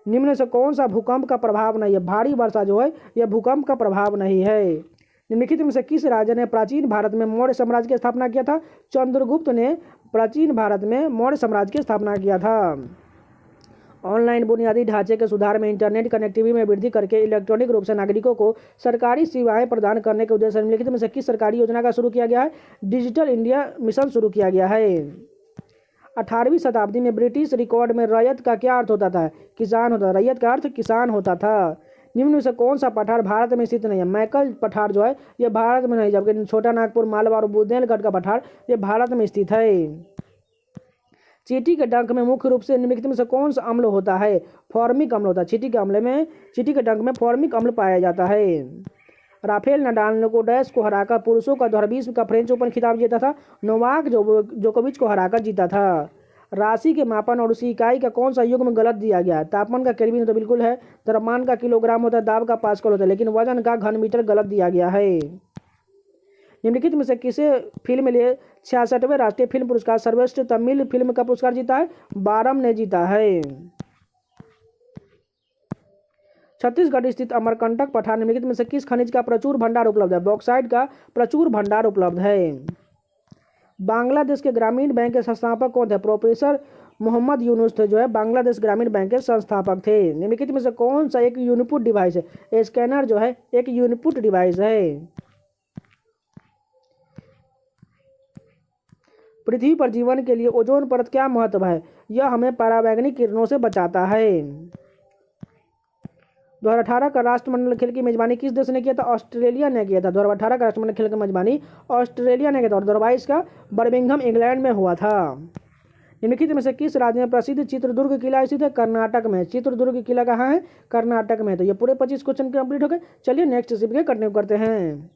Speaker 1: निम्न में से कौन सा भूकंप का प्रभाव नहीं है? भारी वर्षा जो है यह भूकंप का प्रभाव नहीं है। निम्नलिखित में से किस राजा ने प्राचीन भारत में मौर्य साम्राज्य की स्थापना किया था? चंद्रगुप्त ने प्राचीन भारत में मौर्य साम्राज्य की स्थापना किया था। ऑनलाइन बुनियादी ढांचे के सुधार में इंटरनेट कनेक्टिविटी में वृद्धि करके इलेक्ट्रॉनिक रूप से नागरिकों को सरकारी सेवाएं प्रदान करने के उद्देश्य से निम्नलिखित में से किस सरकारी योजना का शुरू किया गया है? डिजिटल इंडिया मिशन शुरू किया गया है। 18वीं शताब्दी में ब्रिटिश रिकॉर्ड में रैयत का क्या अर्थ होता था? किसान होता था। रैयत का अर्थ किसान होता था। निम्न में से कौन सा पठार भारत में स्थित नहीं है? मैकल पठार जो है यह भारत में नहीं, जबकि छोटा नागपुर, मालवा और बुंदेलखंड का पठार यह भारत में स्थित है। चींटी के डंक में मुख्य रूप से निम्नलिखित में से कौन सा अम्ल होता है? फॉर्मिक अम्ल होता है। चींटी के डंक में फॉर्मिक अम्ल पाया जाता है। राफेल नडाल ने को डैश को हराकर पुरुषों का 2020 का फ्रेंच ओपन खिताब जीता था। नोवाक जोकोविच को हराकर जीता था। राशि के मापन और उसी इकाई का कौन सा युग्म गलत दिया गया है? तापमान का केल्विन तो बिल्कुल है, द्रव्यमान का किलोग्राम होता है, दाब का पास्कल होता है, लेकिन वजन का घन मीटर गलत दिया गया है। निम्नलिखित में से किसे फिल्म लिए 66वें राष्ट्रीय फिल्म पुरस्कार सर्वश्रेष्ठ तमिल फिल्म का पुरस्कार जीता है? बारम ने जीता है। छत्तीसगढ़ स्थित अमरकंटक पठार निम्नलिखित में से किस खनिज का प्रचुर भंडार उपलब्ध है? बॉक्साइट का प्रचुर भंडार उपलब्ध है। बांग्लादेश के ग्रामीण बैंक के संस्थापक कौन थे? प्रोफेसर मोहम्मद यूनुस थे, जो है बांग्लादेश ग्रामीण बैंक के संस्थापक थे। निम्नलिखित में से कौन सा एक यूनिपुट डिवाइस है? स्कैनर जो है एक यूनिपुट डिवाइस है। पृथ्वी पर जीवन के लिए ओजोन परत क्या महत्व है? यह हमें पराबैंगनी किरणों से बचाता है। 2018 का राष्ट्रमंडल खेल की मेजबानी किस देश ने किया था? ऑस्ट्रेलिया ने किया था। 2018 का राष्ट्रमंडल खेल की मेजबानी ऑस्ट्रेलिया ने किया था और 2022 का बर्मिंघम इंग्लैंड में हुआ था। निम्नलिखित में से किस राज्य में प्रसिद्ध चित्रदुर्ग किला स्थित है? कर्नाटक में। चित्रदुर्ग किला कहाँ है? कर्नाटक में। तो ये पूरे 25 क्वेश्चन कंप्लीट हो गए। चलिए नेक्स्ट शिफ्ट के कंटिन्यू करते हैं।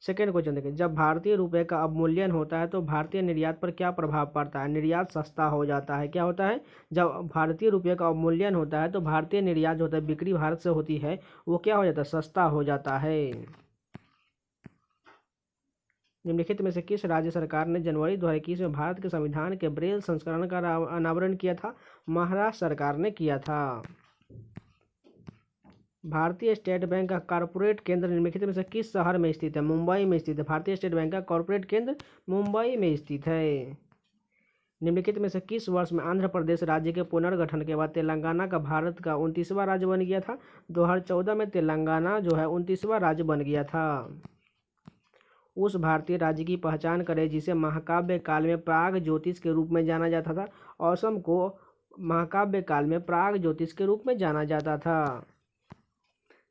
Speaker 1: सेकेंड क्वेश्चन देखिए, जब भारतीय रुपए का अवमूल्यन होता है तो भारतीय निर्यात पर क्या प्रभाव पड़ता है? निर्यात सस्ता हो जाता है। क्या होता है? जब भारतीय रुपये का अवमूल्यन होता है तो भारतीय निर्यात जो होता है, बिक्री भारत से होती है, वो क्या हो जाता है? सस्ता हो जाता है। निम्नलिखित में से किस राज्य सरकार ने जनवरी 2021 में भारत के संविधान के ब्रेल संस्करण का अनावरण किया था? महाराष्ट्र सरकार ने किया था। भारतीय स्टेट बैंक का कॉर्पोरेट केंद्र निम्नलिखित में से किस शहर में स्थित है? मुंबई में स्थित है। भारतीय स्टेट बैंक का कॉर्पोरेट केंद्र मुंबई में स्थित है। निम्नलिखित में से किस वर्ष में आंध्र प्रदेश राज्य के पुनर्गठन के बाद तेलंगाना का भारत का 29वां राज्य बन गया था? 2014 में तेलंगाना जो है 29वां राज्य बन गया था। उस भारतीय राज्य की पहचान करें जिसे महाकाव्य काल में प्राग ज्योतिष के रूप में जाना जाता था। असम को महाकाव्य काल में प्राग ज्योतिष के रूप में जाना जाता था।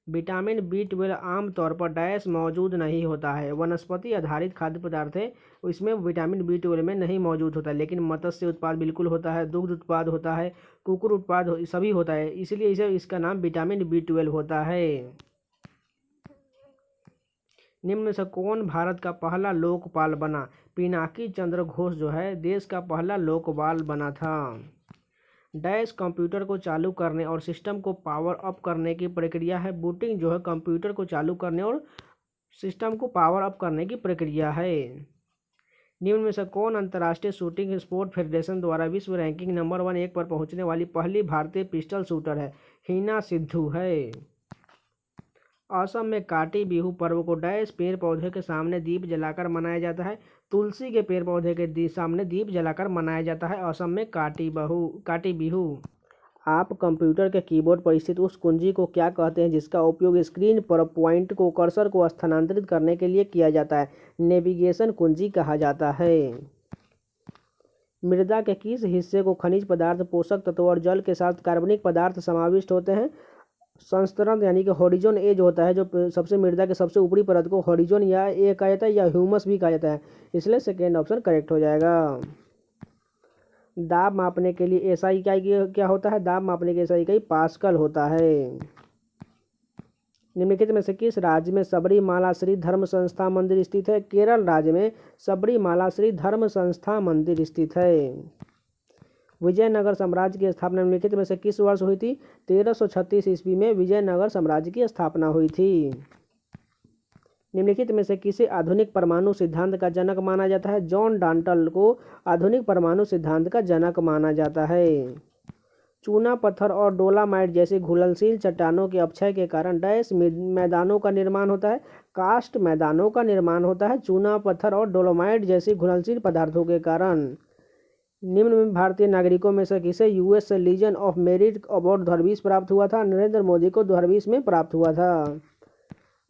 Speaker 1: विटामिन B12 आमतौर पर डैश मौजूद नहीं होता है। वनस्पति आधारित खाद्य पदार्थ है, इसमें विटामिन B12 में नहीं मौजूद होता है, लेकिन मत्स्य उत्पाद बिल्कुल होता है, दुग्ध उत्पाद होता है, कुकुर उत्पाद सभी होता है, इसलिए इसका नाम विटामिन B12 होता है। निम्न में से कौन भारत का पहला लोकपाल बना? पिनाकी चंद्र घोष जो है देश का पहला लोकपाल बना था। डैश कंप्यूटर को चालू करने और सिस्टम को पावर अप करने की प्रक्रिया है। बूटिंग जो है कंप्यूटर को चालू करने और सिस्टम को पावर अप करने की प्रक्रिया है। निम्न में से कौन अंतर्राष्ट्रीय शूटिंग स्पोर्ट फेडरेशन द्वारा विश्व रैंकिंग नंबर 1 पर पहुंचने वाली पहली भारतीय पिस्टल शूटर है? हिना सिद्धू है। असम में काटी बिहू पर्व को डैश पेड़ पौधे के सामने दीप जलाकर मनाया जाता है? तुलसी के पेड़ पौधे के सामने दीप जलाकर मनाया जाता है असम में काटी बिहू। आप कंप्यूटर के कीबोर्ड पर स्थित उस कुंजी को क्या कहते हैं जिसका उपयोग स्क्रीन पर पॉइंट को कर्सर को स्थानांतरित करने के लिए किया जाता है? नेविगेशन कुंजी कहा जाता है। मृदा के किस हिस्से को खनिज पदार्थ, पोषक तत्व और जल के साथ कार्बनिक पदार्थ समाविष्ट होते हैं? संस्तरण यानी कि हॉरिजॉन एज होता है, जो सबसे मृदा के सबसे ऊपरी परत को हॉरिजॉन या ए कहा जाता है या ह्यूमस भी कहा जाता है, इसलिए सेकेंड ऑप्शन करेक्ट हो जाएगा। दाब मापने के लिए एसआई इकाई क्या होता है? दाब मापने की एसआई इकाई पास्कल होता है। निम्नलिखित में से किस राज्य में सबरीमाला श्री धर्म संस्था मंदिर स्थित है? केरल राज्य में सबरीमाला श्री धर्म संस्था मंदिर स्थित है। विजयनगर साम्राज्य की स्थापना निम्नलिखित में से किस वर्ष हुई थी? 1336 ईस्वी में विजयनगर साम्राज्य की स्थापना हुई थी। निम्नलिखित में से किसे आधुनिक परमाणु सिद्धांत का जनक माना जाता है? जॉन डाल्टन को आधुनिक परमाणु सिद्धांत का जनक माना जाता है। चूना पत्थर और डोलामाइट जैसी घुलनशील चट्टानों के अपक्षय के कारण डैश मैदानों का निर्माण होता है? कास्ट मैदानों का निर्माण होता है चूना पत्थर और डोलामाइट जैसी घुलनशील पदार्थों के कारण। निम्न में भारतीय नागरिकों में से किसे US legion of merit award 2020 प्राप्त हुआ था? नरेंद्र मोदी को 2020 में प्राप्त हुआ था।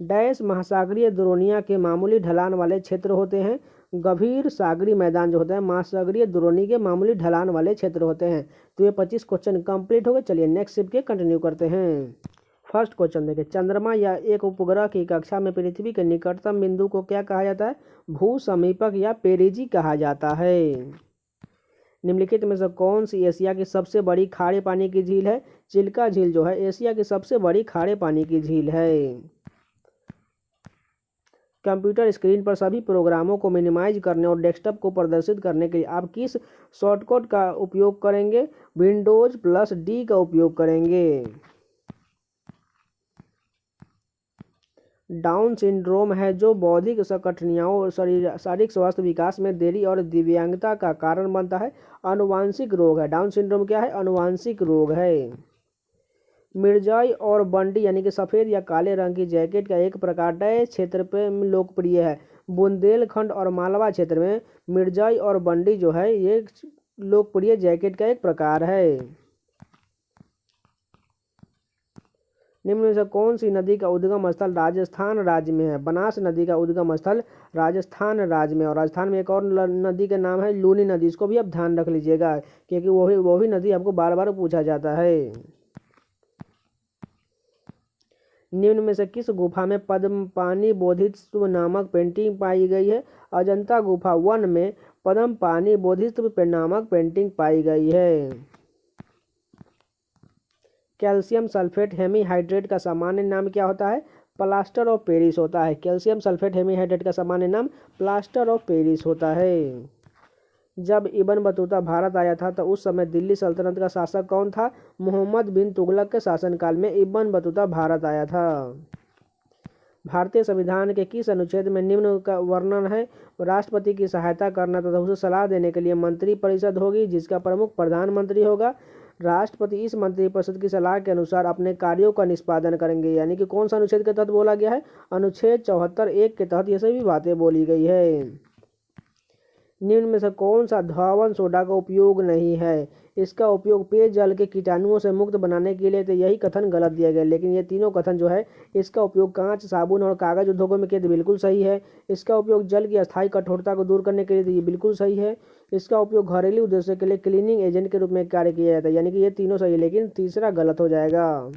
Speaker 1: डैश महासागरीय द्रोणियां के मामूली ढलान वाले क्षेत्र होते हैं? गंभीर सागरी मैदान जो होता है महासागरीय द्रोणी के मामूली ढलान वाले क्षेत्र होते हैं। तो ये 25 क्वेश्चन कंप्लीट हो गए। चलिए नेक्स्ट शिफ्ट के कंटिन्यू करते हैं। फर्स्ट क्वेश्चन देखिए, चंद्रमा या एक उपग्रह की कक्षा में पृथ्वी के निकटतम बिंदु को क्या कहा जाता है? भू समीपक या पेरिजी कहा जाता है। निम्नलिखित में से कौन सी एशिया की सबसे बड़ी खारे पानी की झील है? चिल्का झील जो है एशिया की सबसे बड़ी खारे पानी की झील है।
Speaker 2: कंप्यूटर स्क्रीन पर सभी प्रोग्रामों को मिनिमाइज करने और डेस्कटॉप को प्रदर्शित करने के लिए आप किस शॉर्टकट का उपयोग करेंगे? विंडोज प्लस डी का उपयोग करेंगे। डाउन सिंड्रोम है जो बौद्धिक कठिनाइयों और शारीरिक स्वास्थ्य विकास में देरी और दिव्यांगता का कारण बनता है। आनुवांशिक रोग है। डाउन सिंड्रोम क्या है? आनुवांशिक रोग है। मिर्जाई और बंडी यानी कि सफ़ेद या काले रंग की जैकेट का एक प्रकार डय क्षेत्र पे लोकप्रिय है। बुंदेलखंड और मालवा क्षेत्र में मिर्जाई और बंडी जो है ये लोकप्रिय जैकेट का एक प्रकार है। निम्न में से कौन सी नदी का उद्गम स्थल राजस्थान राज्य में है? बनास नदी का उद्गम स्थल राजस्थान राज्य में। और राजस्थान में एक और नदी का नाम है लूनी नदी। इसको भी आप ध्यान रख लीजिएगा क्योंकि वो भी नदी आपको बार बार पूछा जाता है। निम्न में से किस गुफा में पद्मपानी बोधिसत्व नामक पेंटिंग पाई गई है? अजंता गुफा 1 में पद्मपानी बोधिसत्व नामक पेंटिंग पाई गई है। कैल्शियम सल्फेट हेमीहाइड्रेट का सामान्य नाम क्या होता है? प्लास्टर ऑफ पेरिस होता है। कैल्शियम सल्फेट हेमीहाइड्रेट का सामान्य नाम प्लास्टर ऑफ पेरिस होता है। जब इब्न बतूता भारत आया था तो उस समय दिल्ली सल्तनत का शासक कौन था? मोहम्मद बिन तुगलक के शासनकाल में इब्न बतूता भारत आया था। भारतीय संविधान के किस अनुच्छेद में निम्न का वर्णन है? राष्ट्रपति की सहायता करना तथा उसे सलाह देने के लिए मंत्री परिषद होगी जिसका प्रमुख प्रधानमंत्री होगा। राष्ट्रपति इस मंत्रिपरिषद की सलाह के अनुसार अपने कार्यों का निष्पादन करेंगे। यानी कि कौन सा अनुच्छेद के तहत बोला गया है? अनुच्छेद 74(1) के तहत ये सभी बातें बोली गई है। निम्न में से कौन सा धावन सोडा का उपयोग नहीं है? इसका उपयोग पेयजल के कीटाणुओं से मुक्त बनाने के लिए, तो यही कथन गलत दिया गया। लेकिन ये तीनों कथन जो है इसका उपयोग कांच, साबुन और कागज उद्योगों में किया तो बिल्कुल सही है। इसका उपयोग जल की अस्थायी कठोरता को दूर करने के लिए तो ये बिल्कुल सही है। इसका उपयोग घरेलू उद्देश्य के लिए क्लीनिंग एजेंट के रूप में कार्य किया जाता है। यानी कि ये तीनों सही है, लेकिन तीसरा गलत हो जाएगा।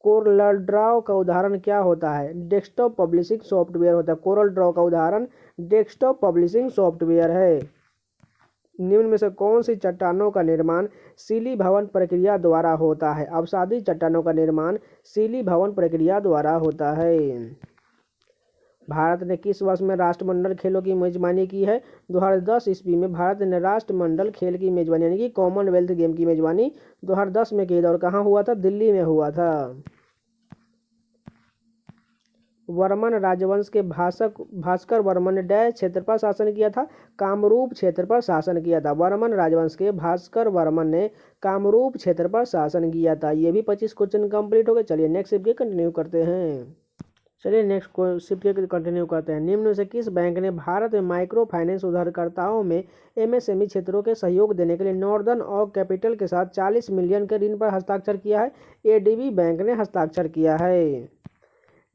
Speaker 2: कोरल ड्रॉ का उदाहरण क्या होता है? डेस्कटॉप पब्लिशिंग सॉफ्टवेयर होता है। कोरल ड्रॉ का उदाहरण डेस्कटॉप पब्लिशिंग सॉफ्टवेयर है। निम्न में से कौन सी चट्टानों का निर्माण शिलीभवन प्रक्रिया द्वारा होता है? अवसादी चट्टानों का निर्माण शिलीभवन प्रक्रिया द्वारा होता है। भारत ने किस वर्ष में राष्ट्रमंडल खेलों की मेजबानी की है? 2010 ईस्वी में भारत ने राष्ट्रमंडल खेल की मेजबानी यानी कि कॉमनवेल्थ गेम की मेजबानी 2010 में की थी। और कहाँ हुआ था? दिल्ली में हुआ था। वर्मन राजवंश के भास्कर वर्मन ने डय क्षेत्र पर शासन किया था? कामरूप क्षेत्र पर शासन किया था। वर्मन राजवंश के भास्कर वर्मन ने कामरूप क्षेत्र पर शासन किया था। ये भी 25 क्वेश्चन कंप्लीट हो गए। चलिए नेक्स्ट शिफ्ट के कंटिन्यू करते हैं। निम्न में से किस बैंक ने भारत में माइक्रो फाइनेंस उधारकर्ताओं में एमएसएमई क्षेत्रों के सहयोग देने के लिए नॉर्दर्न ऑक कैपिटल के साथ 40 मिलियन के ऋण पर हस्ताक्षर किया है? एडीबी बैंक ने हस्ताक्षर किया है।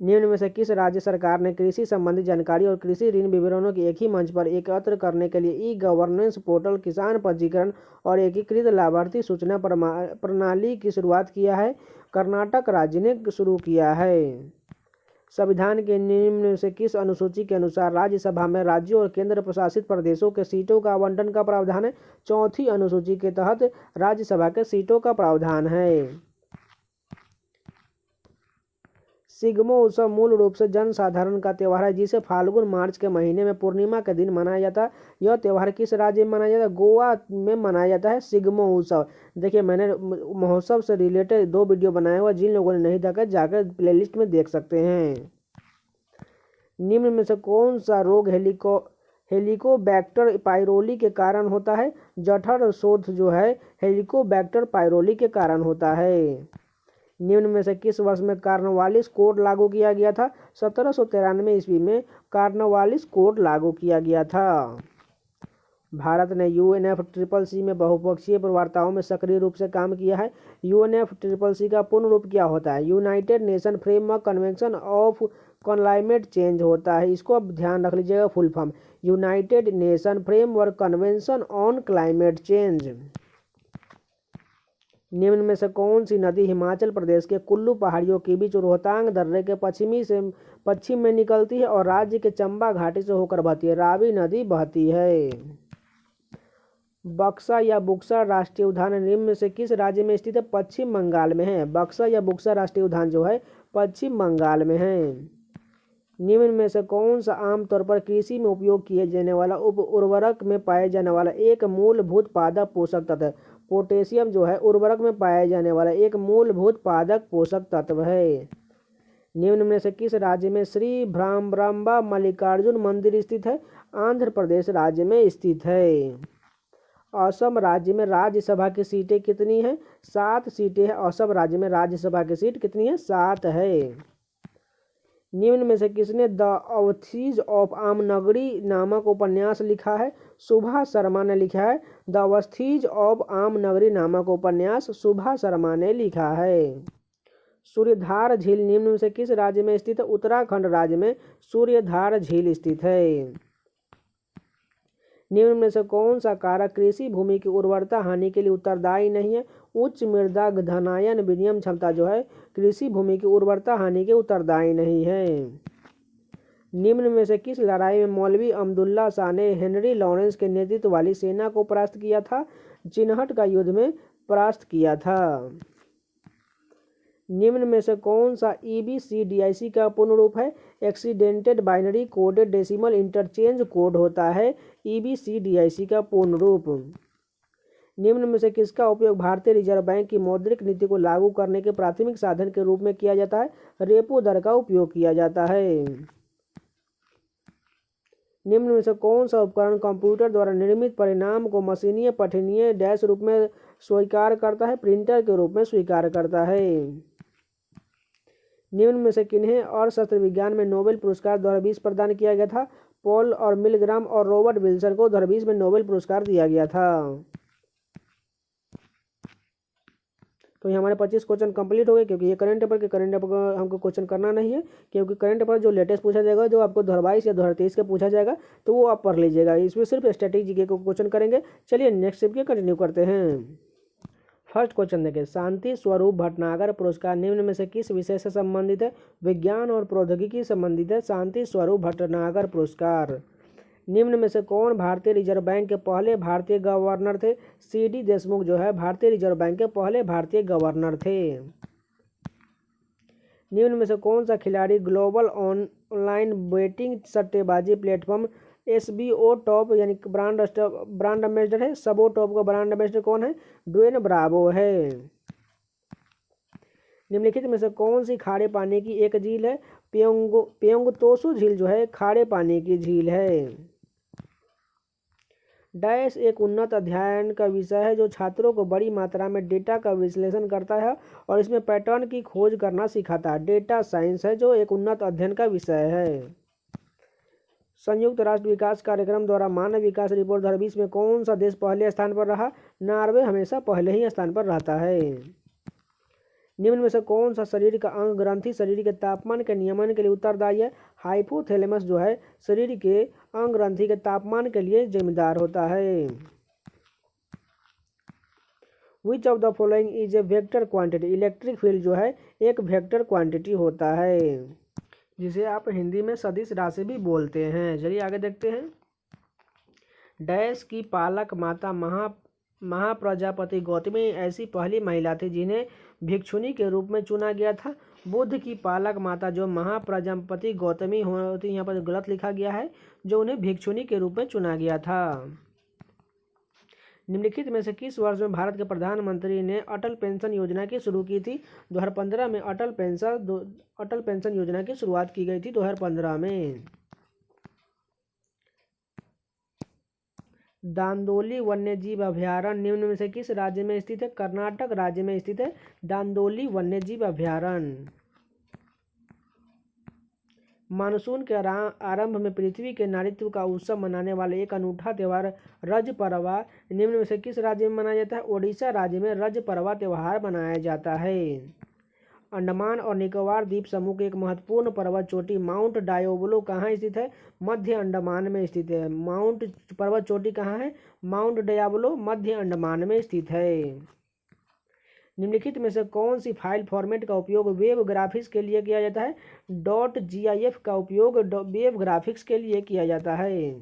Speaker 2: निम्न में से किस राज्य सरकार ने कृषि संबंधी जानकारी और कृषि ऋण विवरणों की एक ही मंच पर एकत्र करने के लिए ई गवर्नेंस पोर्टल, किसान पंजीकरण और एकीकृत लाभार्थी सूचना प्रणाली की शुरुआत किया है? कर्नाटक राज्य ने शुरू किया है। संविधान के निम्न से किस अनुसूची के अनुसार राज्यसभा में राज्यों और केंद्र प्रशासित प्रदेशों के सीटों का आवंटन का प्रावधान है? चौथी अनुसूची के तहत राज्यसभा के सीटों का प्रावधान है। सिग्मो उत्सव मूल रूप से जनसाधारण का त्यौहार है जिसे फाल्गुन मार्च के महीने में पूर्णिमा के दिन मनाया जाता है। यह त्यौहार किस राज्य में मनाया जाता है? गोवा में मनाया जाता है सिग्मो उत्सव। देखिए मैंने महोत्सव से रिलेटेड 2 वीडियो बनाया हुआ, जिन लोगों ने नहीं देखा जाकर प्लेलिस्ट में देख सकते हैं। निम्न में से कौन सा रोग हेलिकोबैक्टर पायरोली के कारण होता है? जठर शोथ जो है हेलिकोबैक्टर पायरोली के कारण होता है। निम्न में से किस वर्ष में कार्नवालिस कोड लागू किया गया था? 1793 ईस्वी में कार्नवालिस कोड लागू किया गया था। भारत ने UNFCCC में बहुपक्षीय वार्ताओं में सक्रिय रूप से काम किया है। UNFCCC का पूर्ण रूप क्या होता है? United nation framework convention of climate change होता है। इसको अब ध्यान रख लीजिएगा, full form United nation framework convention on climate change. निम्न में से कौन सी नदी हिमाचल प्रदेश के कुल्लू पहाड़ियों के बीच रोहतांग दर्रे के पश्चिम में निकलती है और राज्य के चंबा घाटी से होकर बहती है? रावी नदी बहती है। बक्सा या बुक्सा राष्ट्रीय उद्यान निम्न में से किस राज्य में स्थित है? पश्चिम बंगाल में है। बक्सा या बुक्सा राष्ट्रीय उद्यान जो है पश्चिम बंगाल में है। निम्न में से कौन सा आमतौर पर कृषि में उपयोग किए जाने वाला उप उर्वरक में पाए जाने वाला एक मूलभूत पादप पोषक तत्व है? पोटेशियम जो है उर्वरक में पाया जाने वाला एक मूलभूत पादप पोषक तत्व है। निम्न में से किस राज्य में श्री भ्रामरांबा मल्लिकार्जुन मंदिर स्थित है? आंध्र प्रदेश राज्य में स्थित है। असम राज्य में राज्यसभा की सीटें कितनी हैं? 7 सीटें हैं। असम राज्य में राज्यसभा की सीट कितनी है? 7 है। निम्न में से किसने द अवस्थीज ऑफ आमनगरी नामक उपन्यास लिखा है? सुभाष शर्मा ने लिखा है। द अवस्थीज ऑफ आमनगरी नामक उपन्यास सुभाष शर्मा ने लिखा है। सूर्यधार झील निम्न में से किस राज्य में स्थित है? उत्तराखंड राज्य में सूर्यधार झील स्थित है। निम्न में से कौन सा कारक कृषि भूमि की उर्वरता हानि के लिए उत्तरदायी नहीं है? उच्च मृदा घनायन विनिमय क्षमता जो है कृषि भूमि की उर्वरता हानि के उत्तरदायी नहीं है। निम्न में से किस लड़ाई में मौलवी अब्दुल्ला शाह ने हेनरी लॉरेंस के नेतृत्व वाली सेना को परास्त किया था? चिनहट का युद्ध में परास्त किया था। निम्न में से कौन सा EBCDIC का पूर्ण रूप है? Accidented binary coded decimal interchange code होता है EBCDIC का पूर्ण रूप। निम्न में से किसका उपयोग भारतीय रिजर्व बैंक की मौद्रिक नीति को लागू करने के प्राथमिक साधन के रूप में किया जाता है? रेपो दर का उपयोग किया जाता है। निम्न में से कौन सा उपकरण कंप्यूटर द्वारा निर्मित परिणाम को मशीनीय पठनीय डैश रूप में स्वीकार करता है? प्रिंटर के रूप में स्वीकार करता है। निम्न में से किन्हें अर्थशास्त्र विज्ञान में नोबेल पुरस्कार 2020 प्रदान किया गया था? पॉल और मिलग्राम और रॉबर्ट विल्सन को 2020 में नोबेल पुरस्कार दिया गया था। तो ये हमारे 25 क्वेश्चन कंप्लीट हो गए, क्योंकि ये करंट अफेयर हमको क्वेश्चन करना नहीं है, क्योंकि करंट अफेयर जो लेटेस्ट पूछा जाएगा, जो आपको 2022 या 2023 का पूछा जाएगा, तो वो आप पढ़ लीजिएगा। इसमें सिर्फ स्ट्रेटेजी के क्वेश्चन करेंगे। चलिए नेक्स्ट स्टेप के कंटिन्यू करते हैं। फर्स्ट क्वेश्चन देखिए, शांति स्वरूप भटनागर पुरस्कार निम्न में से किस विषय से संबंधित है? विज्ञान और प्रौद्योगिकी संबंधित है शांति स्वरूप भटनागर पुरस्कार। निम्न में से कौन भारतीय रिजर्व बैंक के पहले भारतीय गवर्नर थे? CD देशमुख जो है भारतीय रिजर्व बैंक के पहले भारतीय गवर्नर थे। निम्न में से कौन सा खिलाड़ी ग्लोबल ऑनलाइन बेटिंग सट्टेबाजी प्लेटफॉर्म SBO टॉप यानी ब्रांड एम्बेसडर है? सबो टॉप का ब्रांड एम्बेसडर कौन है? ड्वेन ब्रावो है। निम्नलिखित में से कौन सी खारे पानी की एक झील है? प्योंगतोसु झील जो है खारे पानी की झील है। डैश एक उन्नत अध्ययन का विषय है जो छात्रों को बड़ी मात्रा में डेटा का विश्लेषण करता है और इसमें पैटर्न की खोज करना सिखाता है। डेटा साइंस है जो एक उन्नत अध्ययन का विषय है। संयुक्त राष्ट्र विकास कार्यक्रम द्वारा मानव विकास रिपोर्ट 2020 में कौन सा देश पहले स्थान पर रहा? नॉर्वे हमेशा पहले ही स्थान पर रहता है। निम्न में से कौन सा शरीर का अंग ग्रंथि शरीर के तापमान के नियमन के लिए उत्तरदायी है? हाइपोथैलेमस जो है शरीर के अंग ग्रंथि के तापमान के लिए जिम्मेदार होता है। विच of the following is a vector quantity? Electric field जो है एक वेक्टर क्वांटिटी होता है, जिसे आप हिंदी में सदिश राशि भी बोलते हैं। चलिए आगे देखते हैं। डैश की पालक माता महाप्रजापति गौतमी ऐसी पहली महिला थी जिन्हें भिक्षुनी के रूप में चुना गया था। बुद्ध की पालक माता जो महाप्रजापति गौतमी होती, यहाँ पर गलत लिखा गया है, जो उन्हें भिक्षुनी के रूप में चुना गया था। निम्नलिखित में से किस वर्ष में भारत के प्रधानमंत्री ने अटल पेंशन योजना की शुरू की थी? 2015 में अटल पेंशन योजना की शुरुआत की गई थी 2015 में। दांदोली वन्यजीव अभयारण्य निम्न में से किस राज्य में स्थित है? कर्नाटक राज्य में स्थित है दांदोली वन्यजीव अभयारण्य। मानसून के आरंभ में पृथ्वी के नारित्व का उत्सव मनाने वाले एक अनूठा त्यौहार रज पर्वा निम्न में से किस राज्य में मनाया जाता है? ओडिशा राज्य में रज पर्वा त्यौहार मनाया जाता है। अंडमान और निकोबार द्वीप समूह की एक महत्वपूर्ण पर्वत चोटी माउंट डायोबलो कहाँ स्थित है? मध्य अंडमान में स्थित है। माउंट पर्वत चोटी कहाँ है? माउंट डायोबलो मध्य अंडमान में स्थित है। निम्नलिखित में से कौन सी फाइल फॉर्मेट का उपयोग वेब ग्राफिक्स के लिए किया जाता है? .gif का उपयोग वेब ग्राफिक्स के लिए किया जाता है।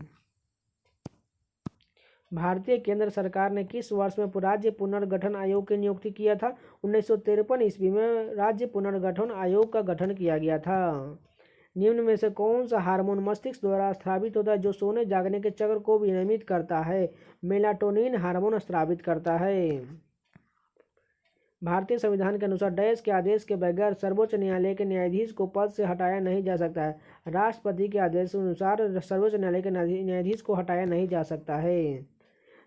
Speaker 2: भारतीय केंद्र सरकार ने किस वर्ष में राज्य पुनर्गठन आयोग की नियुक्ति किया था? 1953 ईस्वी में राज्य पुनर्गठन आयोग का गठन किया गया था। निम्न में से कौन सा हार्मोन मस्तिष्क द्वारा स्रावित होता है जो सोने जागने के चक्र को विनियमित करता है? मेलाटोनिन हार्मोन स्रावित करता है। भारतीय संविधान के अनुसार डैश के आदेश के बगैर सर्वोच्च न्यायालय के न्यायाधीश को पद से हटाया नहीं जा सकता है। राष्ट्रपति के आदेश के अनुसार सर्वोच्च न्यायालय के न्यायाधीश को हटाया नहीं जा सकता है।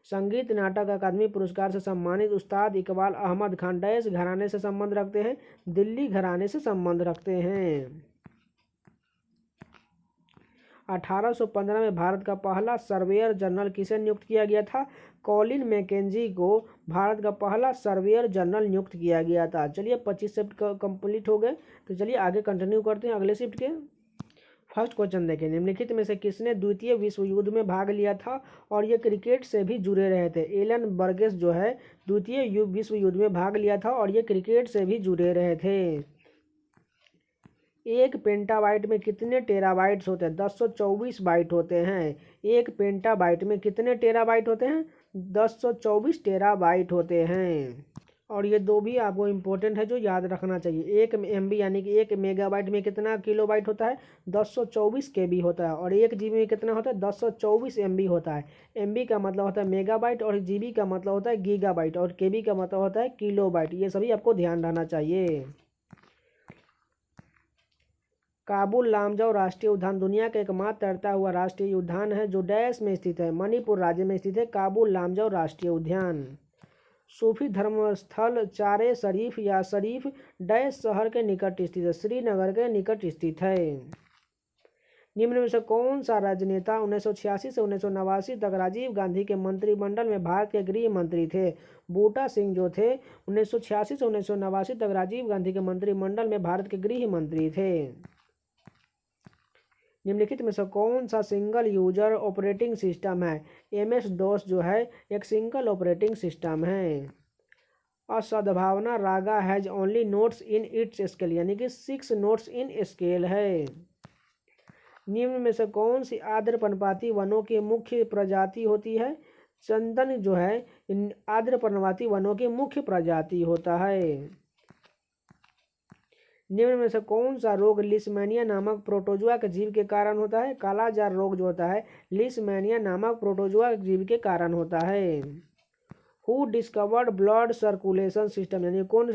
Speaker 2: संगीत नाटक अकादमी पुरस्कार से सम्मानित उस्ताद इकबाल अहमद खान डैश घराने से संबंध रखते हैं? दिल्ली घराने से संबंध रखते हैं। 1815 में भारत का पहला सर्वेयर जनरल किसे नियुक्त किया गया था? कॉलिन मैकेंजी को भारत का पहला सर्वेयर जनरल नियुक्त किया गया था। चलिए 25 शिफ्ट कंप्लीट हो गए, तो चलिए आगे कंटिन्यू करते हैं अगले शिफ्ट के। फर्स्ट क्वेश्चन देखें, निम्नलिखित में से किसने द्वितीय विश्व युद्ध में भाग लिया था और ये क्रिकेट से भी जुड़े रहे थे? एलन बर्गेस जो है द्वितीय विश्व युद्ध में भाग लिया था और ये क्रिकेट से भी जुड़े रहे थे। एक पेंटाबाइट में कितने टेराबाइट्स होते हैं? 1024 बाइट होते हैं। एक पेंटाबाइट में कितने टेराबाइट होते हैं? 1024 टेराबाइट होते हैं। और ये दो भी आपको इम्पोर्टेंट है जो याद रखना चाहिए। एक MB यानी कि एक मेगाबाइट में कितना किलोबाइट होता है? 1024 KB होता है। और एक GB में कितना होता है? 1024 MB होता है। MB का मतलब होता है मेगाबाइट और GB का मतलब होता है गीगाबाइट और KB का मतलब होता है किलोबाइट। ये सभी आपको ध्यान रहना चाहिए। काबुल लामजाओ राष्ट्रीय उद्यान दुनिया का एकमात्र तैरता हुआ राष्ट्रीय उद्यान है जो डैश में स्थित है? मणिपुर राज्य में स्थित है काबुल लामजाओ राष्ट्रीय उद्यान। सूफी धर्मस्थल चारे शरीफ या शरीफ डैश शहर के निकट स्थित है? श्रीनगर के निकट स्थित है। निम्न में से कौन सा राजनेता 1986 से 1989 तक राजीव गांधी के मंत्रिमंडल में भारत के गृह मंत्री थे? बूटा सिंह जो थे 1986 से 1989 तक राजीव गांधी के मंत्रिमंडल में भारत के गृह मंत्री थे। निम्नलिखित में से कौन सा सिंगल यूजर ऑपरेटिंग सिस्टम है? MS-DOS जो है एक सिंगल ऑपरेटिंग सिस्टम है। असद्भावना raga has only notes in its scale यानी कि 6 नोट्स इन स्केल है। निम्न में से कौन सी आर्द्र पर्णपाती वनों की मुख्य प्रजाति होती है? चंदन जो है आर्द्र पर्णपाती वनों की मुख्य प्रजाति होता है। निम्न में से कौन सा रोग लिस्मेनिया नामक प्रोटोजुआ के जीव के कारण होता है? कालाजार रोग जो होता है लिस्मेनिया नामक प्रोटोजुआ जीव के कारण होता है। Who discovered blood circulation system यानी कौन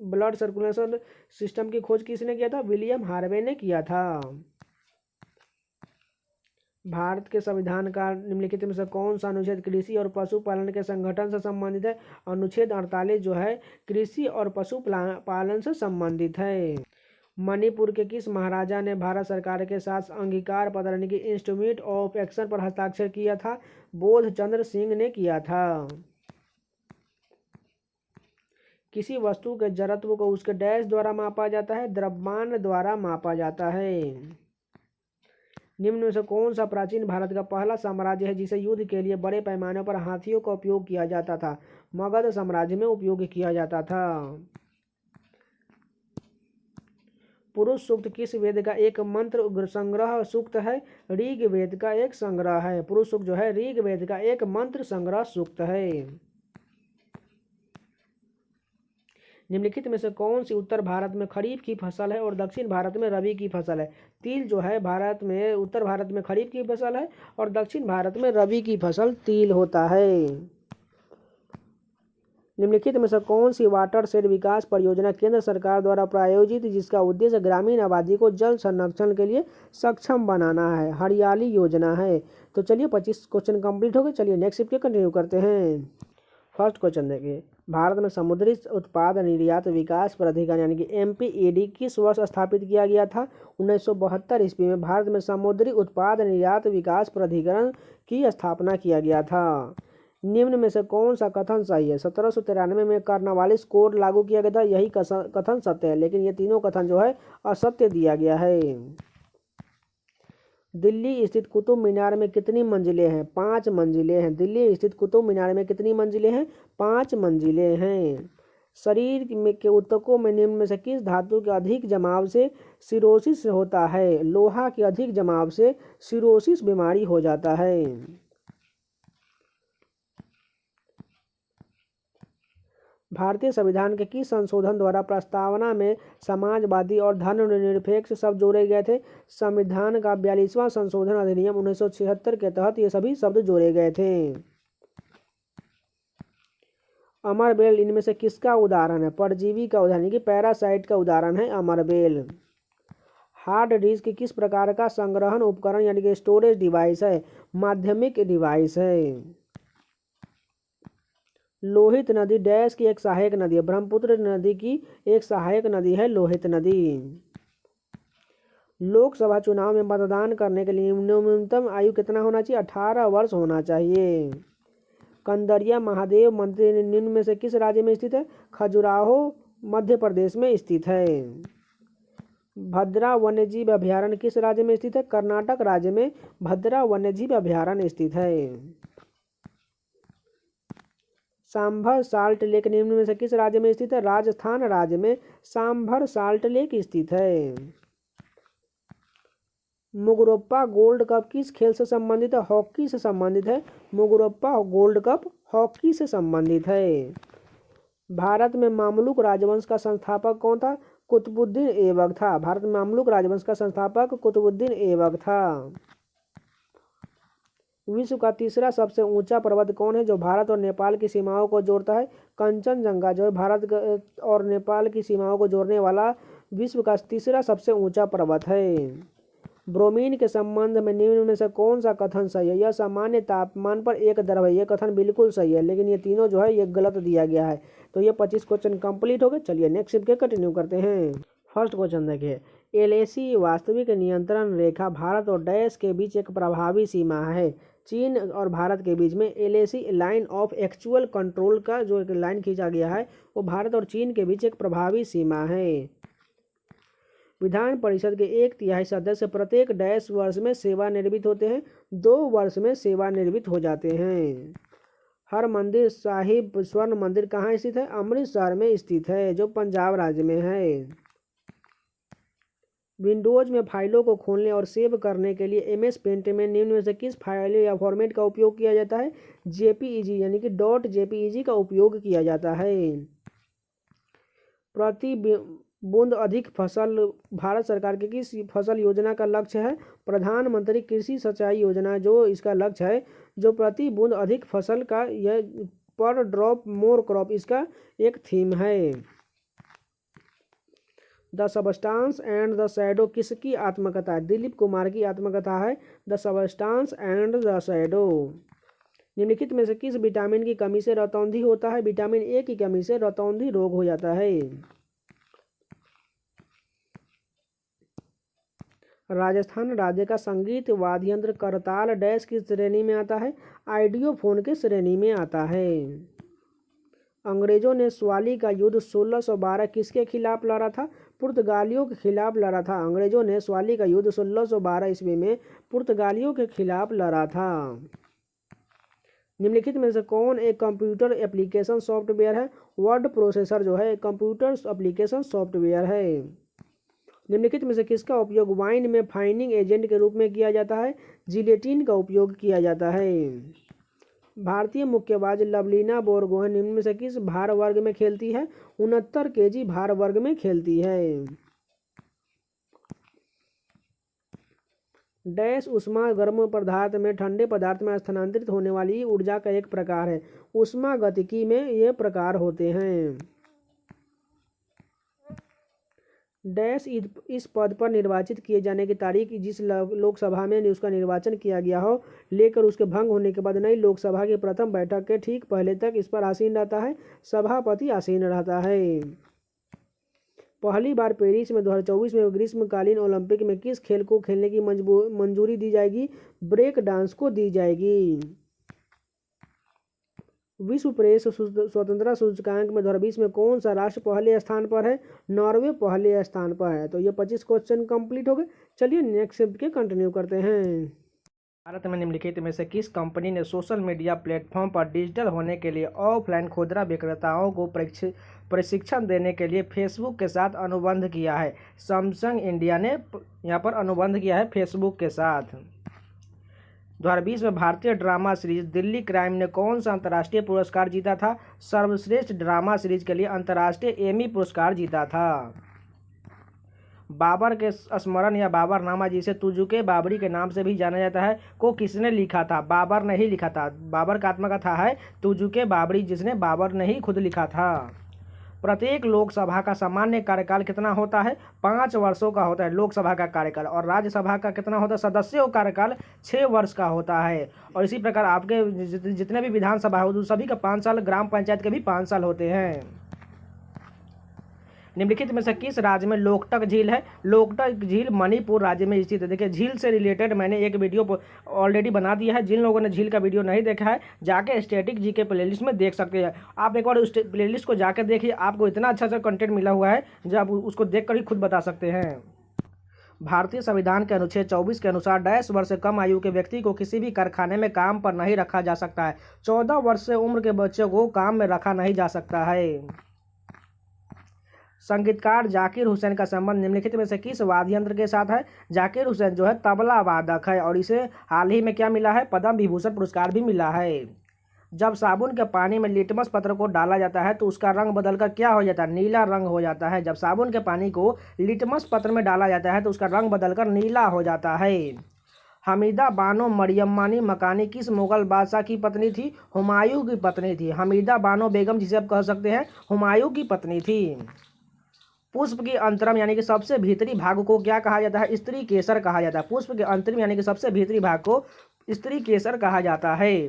Speaker 2: ब्लड सर्कुलेशन सिस्टम की खोज किसने किया था? विलियम हार्वे ने किया था। भारत के संविधान का निम्नलिखित में से कौन सा अनुच्छेद कृषि और पशुपालन के संगठन से संबंधित है? अनुच्छेद 48 जो है कृषि और पशुपालन से संबंधित है। मणिपुर के किस महाराजा ने भारत सरकार के साथ अंगीकार पत्र यानी कि इंस्ट्रूमेंट ऑफ एक्शन पर हस्ताक्षर किया था? बोधचंद्र सिंह ने किया था। किसी वस्तु के जड़त्व को उसके डैश द्वारा मापा जाता है? द्रव्यमान द्वारा मापा जाता है। निम्न में से कौन सा प्राचीन भारत का पहला साम्राज्य है जिसे युद्ध के लिए बड़े पैमाने पर हाथियों का उपयोग किया जाता था? मगध साम्राज्य में उपयोग किया जाता था। पुरुष सूक्त किस वेद का एक मंत्र संग्रह सूक्त है? ऋग वेद का एक संग्रह है। पुरुष सूक्त जो है ऋग वेद का एक मंत्र संग्रह सूक्त है। निम्नलिखित में से कौन सी उत्तर भारत में खरीफ की फसल है और दक्षिण भारत में रबी की फसल है? तिल जो है भारत में उत्तर भारत में खरीफ की फसल है और दक्षिण भारत में रबी की फसल तिल होता है। निम्नलिखित में से कौन सी वाटरशेड विकास परियोजना केंद्र सरकार द्वारा प्रायोजित जिसका उद्देश्य ग्रामीण आबादी को जल संरक्षण के लिए सक्षम बनाना है? हरियाली योजना है। तो चलिए 25 क्वेश्चन कंप्लीट हो गए। चलिए नेक्स्ट शिफ्ट कंटिन्यू करते हैं। फर्स्ट क्वेश्चन देखिए, भारत में समुद्री उत्पाद निर्यात विकास प्राधिकरण यानी कि MPED किस वर्ष स्थापित किया गया था? 1972 ईस्वी में भारत में समुद्री उत्पाद निर्यात विकास प्राधिकरण की स्थापना किया गया था। निम्न में से कौन सा कथन सही है? 1793 में कार्नवालिस कोड लागू किया गया था, यही कथन सत्य है, लेकिन ये तीनों कथन जो है असत्य दिया गया है। दिल्ली स्थित कुतुब मीनार में कितनी मंजिलें हैं? 5 मंजिलें हैं। दिल्ली स्थित कुतुब मीनार में कितनी मंजिलें हैं? 5 मंजिलें हैं। शरीर में के ऊतकों में निम्न में से किस धातु के अधिक जमाव से सिरोसिस होता है? लोहा के अधिक जमाव से सिरोसिस बीमारी हो जाता है। भारतीय संविधान के किस संशोधन द्वारा प्रस्तावना में समाजवादी और धर्मनिरपेक्ष शब्द जोड़े गए थे? संविधान का 42वां संशोधन अधिनियम 1976 के तहत ये सभी शब्द जोड़े गए थे। अमरबेल इनमें से किसका उदाहरण है? परजीवी का उदाहरण, यानी कि पैरासाइट का उदाहरण है अमरबेल। हार्ड डिस्क किस प्रकार का संग्रहण उपकरण यानी कि स्टोरेज डिवाइस है? माध्यमिक डिवाइस है। लोहित नदी डैश की एक सहायक नदी है? ब्रह्मपुत्र नदी की एक सहायक नदी है लोहित नदी। लोकसभा चुनाव में मतदान करने के लिए न्यूनतम आयु कितना होना चाहिए? 18 वर्ष होना चाहिए। कंदरिया महादेव मंदिर निम्न में से किस राज्य में स्थित है? खजुराहो मध्य प्रदेश में स्थित है। भद्रा वन्यजीव अभयारण्य किस राज्य में स्थित है? कर्नाटक राज्य में भद्रा वन्यजीव अभयारण्य स्थित है। सांभर साल्ट लेक निम्न में से किस राज्य में स्थित है? राजस्थान राज्य में सांभर साल्ट लेक स्थित है। मुगुरुप्पा गोल्ड कप किस खेल से संबंधित है? हॉकी से संबंधित है। मुगुरुप्पा गोल्ड कप हॉकी से संबंधित है। भारत में मामलुक राजवंश का संस्थापक कौन था? कुतुबुद्दीन ऐबक था। भारत में मामलुक राजवंश का संस्थापक कुतुबुद्दीन ऐबक था। विश्व का तीसरा सबसे ऊंचा पर्वत कौन है जो भारत और नेपाल की सीमाओं को जोड़ता है? कंचनजंगा जो है भारत और नेपाल की सीमाओं को जोड़ने वाला विश्व का तीसरा सबसे ऊंचा पर्वत है। ब्रोमीन के संबंध में निम्न में से कौन सा कथन सही है? यह सामान्य तापमान पर एक द्रव है। यह कथन बिल्कुल सही है, लेकिन ये तीनों जो है ये गलत दिया गया है। तो ये 25 क्वेश्चन कंप्लीट हो गए। चलिए नेक्स्ट शिफ्ट के कंटिन्यू करते हैं। फर्स्ट क्वेश्चन देखिए, एलएसी वास्तविक नियंत्रण रेखा भारत और डैश के बीच एक प्रभावी सीमा है। चीन और भारत के बीच में LAC line of actual control का जो एक लाइन खींचा गया है वो भारत और चीन के बीच एक प्रभावी सीमा है। विधान परिषद के 1/3 सदस्य प्रत्येक डैश वर्ष में सेवानिवृत्त होते हैं, 2 वर्ष में सेवानिवृत्त हो जाते हैं। हरमंदिर साहिब स्वर्ण मंदिर कहाँ स्थित है? अमृतसर में स्थित है जो पंजाब राज्य में है। विंडोज में फाइलों को खोलने और सेव करने के लिए एमएस पेंट में निम्न में से किस फाइल या फॉर्मेट का उपयोग किया जाता है? जेपीईजी यानी कि .jpeg का उपयोग किया जाता है। प्रति बूंद अधिक फसल भारत सरकार की किस फसल योजना का लक्ष्य है? प्रधानमंत्री कृषि सिंचाई योजना जो इसका लक्ष्य है, जो प्रति बूंद अधिक फसल का यह पर ड्रॉप मोर क्रॉप इसका एक थीम है। The substance and the shadow किसकी आत्मकथा है? दिलीप कुमार की आत्मकथा है the substance and the shadow. निम्नलिखित में से किस विटामिन की कमी से रतौंधी होता है? विटामिन ए की कमी से रतौंधी रोग हो जाता है। राजस्थान राज्य का संगीत वाद्य यंत्र करताल डैश की श्रेणी में आता है? आइडियोफोन के श्रेणी में आता है। अंग्रेजों ने स्वाली का युद्ध 1612 किसके खिलाफ लड़ा था? पुर्तगालियों के खिलाफ लड़ा था। अंग्रेजों ने स्वाली का युद्ध 1612 ईस्वी में पुर्तगालियों के खिलाफ लड़ा था। निम्नलिखित में से कौन एक कंप्यूटर एप्लीकेशन सॉफ्टवेयर है? वर्ड प्रोसेसर जो है कंप्यूटर एप्लीकेशन सॉफ्टवेयर है। निम्नलिखित में से किसका उपयोग वाइन में फाइनिंग एजेंट के रूप में किया जाता है? जिलेटिन का उपयोग किया जाता है। भारतीय मुक्केबाज लवलीना बोरगोहेन निम्न में से किस भार वर्ग में खेलती है? 69 kg भार वर्ग में खेलती है। डैश ऊष्मा गर्म पदार्थ में ठंडे पदार्थ में स्थानांतरित होने वाली ऊर्जा का एक प्रकार है। ऊष्मागतिकी में ये प्रकार होते हैं। डैश इस पद पर निर्वाचित किए जाने की तारीख जिस लोकसभा में उसका निर्वाचन किया गया हो लेकर उसके भंग होने के बाद नई लोकसभा की प्रथम बैठक के ठीक पहले तक इस पर आसीन रहता है। सभापति आसीन रहता है। पहली बार पेरिस में 2024 में ग्रीष्मकालीन ओलंपिक में किस खेल को खेलने की मंजूरी दी जाएगी? ब्रेक डांस को दी जाएगी। विश्व प्रेस स्वतंत्रता सूचकांक में 2020 में कौन सा राष्ट्र पहले स्थान पर है? नॉर्वे पहले स्थान पर है। तो ये 25 क्वेश्चन कंप्लीट हो गए। चलिए नेक्स्ट शिफ्ट के कंटिन्यू करते हैं।
Speaker 1: भारत में निम्नलिखित में से किस कंपनी ने सोशल मीडिया प्लेटफॉर्म पर डिजिटल होने के लिए ऑफलाइन खुदरा विक्रेताओं को प्रशिक्षण देने के लिए फेसबुक के साथ अनुबंध किया है? सैमसंग इंडिया ने यहाँ पर अनुबंध किया है फेसबुक के साथ। 2020 में भारतीय ड्रामा सीरीज दिल्ली क्राइम ने कौन सा अंतर्राष्ट्रीय पुरस्कार जीता था? सर्वश्रेष्ठ ड्रामा सीरीज के लिए अंतर्राष्ट्रीय एमी पुरस्कार जीता था। बाबर के स्मरण या बाबरनामा, जिसे तुजुके बाबरी के नाम से भी जाना जाता है, को किसने लिखा था? बाबर ने ही लिखा था। बाबर का आत्मकथा है तुजुके बाबरी, जिसने बाबर ने ही खुद लिखा था। प्रत्येक लोकसभा का सामान्य कार्यकाल कितना होता है? 5 वर्षों का होता है लोकसभा का कार्यकाल। और राज्यसभा का कितना होता है? सदस्यों का कार्यकाल 6 वर्ष का होता है। और इसी प्रकार आपके जितने भी विधानसभा हो सभी का 5 साल, ग्राम पंचायत के भी 5 साल होते हैं। निम्नलिखित में से किस राज्य में लोकटक झील है? लोकटक झील मणिपुर राज्य में स्थित है। देखिए, झील से रिलेटेड मैंने एक वीडियो ऑलरेडी बना दिया है। जिन लोगों ने झील का वीडियो नहीं देखा है, जाके स्टैटिक जी के प्लेलिस्ट में देख सकते हैं। आप एक बार उस प्लेलिस्ट को जाकर देखिए, आपको इतना अच्छा सा कंटेंट मिला हुआ है जो आप उसको देख कर ही खुद बता सकते हैं। भारतीय संविधान के अनुच्छेद 24 के अनुसार 10 वर्ष से कम आयु के व्यक्ति को किसी भी कारखाने में काम पर नहीं रखा जा सकता है। 14 वर्ष से उम्र के बच्चों को काम में रखा नहीं जा सकता है। संगीतकार जाकिर हुसैन का संबंध निम्नलिखित में से किस वाद्य यंत्र के साथ है? जाकिर हुसैन जो है तबला वादक है और इसे हाल ही में क्या मिला है? पद्म विभूषण पुरस्कार भी मिला है। जब साबुन के पानी में लिटमस पत्र को डाला जाता है तो उसका रंग बदलकर क्या हो जाता है? नीला रंग हो जाता है। जब साबुन के पानी को लिटमस पत्र में डाला जाता है तो उसका रंग बदलकर नीला हो जाता है। हमीदा बानो मरियम्मानी मकानी किस मुगल बादशाह की पत्नी थी? हुमायूं की पत्नी थी। हमीदा बानो बेगम, जिसे आप कह सकते हैं, हुमायूं की पत्नी थी। पुष्प की अंतरम यानी कि सबसे भीतरी भाग को क्या कहा जाता है? स्त्री केसर कहा जाता है। पुष्प के अंतरम यानी कि सबसे भीतरी भाग को स्त्री केसर कहा जाता है।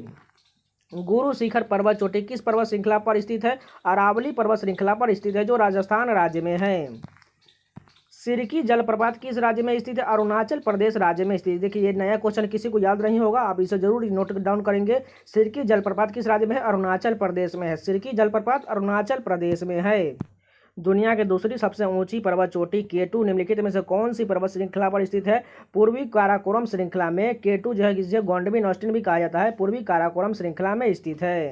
Speaker 1: गुरु शिखर पर्वत चोटी किस पर्वत श्रृंखला पर स्थित है? अरावली पर्वत श्रृंखला पर स्थित है, जो राजस्थान राज्य में है। सिरकी जलप्रपात किस राज्य में स्थित है? अरुणाचल प्रदेश राज्य में स्थित है। देखिए, ये नया क्वेश्चन किसी को याद नहीं होगा, आप इसे जरूर नोट डाउन करेंगे। सिरकी जलप्रपात किस राज्य में है? अरुणाचल प्रदेश में है। सिरकी जलप्रपात अरुणाचल प्रदेश में है। दुनिया की दूसरी सबसे ऊंची पर्वत चोटी केटू निम्नलिखित में से कौन सी पर्वत श्रृंखला पर स्थित है? पूर्वी काराकोरम श्रृंखला में। केटू जो है, जिसे गोंडमिन ऑस्टिन भी कहा जाता है, पूर्वी काराकोरम श्रृंखला में स्थित है।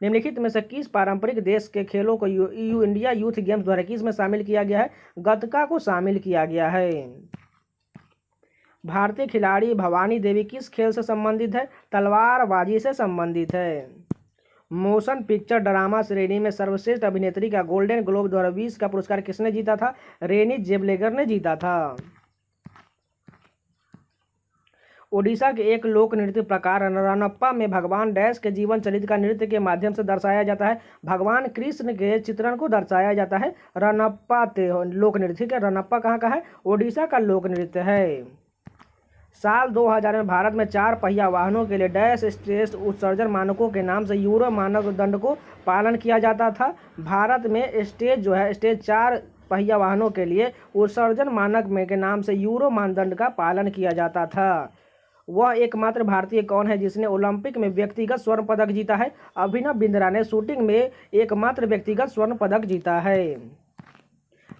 Speaker 1: निम्नलिखित में से किस पारंपरिक देश के खेलों को इंडिया यूथ गेम्स 2021 में शामिल किया गया है? गतका को शामिल किया गया है। भारतीय खिलाड़ी भवानी देवी किस खेल से संबंधित है? तलवारबाजी से संबंधित है। मोशन पिक्चर ड्रामा श्रेणी में सर्वश्रेष्ठ अभिनेत्री का गोल्डन ग्लोब 2020 का पुरस्कार किसने जीता था? रेनी जेवलेगर ने जीता था। ओडिशा के एक लोक नृत्य प्रकार रनप्पा में भगवान डैश के जीवन चरित्र का नृत्य के माध्यम से दर्शाया जाता है। भगवान कृष्ण के चित्रण को दर्शाया जाता है रनप्पा लोक नृत्य। के रनप्पा कहाँ का है? ओडिशा का लोक नृत्य है। साल 2000 में भारत में 4 पहिया वाहनों के लिए डैश स्टेज उत्सर्जन मानकों के नाम से यूरो मानदंड को पालन किया जाता था। भारत में स्टेज 4 पहिया वाहनों के लिए उत्सर्जन मानक में के नाम से यूरो मानदंड का पालन किया जाता था। वह एकमात्र भारतीय कौन है जिसने ओलंपिक में व्यक्तिगत स्वर्ण पदक जीता है? अभिनव बिंद्रा ने शूटिंग में एकमात्र व्यक्तिगत स्वर्ण पदक जीता है।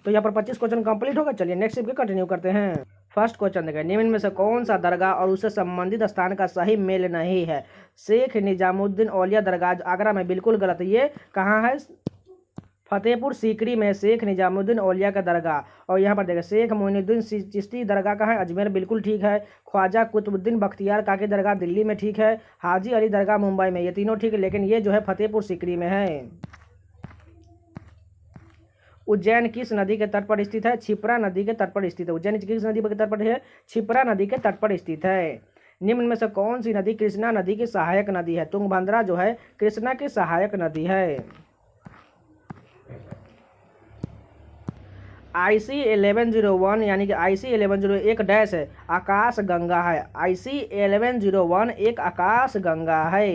Speaker 1: तो यहाँ पर 25 क्वेश्चन कंप्लीट होगा। चलिए नेक्स्ट स्टेप कंटिन्यू करते हैं। फर्स्ट क्वेश्चन देखें, निम्न में से कौन सा दरगाह और उससे संबंधित स्थान का सही मेल नहीं है? शेख निजामुद्दीन औलिया दरगाह आगरा में, बिल्कुल गलत। ये कहाँ है? फतेहपुर सीकरी में शेख निजामुद्दीन औलिया का दरगाह। और यहाँ पर देखें, शेख मोइनुद्दीन चिश्ती दरगाह कहाँ है? अजमेर, बिल्कुल ठीक है। ख्वाजा कुतुबुद्दीन बख्तियार काकी दरगाह दिल्ली में, ठीक है। हाजी अली दरगाह मुंबई में, ये तीनों ठीक है, लेकिन ये जो है फतेहपुर सीकरी में है। उज्जैन किस नदी के तट पर स्थित है? क्षिप्रा नदी के तट पर स्थित है। उज्जैन किस नदी के तट पर है? क्षिप्रा नदी के तट पर स्थित है। निम्न में से कौन सी नदी कृष्णा नदी की सहायक नदी है? तुंगभद्रा जो है कृष्णा की सहायक नदी है। IC 1101 यानी कि IC 1101 एक डैश है, आकाश गंगा है। IC 1101 एक आकाश गंगा है।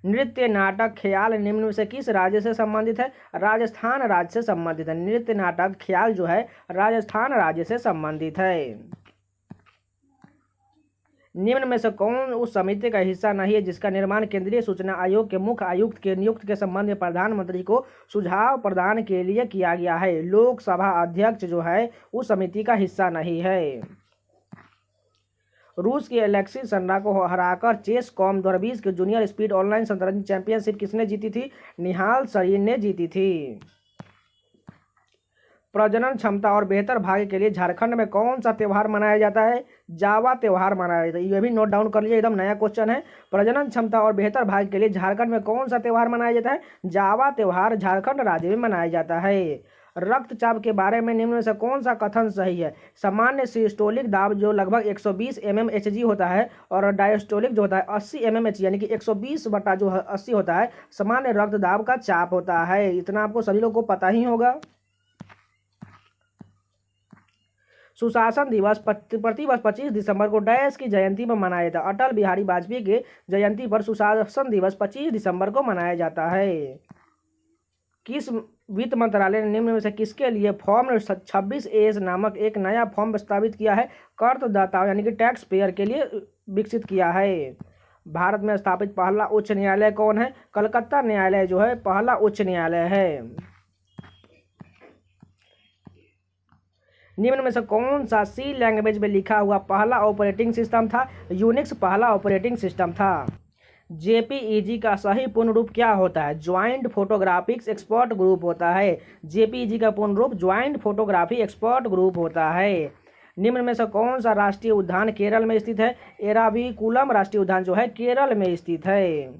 Speaker 1: नृत्य नाटक ख्याल निम्न में से किस राज्य से संबंधित है? राजस्थान राज्य से संबंधित है। नृत्य नाटक ख्याल जो है राजस्थान राज्य से संबंधित है। निम्न में से कौन उस समिति का हिस्सा नहीं है जिसका निर्माण केंद्रीय सूचना आयोग के मुख्य आयुक्त के नियुक्त के संबंध में प्रधानमंत्री को सुझाव प्रदान के लिए किया गया है? लोकसभा अध्यक्ष जो है उस समिति का हिस्सा नहीं है। रूस की एलेक्सी सन्ना को हराकर चेस कॉम 2020 के जूनियर स्पीड ऑनलाइन शतरंज चैंपियनशिप किसने जीती थी? निहाल सरीन ने जीती थी। प्रजनन क्षमता और बेहतर भाग्य के लिए झारखंड में कौन सा त्यौहार मनाया जाता है? जावा त्यौहार मनाया जाता है। ये भी नोट डाउन कर लीजिए, एकदम नया क्वेश्चन है। प्रजनन क्षमता और बेहतर भाग्य के लिए झारखंड में कौन सा त्यौहार मनाया जाता है? जावा त्यौहार झारखंड राज्य में मनाया जाता है। रक्तचाप के बारे में निम्न में से कौन सा कथन सही है? सामान्य सिस्टोलिक दाब जो लगभग 120 mmHg होता है और डायस्टोलिक जो होता है 80 mmHg यानी कि 120 बटा जो 80 होता है सामान्य रक्त दाब का चाप होता है। इतना आपको सभी लोग को पता ही होगा। सुशासन दिवस प्रतिवर्ष 25 दिसंबर को डैश की जयंती पर मनाया जाता है। अटल बिहारी वाजपेयी के जयंती पर सुशासन दिवस 25 दिसंबर को मनाया जाता है। किस वित्त मंत्रालय ने निम्न में से किसके लिए फॉर्म 26A नामक एक नया फॉर्म प्रस्तावित किया है? करदाताओं यानी कि टैक्स पेयर के लिए विकसित किया है। भारत में स्थापित पहला उच्च न्यायालय कौन है? कलकत्ता न्यायालय जो है पहला उच्च न्यायालय है। निम्न में से कौन सा सी लैंग्वेज में लिखा हुआ पहला ऑपरेटिंग सिस्टम था? यूनिक्स पहला ऑपरेटिंग सिस्टम था। जेपीईजी का सही पूर्ण रूप क्या होता है? ज्वाइंट फोटोग्राफिक्स एक्सपर्ट ग्रुप होता है। जेपीईजी का पूर्ण रूप ज्वाइंट फोटोग्राफी एक्सपर्ट ग्रुप होता है। निम्न में से कौन सा राष्ट्रीय उद्यान केरल में स्थित है? एराविकुलम राष्ट्रीय उद्यान जो है केरल में स्थित है।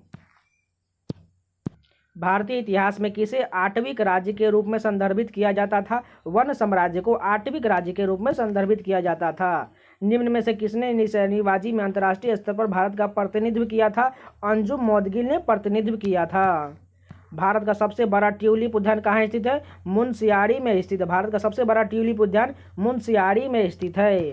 Speaker 1: भारतीय इतिहास में किसे आटविक राज्य के रूप में संदर्भित किया जाता था? वन साम्राज्य को आटविक राज्य के रूप में संदर्भित किया जाता था। निम्न में से किसने निशानेबाजी में अंतर्राष्ट्रीय स्तर पर भारत का प्रतिनिधित्व किया था? अंजुम मौदगिल ने प्रतिनिधित्व किया था। भारत का सबसे बड़ा ट्यूलिप उद्यान कहाँ स्थित है? मुनस्यारी में स्थित है। भारत का सबसे बड़ा ट्यूलिप उद्यान मुनस्यारी में स्थित है।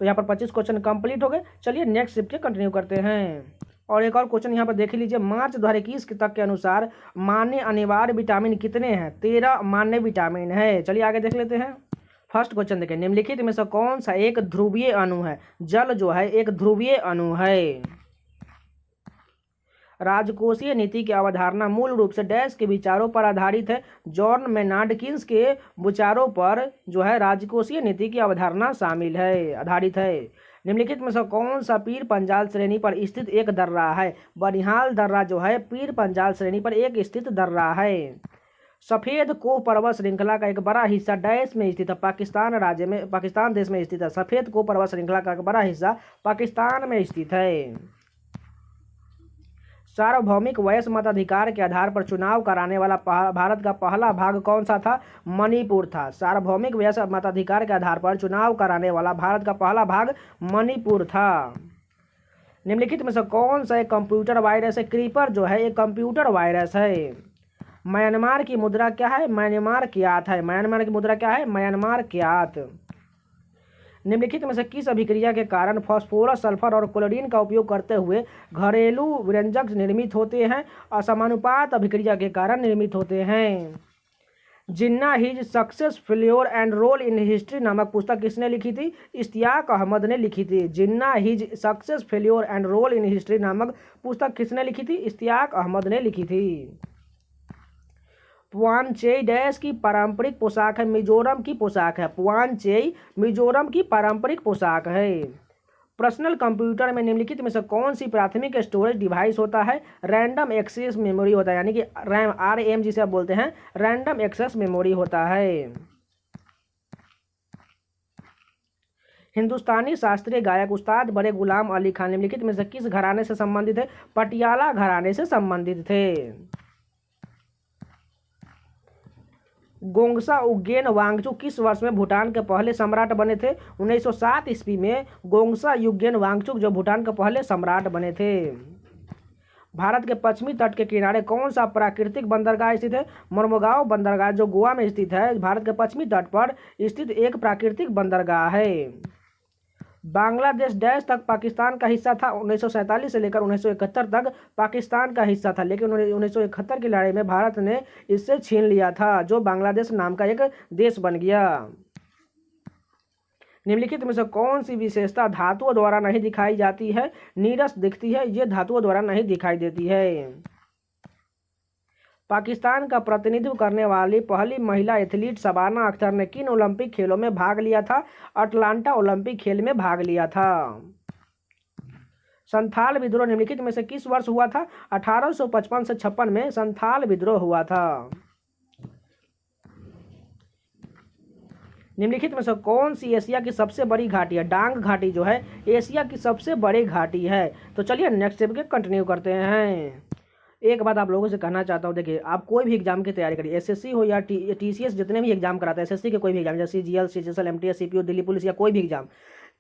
Speaker 1: तो यहाँ पर 25 क्वेश्चन कंप्लीट हो गए। चलिए नेक्स्ट शिफ्ट के कंटिन्यू करते हैं। और एक और क्वेश्चन यहाँ पर देख लीजिए। मार्च 2021 तक के अनुसार मान्य अनिवार्य विटामिन कितने हैं? 13 मान्य विटामिन है। चलिए आगे देख लेते हैं। फर्स्ट क्वेश्चन देखें, निम्नलिखित में से कौन सा एक ध्रुवीय अणु है? जल जो है एक ध्रुवीय अणु है। राजकोषीय नीति की अवधारणा मूल रूप से डैश के विचारों पर आधारित है। जॉन मेनार्ड कीन्स के विचारों पर जो है राजकोषीय नीति की अवधारणा शामिल है, आधारित है। निम्नलिखित में से कौन सा पीर पंजाल श्रेणी पर स्थित एक दर्रा है? बनिहाल दर्रा जो है पीर पंजाल श्रेणी पर एक स्थित दर्रा है। सफेद कोह पर्वत श्रृंखला का एक बड़ा हिस्सा डैश में स्थित है? पाकिस्तान देश में स्थित है। सफेद कोह पर्वत श्रृंखला का एक बड़ा हिस्सा पाकिस्तान में स्थित है। सार्वभौमिक वयस्क मताधिकार के आधार पर चुनाव कराने वाला भारत का पहला भाग कौन सा था? मणिपुर था। सार्वभौमिक वयस्क मताधिकार के आधार पर चुनाव कराने वाला भारत का पहला भाग मणिपुर था। निम्नलिखित में से कौन सा एक कंप्यूटर वायरस है? क्रीपर जो है एक कंप्यूटर वायरस है। म्यांमार की मुद्रा क्या है? म्यांमार क्यात है। म्यांमार की मुद्रा क्या है? म्यांमार क्यात। निम्नलिखित में से किस अभिक्रिया के कारण फास्फोरस, सल्फर और क्लोरीन का उपयोग करते हुए घरेलू व्यंजक निर्मित होते हैं? असमानुपात अभिक्रिया के कारण निर्मित होते हैं। Jinnah his success failure and role in history नामक पुस्तक किसने लिखी थी? इश्तियाक अहमद ने लिखी थी। Jinnah his success failure and role in history नामक पुस्तक किसने लिखी थी? इश्तियाक अहमद ने लिखी थी। पुआनचेई डैश की पारंपरिक पोशाक है? मिजोरम की पोशाक है। पुआनचेई मिजोरम की पारंपरिक पोशाक है। पर्सनल कंप्यूटर में निम्नलिखित में से कौन सी प्राथमिक स्टोरेज डिवाइस होता है? रैंडम एक्सेस मेमोरी होता है, यानी कि रैम, RM जिसे आप बोलते हैं, रैंडम एक्सेस मेमोरी होता है। हिंदुस्तानी शास्त्रीय गायक उस्ताद बड़े गुलाम अली खान निम्नलिखित में से किस घराने से संबंधित है? पटियाला घराने से संबंधित थे। गोंगसा उग्गेन वांगचुक किस वर्ष में भूटान के पहले सम्राट बने थे? 1907 ईस्वी में गोंगसा युग्गेन वांगचुक जो भूटान के पहले सम्राट बने थे। भारत के पश्चिमी तट के किनारे कौन सा प्राकृतिक बंदरगाह स्थित है? मोरमुगांव बंदरगाह जो गोवा में स्थित है, भारत के पश्चिमी तट पर स्थित एक प्राकृतिक बंदरगाह है। बांग्लादेश डैश तक पाकिस्तान का हिस्सा था? 1947 से लेकर 1971 तक पाकिस्तान का हिस्सा था, लेकिन 1971 की लड़ाई में भारत ने इससे छीन लिया था, जो बांग्लादेश नाम का एक देश बन गया। निम्नलिखित में से कौन सी विशेषता धातुओं द्वारा नहीं दिखाई जाती है? नीरस दिखती है, ये धातुओं द्वारा नहीं दिखाई देती है। पाकिस्तान का प्रतिनिधित्व करने वाली पहली महिला एथलीट शबाना अख्तर ने किन ओलंपिक खेलों में भाग लिया था? अटलांटा ओलंपिक खेल में भाग लिया था। संथाल विद्रोह निम्नलिखित में से किस वर्ष हुआ था? 1855 से 56 में संथाल विद्रोह हुआ था। निम्नलिखित में से कौन सी एशिया की सबसे बड़ी घाटी है? डांग घाटी जो है एशिया की सबसे बड़ी घाटी है। तो चलिए नेक्स्ट स्टेप के कंटिन्यू करते हैं। एक बात आप लोगों से कहना चाहता हूँ, देखिए आप कोई भी एग्जाम की तैयारी करिए, एसएससी हो या टीसीएस, जितने भी एग्जाम कराते हैं, एसएससी के कोई भी एग्जाम जैसे CGL, CGL, MTS, CPO, Delhi police या कोई भी एग्जाम,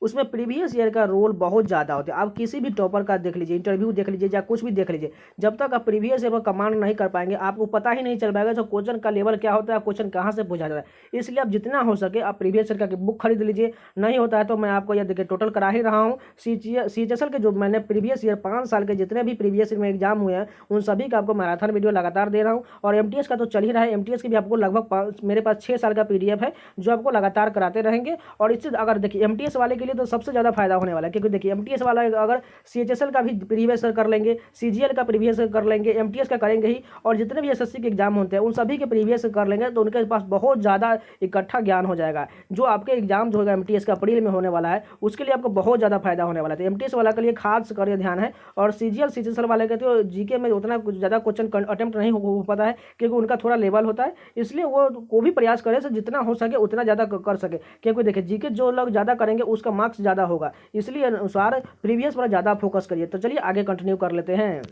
Speaker 1: उसमें प्रीवियस ईयर का रोल बहुत ज़्यादा होता है। आप किसी भी टॉपर का देख लीजिए, इंटरव्यू देख लीजिए या कुछ भी देख लीजिए, जब तक आप प्रीवियस ईयर पर कमांड नहीं कर पाएंगे आपको पता ही नहीं चल पाएगा तो क्वेश्चन का लेवल क्या होता है, क्वेश्चन कहाँ से पूछा जाता है। इसलिए आप जितना हो सके आप प्रीवियस ईयर का बुक खरीद लीजिए। नहीं होता है तो मैं आपको यह देखिए टोटल करा ही रहा हूँ, सीएचएसएल के जो मैंने प्रीवियस ईयर 5 साल के जितने भी प्रीवियस ईयर में एग्जाम हुए हैं उन सभी का आपको मैराथन वीडियो लगातार दे रहा हूँ। और एमटीएस का तो चल ही रहा है, एमटीएस की भी आपको लगभग मेरे पास 6 साल का पीडीएफ है जो आपको लगातार कराते रहेंगे। और इससे अगर देखिए एमटीएस वाले के लिए तो सबसे ज़्यादा फायदा होने वाला है, क्योंकि देखिए एमटीएस वाला अगर सीएचएसएल का भी प्रीवियस कर लेंगे, सीजीएल का प्रीवियस कर लेंगे, एमटीएस का करेंगे ही, और जितने भी एसएससी के एग्जाम होते हैं उन सभी के प्रीवियस कर लेंगे तो उनके पास बहुत ज़्यादा इकट्ठा ज्ञान हो जाएगा। जो आपके एग्जाम जो होगा एमटीएस का अप्रैल में होने वाला है उसके लिए आपको बहुत ज़्यादा फायदा होने वाला है। तो एमटीएस वाला के लिए खास कर ध्यान है। और सीजीएल, सीएचएसएल वाले के तो जीके में उतना कुछ ज़्यादा क्वेश्चन अटेम्प्ट नहीं हो पाता है क्योंकि उनका थोड़ा लेवल होता है, इसलिए वो भी प्रयास करे जितना हो सके उतना ज़्यादा कर सके, क्योंकि देखिए जीके जो लोग ज़्यादा करेंगे उसका मार्क्स ज़्यादा होगा, इसलिए अनुसार प्रीवियस पर ज़्यादा फोकस करिए। तो चलिए आगे कंटिन्यू कर लेते हैं।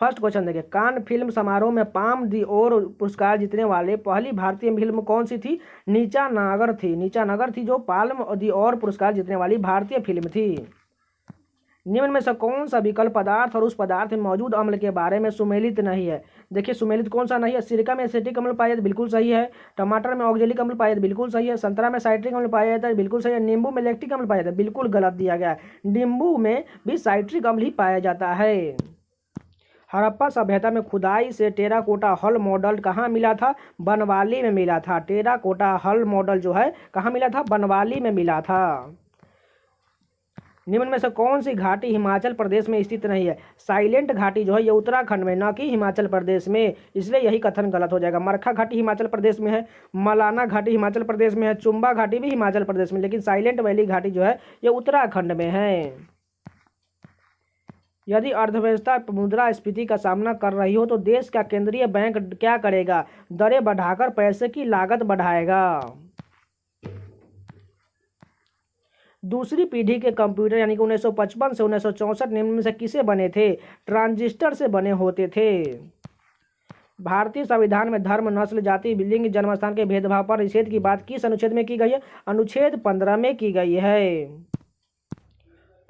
Speaker 1: फर्स्ट क्वेश्चन देखिए, कान फिल्म समारोह में पाम दी ओर पुरस्कार जीतने वाले पहली भारतीय फिल्म कौन सी थी? नीचा नागर थी। नीचा नागर थी जो पाल्म दी ओर पुरस्कार जीतने वाली भारतीय फिल्म थी। निम्न में से कौन सा विकल्प पदार्थ और उस पदार्थ में मौजूद अम्ल के बारे में सुमेलित नहीं है? देखिए सुमेलित कौन सा नहीं है? सिरका में एसिटिक अम्ल पाया जाता है, बिल्कुल सही है। टमाटर में ऑक्जेलिक अम्ल पाया जाता है, बिल्कुल सही है। संतरा में साइट्रिक अम्ल पाया जाता है, बिल्कुल सही है। नींबू में लैक्टिक अम्ल पाया जाता है, बिल्कुल गलत दिया गया है। नींबू में भी साइट्रिक अम्ल ही पाया जाता है। हड़प्पा सभ्यता में खुदाई से टेराकोटा हल मॉडल कहाँ मिला था? बनवाली में मिला था। टेराकोटा हल मॉडल जो है कहाँ मिला था? बनवाली में मिला था। निम्न में से कौन सी घाटी हिमाचल प्रदेश में स्थित नहीं है? साइलेंट घाटी जो है ये उत्तराखंड में, न कि हिमाचल प्रदेश में, इसलिए यही कथन गलत हो जाएगा। मरखा घाटी हिमाचल प्रदेश में है, मलाना घाटी हिमाचल प्रदेश में है, चुम्बा घाटी भी हिमाचल प्रदेश में, लेकिन साइलेंट वैली घाटी जो है ये उत्तराखंड में है। यदि अर्थव्यवस्था मुद्रास्फीति का सामना कर रही हो तो देश का केंद्रीय बैंक क्या करेगा? दरें बढ़ाकर पैसे की लागत बढ़ाएगा। दूसरी पीढ़ी के कंप्यूटर यानी कि 1955 से 1964 निम्न में से किसे बने थे? ट्रांजिस्टर से बने होते थे। भारतीय संविधान में धर्म, नस्ल, जाति, लिंग, जन्मस्थान के भेदभाव पर निषेध की बात किस अनुच्छेद में की गई है? अनुच्छेद 15 में की गई है।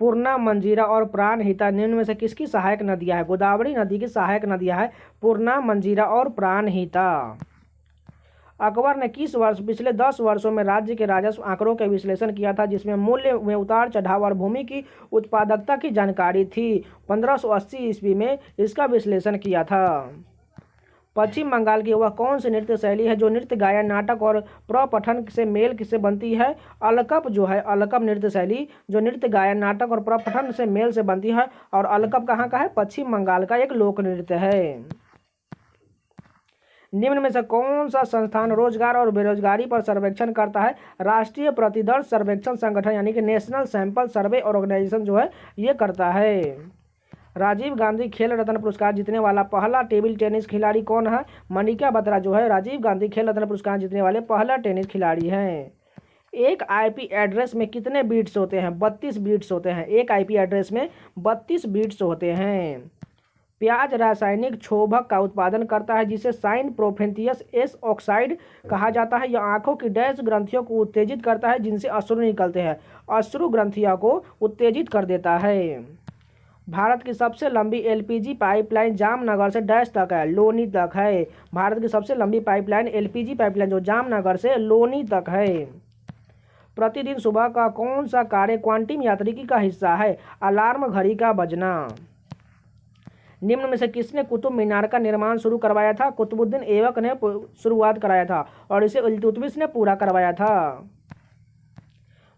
Speaker 1: पूर्णा, मंजीरा और प्राणहिता निम्न में से किसकी सहायक नदियां है? गोदावरी नदी की सहायक नदियां है पूर्णा, मंजीरा और प्राणहिता। अकबर ने किस वर्ष पिछले 10 वर्षों में राज्य के राजस्व आंकड़ों का विश्लेषण किया था जिसमें मूल्य में उतार चढ़ाव और भूमि की उत्पादकता की जानकारी थी? 1580 ईस्वी में इसका विश्लेषण किया था। पश्चिम बंगाल की वह कौन सी नृत्य शैली है जो नृत्य, गायन, नाटक और प्रपठन से मेल से बनती है? अलकप जो है, अलकप नृत्य शैली जो नृत्य, गायन, नाटक और प्रपठन से मेल से बनती है। और अलकप कहाँ का है? पश्चिम बंगाल का एक लोक नृत्य है। निम्न में से कौन सा संस्थान रोजगार और बेरोजगारी पर सर्वेक्षण करता है? राष्ट्रीय प्रतिदर्श सर्वेक्षण संगठन यानी कि नेशनल सैंपल सर्वे ऑर्गेनाइजेशन जो है ये करता है। राजीव गांधी खेल रत्न पुरस्कार जीतने वाला पहला टेबल टेनिस खिलाड़ी कौन है? मनिका बत्रा जो है राजीव गांधी खेल रत्न पुरस्कार जीतने वाले पहला टेनिस खिलाड़ी हैं। एक आईपी एड्रेस में कितने बीट्स होते हैं? 32 बीट्स होते हैं। एक आईपी एड्रेस में 32 बीट्स होते हैं। प्याज रासायनिक क्षोभक का उत्पादन करता है जिसे साइन प्रोफेंथियस एस ऑक्साइड कहा जाता है। यह आंखों की डैश ग्रंथियों को उत्तेजित करता है जिनसे अश्रु निकलते हैं। अश्रु ग्रंथियों को उत्तेजित कर देता है। भारत की सबसे लंबी एलपीजी पाइपलाइन जामनगर से डैश तक है? लोनी तक है। भारत की सबसे लंबी पाइपलाइन एलपीजी पाइपलाइन जो जामनगर से लोनी तक है। प्रतिदिन सुबह का कौन सा कार्य क्वांटम यांत्रिकी का हिस्सा है? अलार्म घड़ी का बजना। निम्न में से किसने कुतुब मीनार का निर्माण शुरू करवाया था? कुतुबुद्दीन ऐबक ने शुरुआत कराया था और इसे इल्तुतमिश ने पूरा करवाया था।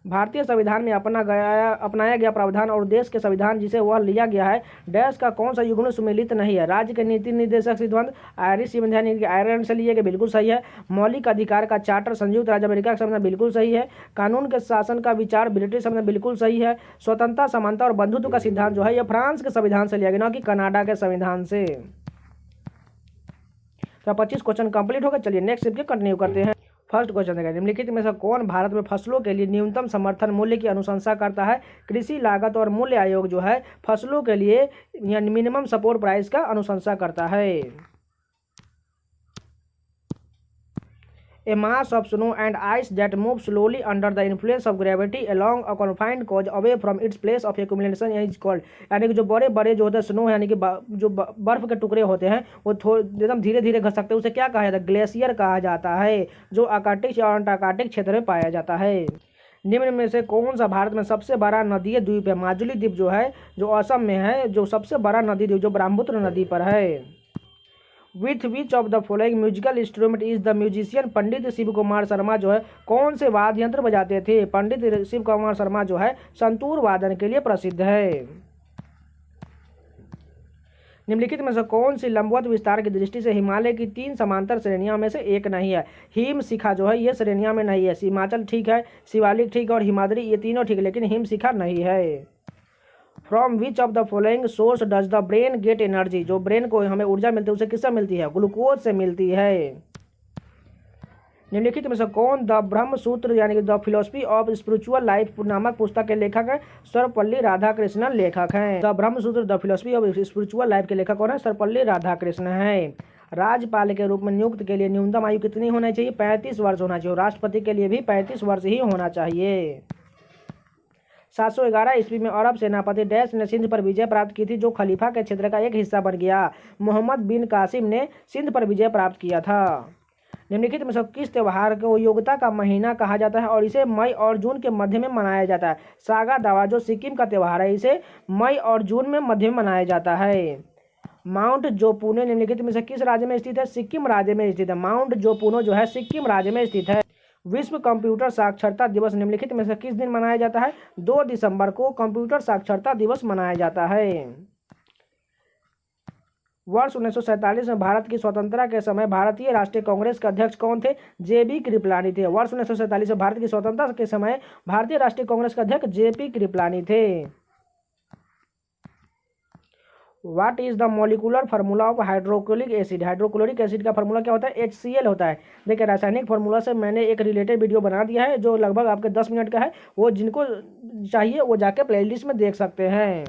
Speaker 1: भारतीय संविधान में अपनाया गया प्रावधान और देश के संविधान जिसे वह लिया गया है डैश का कौन सा युग्म सुमेलित नहीं है? राज्य के नीति निर्देशक सिद्धांत आयरिश संविधान आयरलैंड से लिए गए, बिल्कुल सही है। मौलिक अधिकार का चार्टर संयुक्त राज्य अमेरिका का संविधान, बिल्कुल सही है। कानून के शासन का विचार ब्रिटिश संविधान, बिल्कुल सही है। स्वतंत्रता, समानता और बंधुत्व का सिद्धांत जो है यह फ्रांस के संविधान से लिया गया, न कि कनाडा के संविधान से। तो 25 क्वेश्चन कंप्लीट हो गए। चलिए नेक्स्ट स्टेप के कंटिन्यू करते हैं। फर्स्ट क्वेश्चन है, निम्नलिखित में से कौन भारत में फसलों के लिए न्यूनतम समर्थन मूल्य की अनुशंसा करता है? कृषि लागत और मूल्य आयोग जो है फसलों के लिए मिनिमम सपोर्ट प्राइस का अनुशंसा करता है। A mass of snow and ice that moves slowly under the influence of gravity along a confined course away from its place of accumulation is called, यानी कि जो बड़े बड़े जो होते हैं स्नो यानी कि जो बर्फ के टुकड़े होते हैं वो एकदम धीरे धीरे घसकते हैं, उसे क्या कहा जाता है? ग्लेशियर कहा जाता है, जो आर्कटिक और अंटार्कटिक क्षेत्र में पाया जाता है। निम्न में से कौन सा भारत में सबसे बड़ा नदीय द्वीप है? माजुली द्वीप जो है जो असम में है, जो सबसे बड़ा नदी द्वीप जो ब्रह्मपुत्र नदी पर है। With which of the following musical instrument is the musician? Pandit Shiv Kumar Sharma जो है कौन से वाद्य यंत्र बजाते थे? पंडित शिव कुमार शर्मा जो है संतूर वादन के लिए प्रसिद्ध है। निम्नलिखित में से कौन सी लंबवत विस्तार की दृष्टि से हिमालय की 3 समांतर श्रेणियों में से एक नहीं है? हिम शिखा जो है ये श्रेणियों में नहीं है। हिमाचल ठीक है, शिवालिक ठीक है और हिमाद्री, ये तीनों ठीक है, लेकिन हिम शिखा नहीं है। From which of the following source does the brain get energy? जो ब्रेन को हमें ऊर्जा मिलती है उसे किससे मिलती है? ग्लूकोज से मिलती है। निम्नलिखित में से कौन द ब्रह्म सूत्र यानी कि the philosophy of spiritual life नामक पुस्तक के लेखक है? सर्वपल्ली राधाकृष्णन लेखक हैं। द ब्रह्म सूत्र the philosophy of spiritual life के लेखक कौन है? सर्वपल्ली राधाकृष्ण है। राज्यपाल के रूप में नियुक्त के लिए न्यूनतम आयु कितनी होनी चाहिए? 35 वर्ष होना चाहिए। राष्ट्रपति के लिए भी 35 वर्ष ही होना चाहिए। 711 ईस्वी में अरब सेनापति डैश ने सिंध पर विजय प्राप्त की थी, जो खलीफा के क्षेत्र का एक हिस्सा बन गया। मोहम्मद बिन कासिम ने सिंध पर विजय प्राप्त किया था। निम्नलिखित में से किस त्यौहार को योग्यता का महीना कहा जाता है और इसे मई और जून के मध्य में मनाया जाता है? सागा दावा जो सिक्किम का त्यौहार है, इसे मई और जून में मध्य में मनाया जाता है। माउंट जोपुनो निम्नलिखित में से किस राज्य में स्थित है? सिक्किम राज्य में स्थित है। माउंट जोपुनो जो है सिक्किम राज्य में स्थित है। विश्व कंप्यूटर साक्षरता दिवस निम्नलिखित में से किस दिन मनाया जाता है? 2 दिसंबर को कंप्यूटर साक्षरता दिवस मनाया जाता है। वर्ष 1947 में भारत की स्वतंत्रता के समय भारतीय राष्ट्रीय कांग्रेस के अध्यक्ष कौन थे? जेपी कृपलानी थे। वर्ष 1947 में भारत की स्वतंत्रता के समय भारतीय राष्ट्रीय कांग्रेस के अध्यक्ष जेपी कृपलानी थे। What is the molecular formula of hydrochloric acid? Hydrochloric acid का फार्मूला क्या होता है? HCl होता है। देखिए रासायनिक फार्मूला से मैंने एक रिलेटेड वीडियो बना दिया है जो लगभग आपके 10 मिनट का है, वो जिनको चाहिए वो जाके प्लेलिस्ट में देख सकते हैं।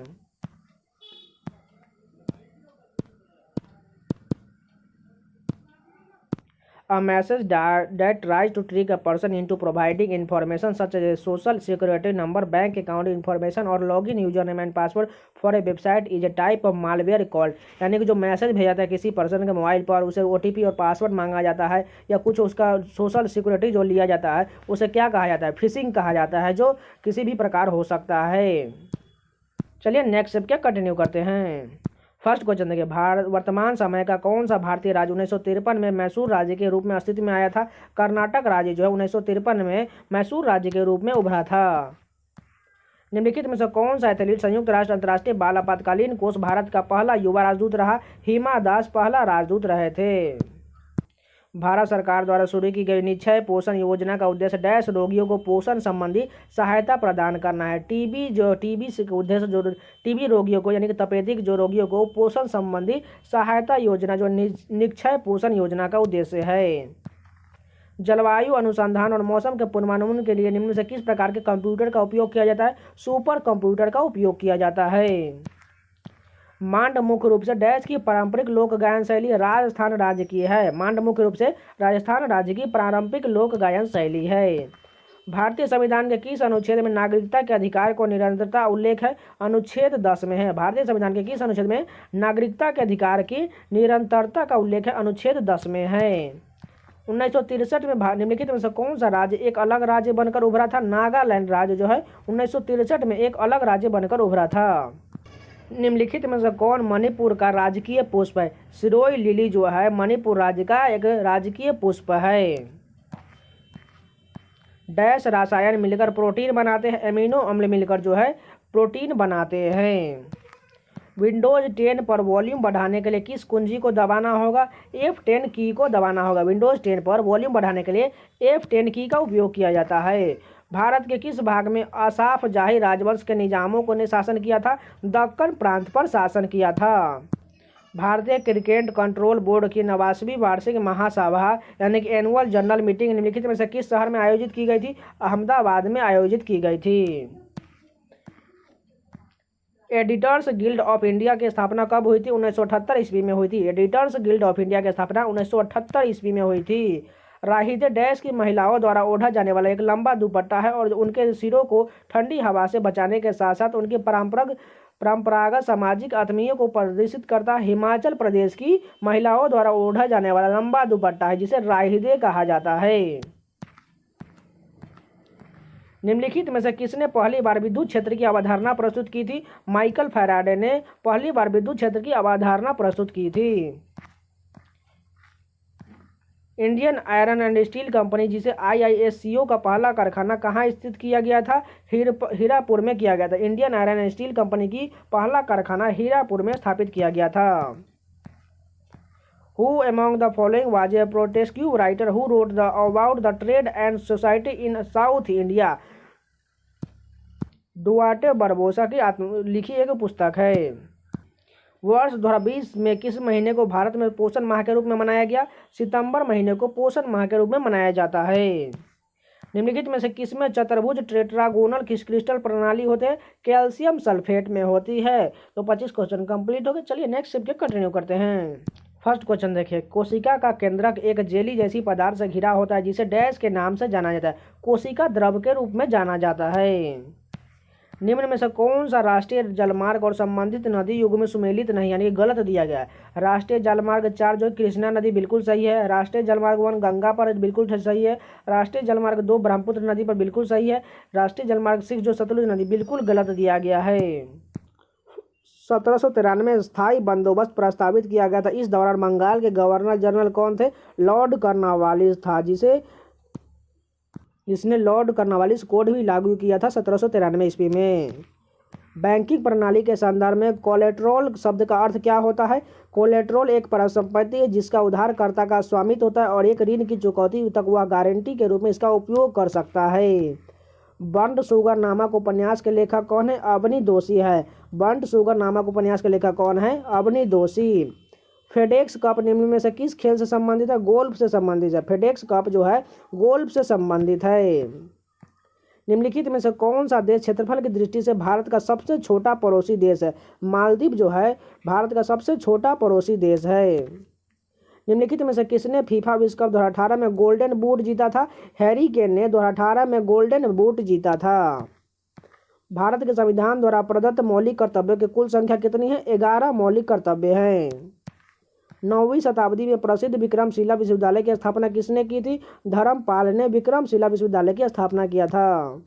Speaker 1: A message that tries to trick a person into providing information such as a social security number, bank account information or login username and password for a website is a type of malware called, यानी कि जो message भेजा जाता है किसी person के mobile पर, उसे OTP और पासवर्ड मांगा जाता है या कुछ उसका सोशल सिक्योरिटी जो लिया जाता है उसे क्या कहा जाता है? फिशिंग कहा जाता है, जो किसी भी प्रकार हो सकता है। चलिए नेक्स्ट स्टेप क्या कंटिन्यू करते हैं। फर्स्ट क्वेश्चन देखिए, वर्तमान समय का कौन सा भारतीय राज्य 1953 में मैसूर राज्य के रूप में अस्तित्व में आया था? कर्नाटक राज्य जो है 1953 में मैसूर राज्य के रूप में उभरा था। निम्नलिखित में से कौन सा एथलीट संयुक्त राष्ट्र अंतर्राष्ट्रीय बाल आपातकालीन कोष भारत का पहला युवा राजदूत रहा? हिमा दास पहला राजदूत रहे थे। भारत सरकार द्वारा शुरू की गई निक्षय पोषण योजना का उद्देश्य डैश रोगियों को पोषण संबंधी सहायता प्रदान करना है। टीबी के उद्देश्य जो टीबी रोगियों को यानी कि तपेदिक जो रोगियों को पोषण संबंधी सहायता योजना जो निक्षय पोषण योजना का उद्देश्य है। जलवायु अनुसंधान और मौसम के पूर्वानुमान के लिए निम्न से किस प्रकार के कंप्यूटर का उपयोग किया जाता है? सुपर कंप्यूटर का उपयोग किया जाता है। मांड मुख्य रूप से डैश की पारंपरिक लोक गायन शैली राजस्थान राज्य की है। मांड मुख्य रूप से राजस्थान राज्य की पारंपरिक लोक गायन शैली है। भारतीय संविधान के किस अनुच्छेद में नागरिकता के अधिकार को निरंतरता उल्लेख है? अनुच्छेद 10 में है। भारतीय संविधान के किस अनुच्छेद में नागरिकता के अधिकार की निरंतरता का उल्लेख है? अनुच्छेद 10 में है। 1963 में निम्नलिखित में से कौन सा राज्य एक अलग राज्य बनकर उभरा था? नागालैंड राज्य जो है 1963 में एक अलग राज्य बनकर उभरा था। निम्नलिखित में से कौन मणिपुर का राजकीय पुष्प है? सिरोई लिली जो है मणिपुर राज्य का एक राजकीय पुष्प है। डैश रसायन मिलकर प्रोटीन बनाते हैं? एमिनो अम्ल मिलकर जो है प्रोटीन बनाते हैं। विंडोज 10 पर वॉल्यूम बढ़ाने के लिए किस कुंजी को दबाना होगा? F10 की को दबाना होगा। विंडोज 10 पर वॉल्यूम बढ़ाने के लिए F10 की का उपयोग किया जाता है। भारत के किस भाग में असाफ जाही राजवंश के निजामों को ने शासन किया था? दक्कन प्रांत पर शासन किया था।
Speaker 2: भारतीय क्रिकेट कंट्रोल बोर्ड की 89वीं वार्षिक महासभा यानी कि एनुअल जनरल मीटिंग निम्नलिखित में से किस शहर में आयोजित की गई थी? अहमदाबाद में आयोजित की गई थी। एडिटर्स गिल्ड ऑफ इंडिया की स्थापना कब हुई थी? 1978 ईस्वी में हुई थी। एडिटर्स गिल्ड ऑफ इंडिया की स्थापना 1978 ईस्वी में हुई थी। राहिदे डैश की महिलाओं द्वारा ओढ़ा जाने वाला एक लंबा दुपट्टा है और उनके सिरों को ठंडी हवा से बचाने के साथ साथ उनकी परंपरागत सामाजिक आत्मीय को प्रदर्शित करता है। हिमाचल प्रदेश की महिलाओं द्वारा ओढ़ा जाने वाला लंबा दुपट्टा है जिसे राहिदे कहा जाता है। निम्नलिखित में से किसने पहली बार विद्युत क्षेत्र की अवधारणा प्रस्तुत की थी? माइकल फैराडे ने पहली बार विद्युत क्षेत्र की अवधारणा प्रस्तुत की थी। Indian iron and steel company जिसे IISCO का पहला कारखाना कहाँ स्थित किया गया था? हीरापुर में किया गया था। Indian iron and steel company की पहला कारखाना हीरापुर में स्थापित किया गया था। Who among the following was a protescue writer who wrote about the trade and society in South India? Duarte बरबोसा की लिखी एक पुस्तक है। वर्ष 2020 में किस महीने को भारत में पोषण माह के रूप में मनाया गया? सितंबर महीने को पोषण माह के रूप में मनाया जाता है। निम्नलिखित में से किसमें चतुर्भुज टेट्रागोनल क्रिस्टल प्रणाली होते हैं? कैल्शियम सल्फेट में होती है। तो 25 क्वेश्चन कंप्लीट हो गए। चलिए नेक्स्ट सब्जेक्ट कंटिन्यू करते हैं। फर्स्ट क्वेश्चन देखिए, कोशिका का केंद्रक एक जेली जैसी पदार्थ से घिरा होता है जिसे डैश के नाम से जाना जाता है। कोशिका द्रव के रूप में जाना जाता है। निम्न में से कौन सा राष्ट्रीय जलमार्ग और संबंधित नदी युग में सुमेलित नहीं यानी कि गलत दिया गया है? राष्ट्रीय जलमार्ग 4 जो कृष्णा नदी बिल्कुल सही है। राष्ट्रीय जलमार्ग 1 गंगा पर बिल्कुल सही है। राष्ट्रीय जलमार्ग 2 ब्रह्मपुत्र नदी पर बिल्कुल सही है। राष्ट्रीय जलमार्ग 6 जो सतलुज नदी बिल्कुल गलत दिया गया है। 1793 में स्थायी बंदोबस्त प्रस्तावित किया गया था। इस दौरान बंगाल के गवर्नर जनरल कौन थे? लॉर्ड कॉर्नवालिस था जिसने लॉर्ड कॉर्नवालिस कोड भी लागू किया था 1793 ईस्वी में। बैंकिंग प्रणाली के संदर्भ में कोलेट्रल शब्द का अर्थ क्या होता है? कोलेट्रल एक परिसंपत्ति है जिसका उधारकर्ता का स्वामित्व होता है और एक ऋण की चुकौती तक वह गारंटी के रूप में इसका उपयोग कर सकता है। बंट शुगर नामक उपन्यास के लेखक कौन है? अवनी दोषी है। बंट शुगर नामक उपन्यास के लेखक कौन है? अवनी दोषी। फेडेक्स कप निम्न में से किस खेल से संबंधित है? गोल्फ से संबंधित है। फेडेक्स कप जो है गोल्फ से संबंधित है। निम्नलिखित में से कौन सा देश क्षेत्रफल की दृष्टि से भारत का सबसे छोटा पड़ोसी देश है? मालदीव जो है भारत का सबसे छोटा पड़ोसी देश है। निम्नलिखित में से किसने फीफा विश्व कप 2018 में गोल्डन बूट जीता था? हैरी केन ने 2018 में गोल्डन बूट जीता था। भारत के संविधान द्वारा प्रदत्त मौलिक कर्तव्यों की कुल संख्या कितनी है? 11 मौलिक कर्तव्य हैं। 9वीं शताब्दी में प्रसिद्ध विक्रमशिला विश्वविद्यालय की स्थापना किसने की थी? धर्मपाल ने विक्रमशिला विश्वविद्यालय की स्थापना किया था।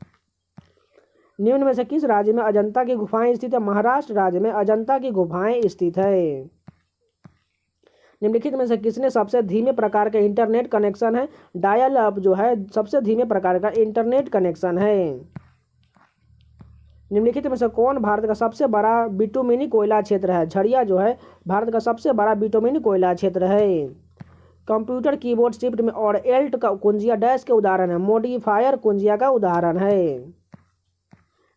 Speaker 2: निम्न में से किस राज्य में अजंता की गुफाएं स्थित है? महाराष्ट्र राज्य में अजंता की गुफाएं स्थित है। निम्नलिखित में से किसने सबसे धीमे प्रकार का इंटरनेट कनेक्शन है? डायल अप जो है सबसे धीमे प्रकार का इंटरनेट कनेक्शन है। निम्नलिखित में से कौन भारत का सबसे बड़ा बिटुमिनी कोयला क्षेत्र है? झरिया जो है भारत का सबसे बड़ा बिटुमिनी कोयला क्षेत्र है। कंप्यूटर कीबोर्ड शिफ्ट में और एल्ट का कुंजिया डैश के उदाहरण है? मॉडिफायर कुंजिया का उदाहरण है।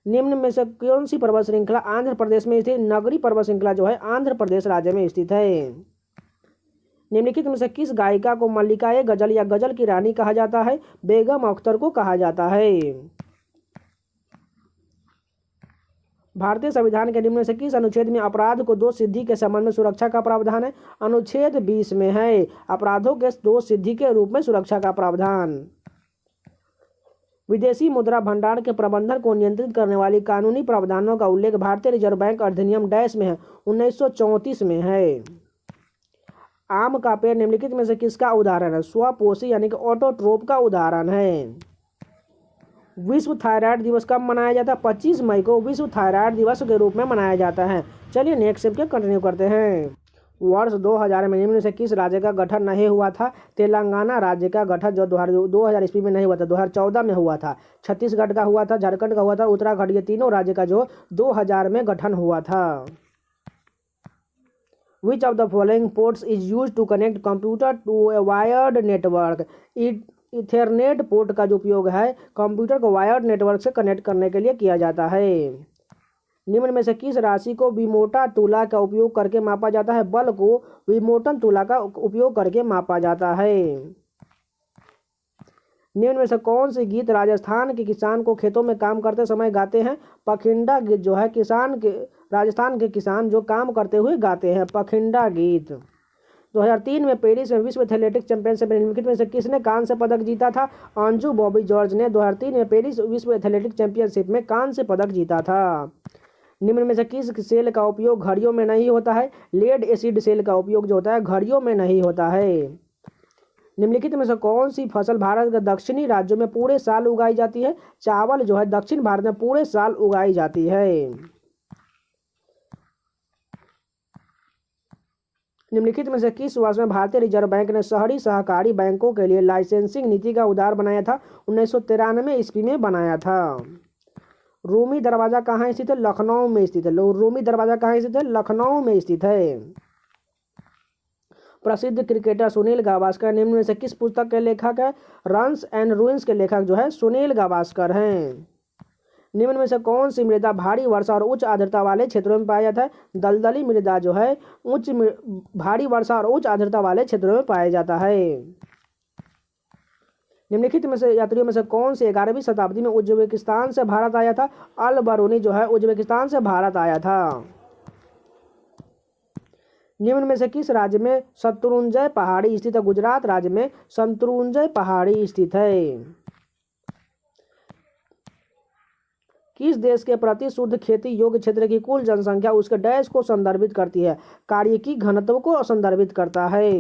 Speaker 2: निम्न में से कौन सी पर्वत श्रृंखला आंध्र प्रदेश में स्थित? नगरी पर्वत श्रृंखला जो है आंध्र प्रदेश राज्य में स्थित है। निम्नलिखित में से किस गायिका को मल्लिकाए गजल या गजल की रानी कहा जाता है? बेगम अख्तर को कहा जाता है। भारतीय संविधान के निम्न से किस अनुच्छेद में अपराध को 2 सिद्धि के संबंध में सुरक्षा का प्रावधान है? अनुच्छेद 20 में है अपराधों के 2 सिद्धि के रूप में सुरक्षा का प्रावधान। विदेशी मुद्रा भंडार के प्रबंधन को नियंत्रित करने वाली कानूनी प्रावधानों का उल्लेख भारतीय रिजर्व बैंक अधिनियम डैश में है? 1934 में है। आम का पेड़ निम्नलिखित में से किसका उदाहरण है? स्वपोषी यानी कि ऑटोट्रोप का उदाहरण है। विश्व थायराइड दिवस कब मनाया जाता है? 25 मई को विश्व थायराइड दिवस के रूप में मनाया जाता है। चलिए नेक्स्ट सब्जेक्ट कंटिन्यू करते हैं। वर्ष 2000 में निम्न से किस राज्य का गठन नहीं हुआ था? तेलंगाना राज्य का गठन जो 2000 ईस्वी में नहीं हुआ था, 2014 में हुआ था। छत्तीसगढ़ का हुआ था, झारखंड का हुआ था, उत्तराखंड, ये तीनों राज्य का जो 2000 में गठन हुआ था। Which of the following ports is used to connect computer to a wired network? Ethernet port का जो उपयोग है कंप्यूटर को वायर्ड नेटवर्क से कनेक्ट करने के लिए किया जाता है। निम्न में से किस राशि को विमोटा तुला का उपयोग करके मापा जाता है? बल को विमोटन तुला का उपयोग करके मापा जाता है। निम्न में से कौन सी गीत राजस्थान के किसान को खेतों में काम करते समय गाते हैं? पखिंडा गीत जो है राजस्थान के किसान जो काम करते हुए गाते हैं, पखिंडा गीत। 2003 में पेरिस में विश्व एथलेटिक्स चैंपियनशिप में निम्नलिखित में से किसने कांस्य पदक जीता था? अंजू बॉबी जॉर्ज ने 2003 में पेरिस विश्व एथलेटिक्स चैंपियनशिप में कांस्य पदक जीता था। निम्न में से किस सेल का उपयोग घड़ियों में नहीं होता है? लेड एसिड सेल का उपयोग जो होता है घड़ियों में नहीं होता है। निम्नलिखित में से कौन सी फसल भारत के दक्षिणी राज्यों में पूरे साल उगाई जाती है? चावल जो है दक्षिण भारत में पूरे साल उगाई जाती है। निम्नलिखित में से किस वर्ष में भारतीय रिजर्व बैंक ने शहरी सहकारी बैंकों के लिए लाइसेंसिंग नीति का उदार बनाया था? 1993 ईस्वी में बनाया था। रूमी दरवाजा कहाँ स्थित है? लखनऊ में स्थित है। रूमी दरवाजा कहाँ स्थित है? लखनऊ में स्थित है। प्रसिद्ध क्रिकेटर सुनील गावस्कर निम्न में से किस पुस्तक के लेखक है? रन्स एंड रूइंस के लेखक जो है सुनील गावस्कर हैं। निम्न में से कौन सी मृदा भारी वर्षा और उच्च आर्द्रता वाले क्षेत्रों में पाया जाता है? दलदली मृदा जो है भारी वर्षा और उच्च आर्द्रता वाले क्षेत्रों में पाया जाता है। निम्नलिखित में से यात्रियों में से कौन से 11वीं शताब्दी में उज्बेकिस्तान से भारत आया था? अल बरूनी जो है उज्बेकिस्तान से भारत आया था। निम्न में से किस राज्य में शत्रुंजय पहाड़ी स्थित है? गुजरात राज्य में शत्रुंजय पहाड़ी स्थित है। किस देश के प्रति शुद्ध खेती योग्य क्षेत्र की कुल जनसंख्या उसके डैश को संदर्भित करती है? कार्यिकी घनत्व को संदर्भित करता है।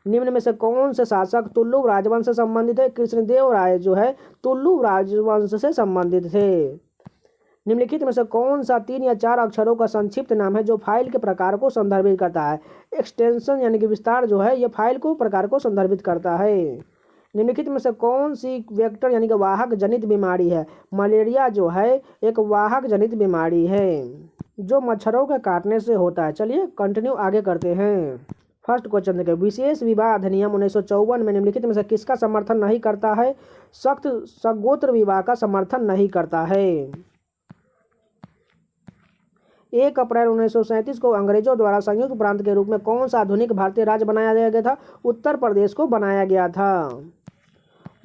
Speaker 2: निम्न में से कौन से शासक तुलुव राजवंश से संबंधित है? कृष्णदेव राय जो है तुलुव राजवंश से संबंधित थे। निम्नलिखित में से कौन सा 3 या 4 अक्षरों का संक्षिप्त नाम है जो फाइल के प्रकार को संदर्भित करता है? एक्सटेंशन यानी कि विस्तार जो है यह फाइल को प्रकार को संदर्भित करता है। निम्नलिखित में से कौन सी वेक्टर यानी कि वाहक जनित बीमारी है? मलेरिया जो है एक वाहक जनित बीमारी है जो मच्छरों के काटने से होता है। चलिए कंटिन्यू आगे करते हैं। फर्स्ट क्वेश्चन देखिए, विशेष विवाह अधिनियम 1954 में निम्नलिखित में से किसका समर्थन नहीं करता है? सख्त सगोत्र विवाह का समर्थन नहीं करता है। 1 अप्रैल 1937 को अंग्रेजों द्वारा संयुक्त प्रांत के रूप में कौन सा आधुनिक भारतीय राज्य बनाया गया था? उत्तर प्रदेश को बनाया गया था।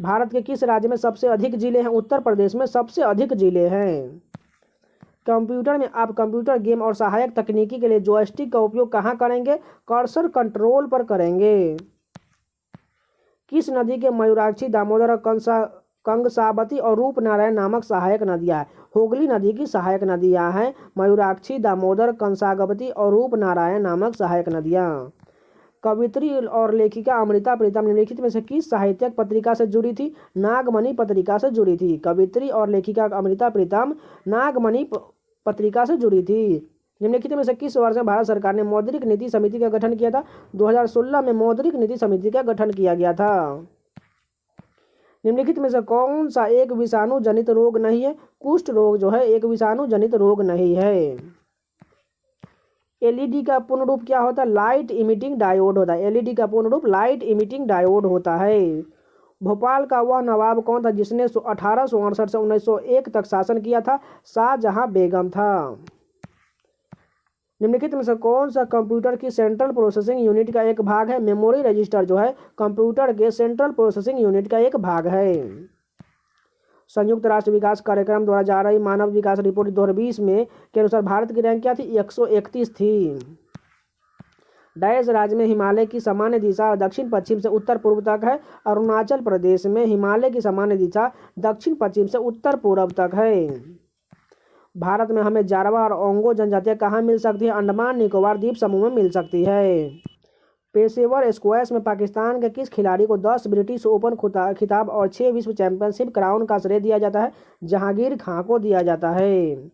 Speaker 2: भारत के किस राज्य में सबसे अधिक जिले हैं? उत्तर प्रदेश में सबसे अधिक जिले हैं। कंप्यूटर में आप कंप्यूटर गेम और सहायक तकनीकी के लिए जॉयस्टिक का उपयोग कहाँ करेंगे? कर्सर कंट्रोल पर करेंगे। किस नदी के मयूराक्षी, दामोदर, कंगसावती और रूपनारायण नामक सहायक नदियाँ हैं? हुगली नदी की सहायक नदियाँ हैं मयूराक्षी, दामोदर, कंसागवती और रूपनारायण नामक सहायक नदियाँ। कवित्री और लेखिका अमृता प्रीतम निम्नलिखित में से किस साहित्यिक पत्रिका से जुड़ी थी? नागमणि पत्रिका से जुड़ी थी। कवित्री और लेखिका अमृता प्रीतम नागमणि पत्रिका से जुड़ी थी। निम्नलिखित में से किस वर्ष में भारत सरकार ने मौद्रिक नीति समिति का गठन किया था? 2016 में मौद्रिक नीति समिति का गठन किया गया था। निम्नलिखित में से कौन सा एक विषाणु जनित रोग नहीं है? कुष्ठ रोग जो है एक विषाणु जनित रोग नहीं है। एलईडी का पूर्ण रूप क्या होता है? लाइट इमिटिंग डायोड होता है। एलईडी का पूर्ण रूप लाइट इमिटिंग डायोड होता है। भोपाल का वह नवाब कौन था जिसने 1868 से 1901 तक शासन किया था? शाहजहां बेगम था। निम्नलिखित में से कौन सा कंप्यूटर की सेंट्रल प्रोसेसिंग यूनिट का एक भाग है? मेमोरी रजिस्टर जो है कंप्यूटर के सेंट्रल प्रोसेसिंग यूनिट का एक भाग है। संयुक्त राष्ट्र विकास कार्यक्रम द्वारा जारी मानव विकास रिपोर्ट 2020 में के अनुसार भारत की रैंक क्या थी? 131 थी। डैश राज्य में हिमालय की सामान्य दिशा दक्षिण पश्चिम से उत्तर पूर्व तक है। अरुणाचल प्रदेश में हिमालय की सामान्य दिशा दक्षिण पश्चिम से उत्तर पूर्व तक है। भारत में हमें जारवा और ओंगो जनजातियाँ कहाँ मिल सकती है? अंडमान निकोबार द्वीप समूह में मिल सकती है। पेशेवर स्क्वैश में पाकिस्तान के किस खिलाड़ी को 10 ब्रिटिश ओपन खिताब और 6 विश्व चैंपियनशिप क्राउन का श्रेय दिया जाता है? जहांगीर खां को दिया जाता है।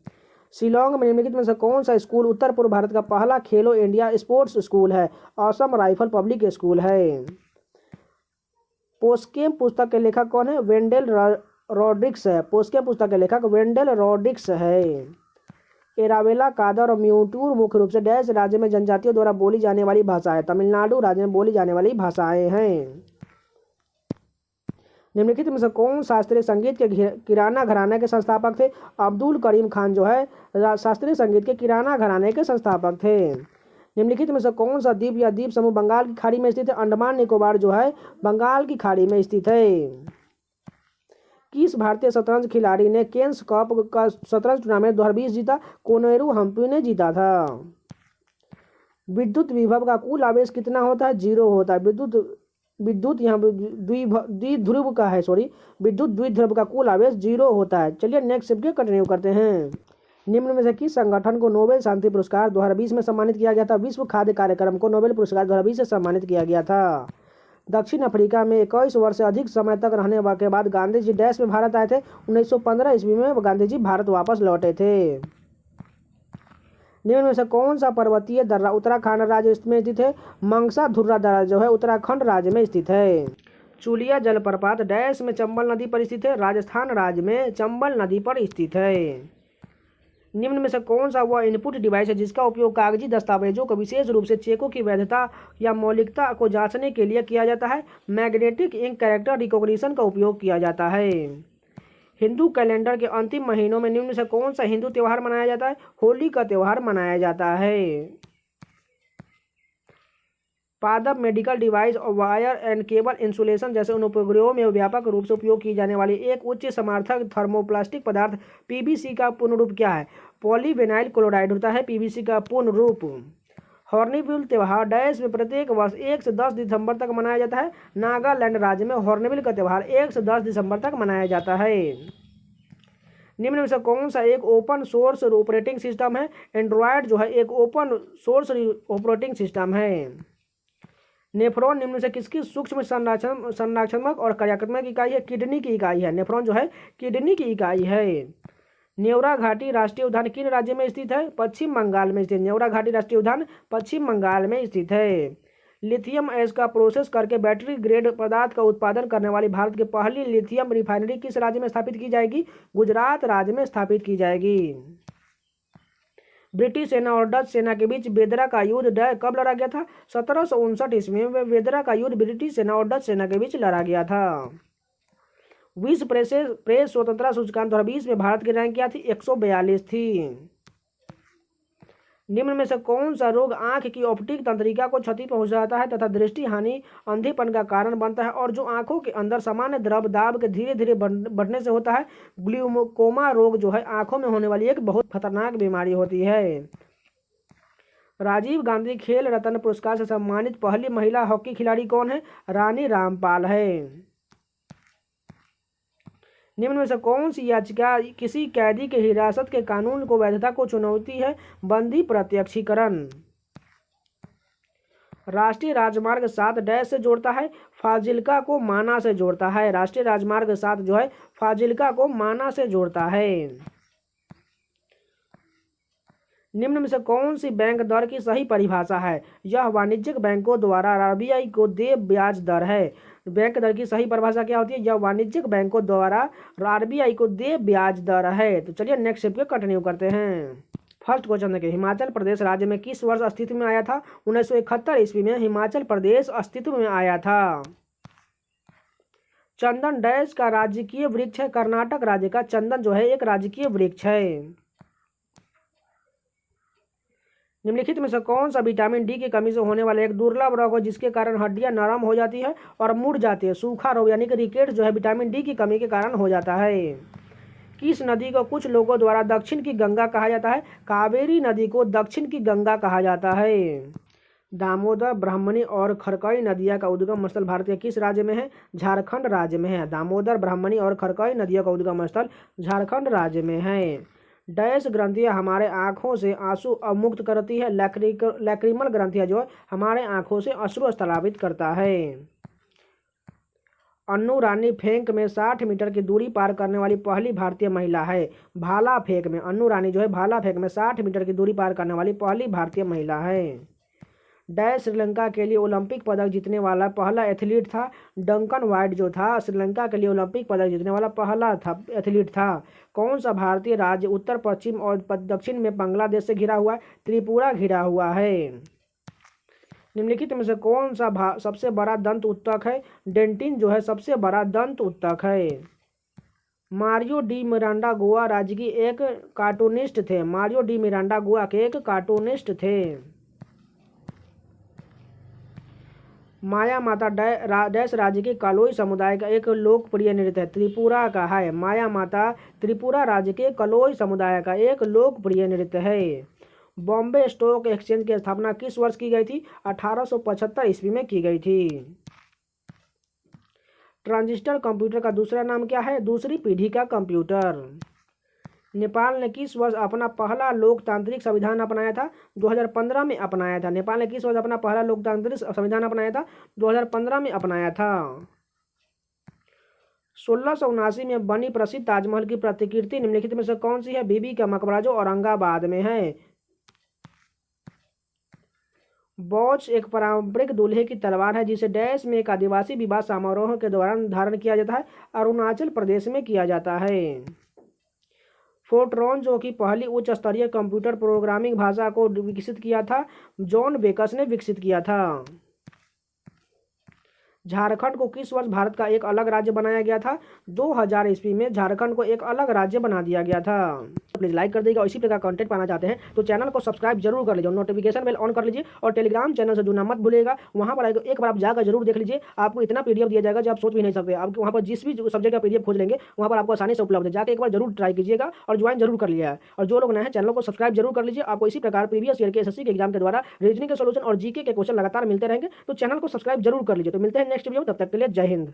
Speaker 2: शिलोंग में निम्नलिखित में से कौन सा स्कूल उत्तर पूर्व भारत का पहला खेलो इंडिया स्पोर्ट्स स्कूल है? असम राइफल पब्लिक स्कूल है। पोस्केम पुस्तक के लेखक कौन है? वेंडेल रॉड्रिक्स है। पोस्केम पुस्तक के लेखक वेंडेल रॉड्रिक्स है। एरावेला, कादर और म्यूटूर मुख्य रूप से डैश राज्य में जनजातियों द्वारा बोली जाने वाली भाषा है। तमिलनाडु राज्य में बोली जाने वाली भाषाएं हैं। निम्नलिखित में से कौन शास्त्रीय संगीत के किराना घराने के संस्थापक थे? अब्दुल करीम खान जो है शास्त्रीय संगीत के किराना घराने के संस्थापक थे। निम्नलिखित में से कौन सा द्वीप या द्वीप समूह बंगाल की खाड़ी में स्थित है? अंडमान निकोबार जो है बंगाल की खाड़ी में स्थित है। किस भारतीय शतरंज खिलाड़ी ने केन्स कप का शतरंज टूर्नामेंट 2020 जीता? कोनेरू हम्पी ने जीता था। विद्युत विभव का कुल आवेश कितना होता है? 0 होता है। विद्युत यहाँ द्विध्रुव का है, विद्युत द्विध्रुव का कुल आवेश 0 होता है। चलिए नेक्स्ट स्टेप के कंटिन्यू करते हैं। निम्न में से किस संगठन को नोबेल शांति पुरस्कार 2020 में सम्मानित किया गया था? विश्व खाद्य कार्यक्रम को नोबेल पुरस्कार 2020 से सम्मानित किया गया था। दक्षिण अफ्रीका में 21 वर्ष से अधिक समय तक रहने के बाद गांधी जी डैश में भारत आए थे? 1915 ईस्वी में गांधी जी भारत वापस लौटे थे। निम्न में से कौन सा पर्वतीय दर्रा उत्तराखंड राज्य में स्थित है? मंगसा धुर्रा दर्रा जो है उत्तराखंड राज्य में स्थित है। चूलिया जलप्रपात डैश में चंबल नदी पर स्थित है? राजस्थान राज्य में चंबल नदी पर स्थित है। निम्न में से कौन सा वह इनपुट डिवाइस है जिसका उपयोग कागजी दस्तावेजों को विशेष रूप से चेकों की वैधता या मौलिकता को जांचने के लिए किया जाता है? मैग्नेटिक इंक कैरेक्टर रिकॉग्निशन का उपयोग किया जाता है। हिंदू कैलेंडर के अंतिम महीनों में निम्न से कौन सा हिंदू त्यौहार मनाया जाता है? होली का त्यौहार मनाया जाता है। पादप मेडिकल डिवाइस और वायर एंड केबल इंसुलेशन जैसे अनुप्रयोगों में व्यापक रूप से उपयोग की जाने वाली एक उच्च समर्थक थर्मोप्लास्टिक पदार्थ पीवीसी का पूर्ण रूप क्या है? पॉलीविनाइल क्लोराइड होता है पीवीसी का पूर्ण रूप। हॉर्नबिल त्यौहार डैश में प्रत्येक वर्ष 1 से 10 दिसंबर तक मनाया जाता है? नागालैंड राज्य में हॉर्नबिल का त्यौहार 1 से 10 दिसंबर तक मनाया जाता है। निम्न में से कौन सा एक ओपन सोर्स ऑपरेटिंग सिस्टम है? एंड्रॉयड जो है एक ओपन सोर्स ऑपरेटिंग सिस्टम है। नेफ्रॉन निम्न से किसकी सूक्ष्म संरचनात्मक और कार्यात्मक इकाई है? किडनी की इकाई है। नेफ्रॉन जो है किडनी की इकाई है। न्योरा घाटी राष्ट्रीय उद्यान किन राज्य में स्थित है? पश्चिम बंगाल में स्थित। न्योरा घाटी राष्ट्रीय उद्यान पश्चिम बंगाल में स्थित है। लिथियम एश का प्रोसेस करके बैटरी ग्रेड पदार्थ का उत्पादन करने वाली भारत की पहली लिथियम रिफाइनरी किस राज्य में स्थापित की जाएगी? गुजरात राज्य में स्थापित की जाएगी। ब्रिटिश सेना और डच सेना के बीच बेदरा का युद्ध कब लड़ा गया था? 1759 ईस्वी में बेदरा का युद्ध ब्रिटिश सेना और डच सेना के बीच लड़ा गया था। विश्व प्रेस स्वतंत्रता सूचकांक 2020 में भारत की रैंक क्या थी? 142 थी। निम्न में से कौन सा रोग आंख की ऑप्टिक तंत्रिका को क्षति पहुंचाता है तथा दृष्टि हानि अंधेपन का कारण बनता है और जो आंखों के अंदर सामान्य द्रव दाब के धीरे धीरे बढ़ने से होता है? ग्लूकोमा रोग जो है आंखों में होने वाली एक बहुत खतरनाक बीमारी होती है। राजीव गांधी खेल रत्न पुरस्कार से सम्मानित पहली महिला हॉकी खिलाड़ी कौन है? रानी रामपाल है। निम्न में से कौन सी याचिका किसी कैदी के हिरासत के कानून को वैधता को चुनौती है? बंदी प्रत्यक्षीकरण। राष्ट्रीय राजमार्ग 7 डैश से जोड़ता है? फाजिल्का को माना से जोड़ता है। राष्ट्रीय राजमार्ग 7 जो है फाजिल्का को माना से जोड़ता है। निम्न में से कौन सी बैंक दर की सही परिभाषा है? यह वाणिज्यिक बैंकों द्वारा आरबीआई को देय ब्याज दर है। बैंक दर की सही परिभाषा क्या होती है? यह वाणिज्यिक बैंकों द्वारा आरबीआई को देय ब्याज दर है। तो चलिए नेक्स्ट स्टेप को कंटिन्यू करते हैं। फर्स्ट क्वेश्चन देखिए, हिमाचल प्रदेश राज्य में किस वर्ष अस्तित्व में आया था? 1971 ईस्वी में हिमाचल प्रदेश अस्तित्व में आया था। चंदन डैश का राजकीय वृक्ष है? कर्नाटक राज्य का चंदन जो है एक राजकीय वृक्ष है। निम्नलिखित में से कौन सा विटामिन डी की कमी से होने वाला एक दुर्लभ रोग है जिसके कारण हड्डियां नरम हो जाती है और मुड़ जाती है? सूखा रोग यानी कि रिकेट जो है विटामिन डी की कमी के कारण हो जाता है। किस नदी को कुछ लोगों द्वारा दक्षिण की गंगा कहा जाता है? कावेरी नदी को दक्षिण की गंगा कहा जाता है। दामोदर ब्राह्मणी और खरकई नदियां का उद्गम स्थल भारत के किस राज्य में है? झारखंड राज्य में है। दामोदर ब्राह्मणी और खरकई नदियों का उद्गम स्थल झारखंड राज्य में है। डैश ग्रंथियां हमारे आँखों से आंसू अवमुक्त करती है? लैक्रिमल ग्रंथियां जो हमारे आँखों से अश्रु स्थलाभित करता है। अन्नू रानी फेंक में 60 मीटर की दूरी पार करने वाली पहली भारतीय महिला है। भाला फेंक में अन्नू रानी जो है भाला फेंक में 60 मीटर की दूरी पार करने वाली पहली भारतीय महिला है। डैश श्रीलंका के लिए ओलंपिक पदक जीतने वाला पहला एथलीट था? डंकन वाइट जो था श्रीलंका के लिए ओलंपिक पदक जीतने वाला पहला एथलीट था। कौन सा भारतीय राज्य उत्तर पश्चिम और दक्षिण में बांग्लादेश से घिरा हुआ है? त्रिपुरा घिरा हुआ है। निम्नलिखित में से कौन सा सबसे बड़ा दंत उत्तक है? डेंटिन जो है सबसे बड़ा दंत उत्तक है। मारियो डी मिरांडा गोवा राज्य की एक कार्टूनिस्ट थे। मारियो डी मिरांडा गोवा के एक कार्टूनिस्ट थे। माया माता डैश राज्य के कलोई समुदाय का एक लोकप्रिय नृत्य है। त्रिपुरा का है। माया माता त्रिपुरा राज्य के कलोई समुदाय का एक लोकप्रिय नृत्य है। बॉम्बे स्टॉक एक्सचेंज की स्थापना किस वर्ष की गई थी? 1875 ईस्वी में की गई थी। ट्रांजिस्टर कंप्यूटर का दूसरा नाम क्या है? दूसरी पीढ़ी का कंप्यूटर। नेपाल ने किस वर्ष अपना पहला लोकतांत्रिक संविधान अपनाया था? 2015 में अपनाया था। नेपाल ने किस वर्ष अपना पहला लोकतांत्रिक संविधान अपनाया था? 2015 में अपनाया था। 1679 में बनी प्रसिद्ध ताजमहल की प्रतिकृति निम्नलिखित में से कौन सी है? बीबी का मकबरा जो औरंगाबाद में है। बॉच एक पारंपरिक दूल्हे की तलवार है जिसे डैश में एक आदिवासी विवाह समारोह के दौरान धारण किया जाता है। अरुणाचल प्रदेश में किया जाता है। फोर्ट्रॉन जो कि पहली उच्च स्तरीय कंप्यूटर प्रोग्रामिंग भाषा को विकसित किया था, जॉन बेकस ने विकसित किया था। झारखंड को किस वर्ष भारत का एक अलग राज्य बनाया गया था? 2000 ईस्वी में झारखंड को एक अलग राज्य बना दिया गया था। प्लीज़ लाइक कर दीजिएगा और इसी प्रकार कंटेंट पाना चाहते हैं तो चैनल को सब्सक्राइब जरूर कर लीजिए, नोटिफिकेशन बेल ऑन कर लीजिए और टेलीग्राम चैनल से जुड़ना मत भूलिएगा। वहाँ पर एक बार आप जाकर जरूर देख लीजिए, आपको इतना पीडीएफ दिया जाएगा जो आप सोच भी नहीं सकते। आप वहाँ पर जिस भी सब्जेक्ट का पीडीएफ खोज लेंगे वहाँ पर आपको आसानी से उपलब्ध है। जाकर एक बार जरूर ट्राई कीजिएगा और ज्वाइन जरूर कर लिया है। और जो लोग नए हैं चैनल को सब्सक्राइब जरूर कर लीजिए। आपको इसी प्रकार प्रीवियस ईयर के एसएससी के एग्जाम के द्वारा रीजनिंग के सोल्यूशन और जीके के क्वेश्चन लगातार मिलते रहेंगे तो चैनल को सब्सक्राइब जरूर कर लीजिए। तो मिलते हैं नेक्स्ट वीडियो, तब तक के लिए जय हिंद।